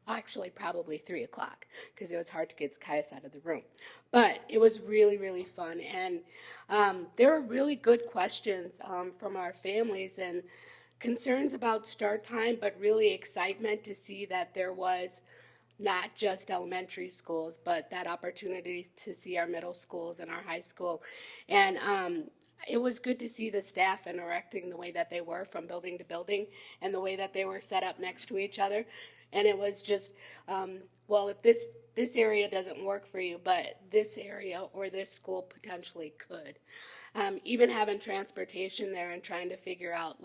Actually, probably 3 o'clock, because it was hard to get Zacchaeus out of the room. But it was really, really fun, and there were really good questions from our families and concerns about start time, but really excitement to see that there was not just elementary schools, but that opportunity to see our middle schools and our high school. And it was good to see the staff interacting the way that they were from building to building and the way that they were set up next to each other. And it was just, if this area doesn't work for you, but this area or this school potentially could. Even having transportation there and trying to figure out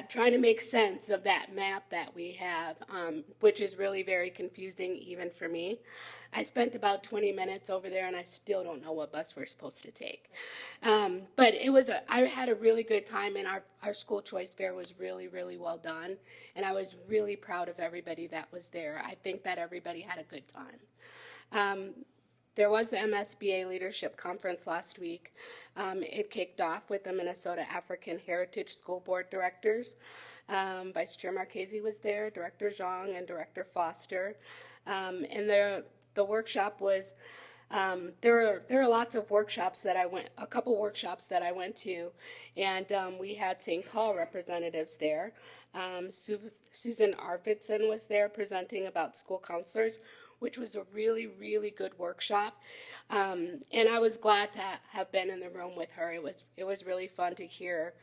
trying to make sense of that map that we have, which is really very confusing even for me. I spent about 20 minutes over there, and I still don't know what bus we're supposed to take. But I had a really good time, and our school choice fair was really, really well done, and I was really proud of everybody that was there. I think that everybody had a good time. There was the MSBA Leadership Conference last week. It kicked off with the Minnesota African Heritage School Board directors. Vice Chair Marchese was there, Director Zhang, and Director Foster. And the workshop was, there are lots of workshops a couple workshops that I went to, and we had St. Paul representatives there. Susan Arvidsson was there presenting about school counselors, which was a really, really good workshop. And I was glad to have been in the room with her. It was really fun to hear,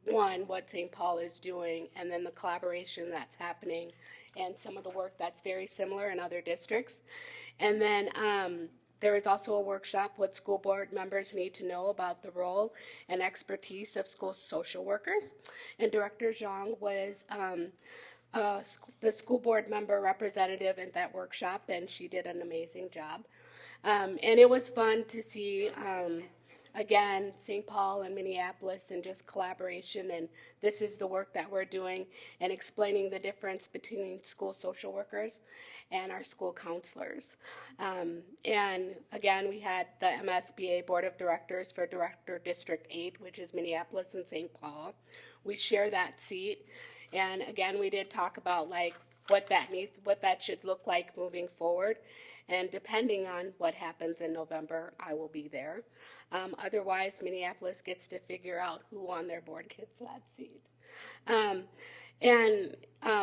one, what St. Paul is doing, and then the collaboration that's happening, and some of the work that's very similar in other districts. And then there was also a workshop, what school board members need to know about the role and expertise of school social workers. And Director Zhang was the school board member representative at that workshop, and she did an amazing job. And it was fun to see, again, St. Paul and Minneapolis and just collaboration, and this is the work that we're doing, and explaining the difference between school social workers and our school counselors. And again, we had the MSBA Board of Directors for Director District 8, which is Minneapolis and St. Paul. We share that seat. And again, we did talk about what that should look like moving forward. And depending on what happens in November, I will be there. Otherwise, Minneapolis gets to figure out who on their board gets that seat. And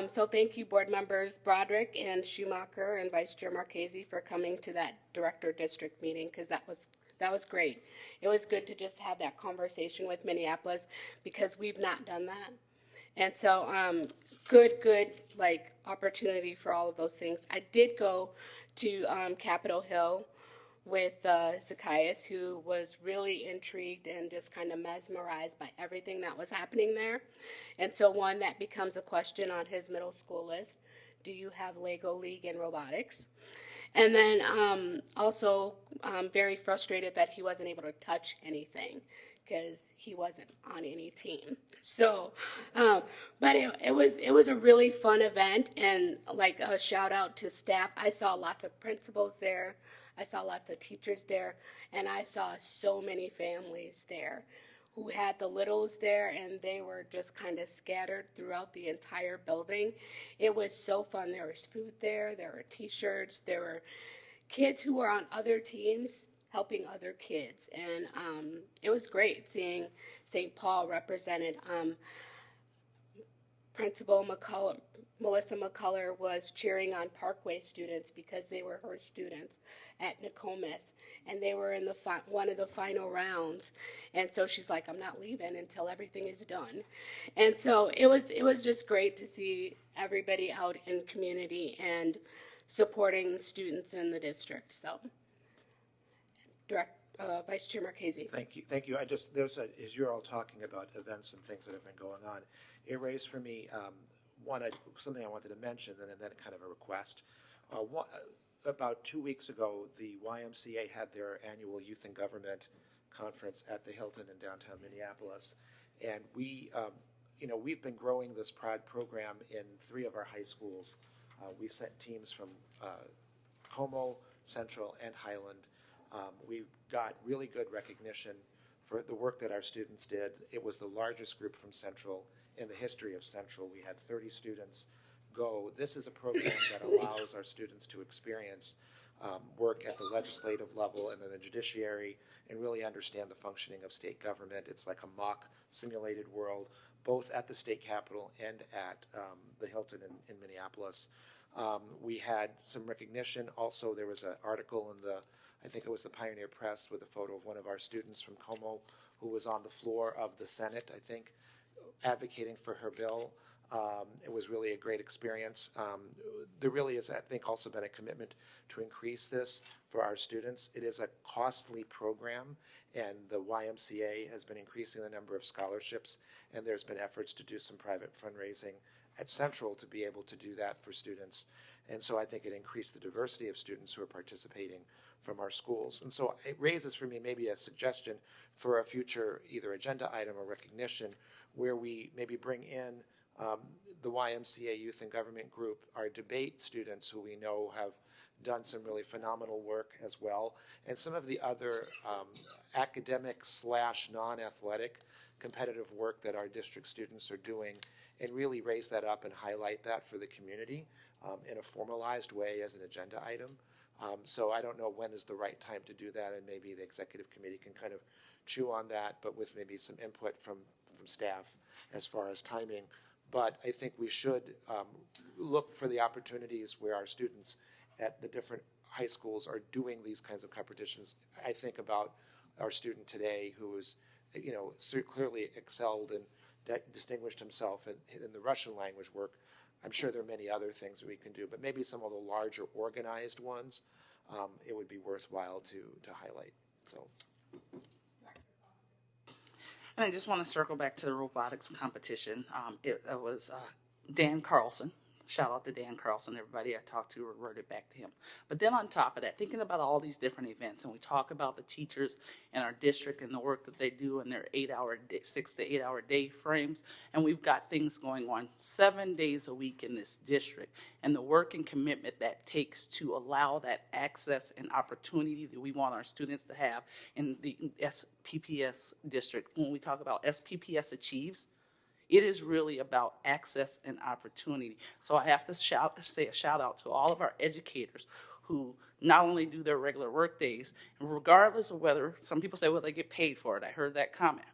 so thank you, board members Broderick and Schumacher and Vice Chair Marchese for coming to that director district meeting, because that was great. It was good to just have that conversation with Minneapolis, because we've not done that. And so good like opportunity for all of those things. I did go to Capitol Hill with Zacchaeus, who was really intrigued and just kind of mesmerized by everything that was happening there. And so one that becomes a question on his middle school list: do you have Lego League and robotics? And then also very frustrated that he wasn't able to touch anything, because he wasn't on any team. So, but it was a really fun event, and like a shout out to staff. I saw lots of principals there. I saw lots of teachers there, and I saw so many families there who had the littles there, and they were just kind of scattered throughout the entire building. It was so fun. There was food there were t-shirts, there were kids who were on other teams helping other kids, and it was great seeing St. Paul represented. Principal Melissa McCullough was cheering on Parkway students because they were her students at Nokomis, and they were in the one of the final rounds. And so she's like, I'm not leaving until everything is done. And so it was just great to see everybody out in community and supporting students in the district. So, Vice Chair Marchese. Thank you. As you're all talking about events and things that have been going on, it raised for me something I wanted to mention, and then kind of a request. About 2 weeks ago, the YMCA had their annual Youth and Government conference at the Hilton in downtown Minneapolis, and we've been growing this Pride program in 3 of our high schools. We sent teams from Como, Central, and Highland. We got really good recognition for the work that our students did. It was the largest group from Central in the history of Central. We had 30 students go. This is a program that allows our students to experience work at the legislative level and then the judiciary, and really understand the functioning of state government. It's like a mock simulated world, both at the state capitol and at the Hilton in Minneapolis. We had some recognition. Also, there was an article in I think it was the Pioneer Press, with a photo of one of our students from Como who was on the floor of the Senate, I think, advocating for her bill. It was really a great experience. There really is, I think, also been a commitment to increase this for our students. It is a costly program, and the YMCA has been increasing the number of scholarships, and there's been efforts to do some private fundraising at Central to be able to do that for students. And so I think it increased the diversity of students who are participating from our schools. And so it raises for me maybe a suggestion for a future either agenda item or recognition, where we maybe bring in the YMCA Youth and Government Group, our debate students who we know have done some really phenomenal work as well, and some of the other academic / non-athletic competitive work that our district students are doing, and really raise that up and highlight that for the community in a formalized way as an agenda item. So I don't know when is the right time to do that, and maybe the executive committee can kind of chew on that, but with maybe some input from staff as far as timing. But I think we should look for the opportunities where our students at the different high schools are doing these kinds of competitions. I think about our student today who is, clearly excelled and distinguished himself in the Russian language work. I'm sure there are many other things that we can do, but maybe some of the larger organized ones, it would be worthwhile to highlight. So. And I just want to circle back to the robotics competition. It was Dan Carlson. Shout out to Dan Carlson. Everybody I talked to reverted back to him. But then on top of that, thinking about all these different events, and we talk about the teachers in our district and the work that they do in their 6 to 8 hour day frames, and we've got things going on 7 days a week in this district, and the work and commitment that takes to allow that access and opportunity that we want our students to have in the SPPS district. When we talk about SPPS Achieves, it is really about access and opportunity. So I have to say a shout out to all of our educators who not only do their regular work days, and regardless of whether, some people say, well, they get paid for it. I heard that comment.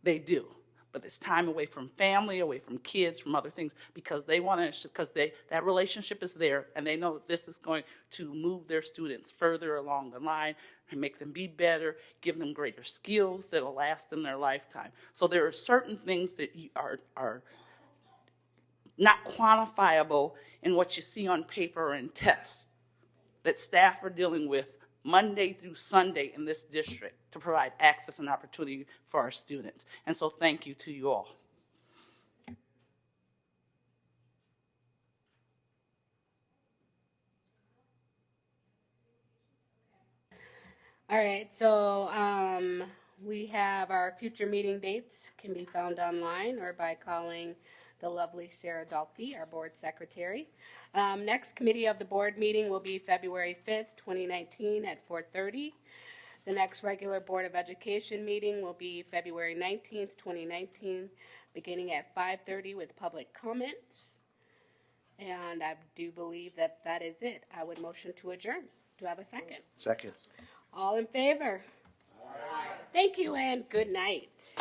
They do. but it's time away from family, away from kids, from other things, because they want to, because that relationship is there, and they know that this is going to move their students further along the line and make them be better, give them greater skills that will last them their lifetime. So there are certain things that are not quantifiable in what you see on paper and tests that staff are dealing with Monday through Sunday in this district to provide access and opportunity for our students. And so thank you to you all. All right, so we have our future meeting dates can be found online or by calling the lovely Sarah Dalkey, our board secretary. Next committee of the board meeting will be February 5th, 2019 at 4:30. The next regular Board of Education meeting will be February 19th, 2019, beginning at 5:30 with public comment. And I do believe that that is it. I would motion to adjourn. Do I have a second? Second. All in favor? Aye. Thank you and good night.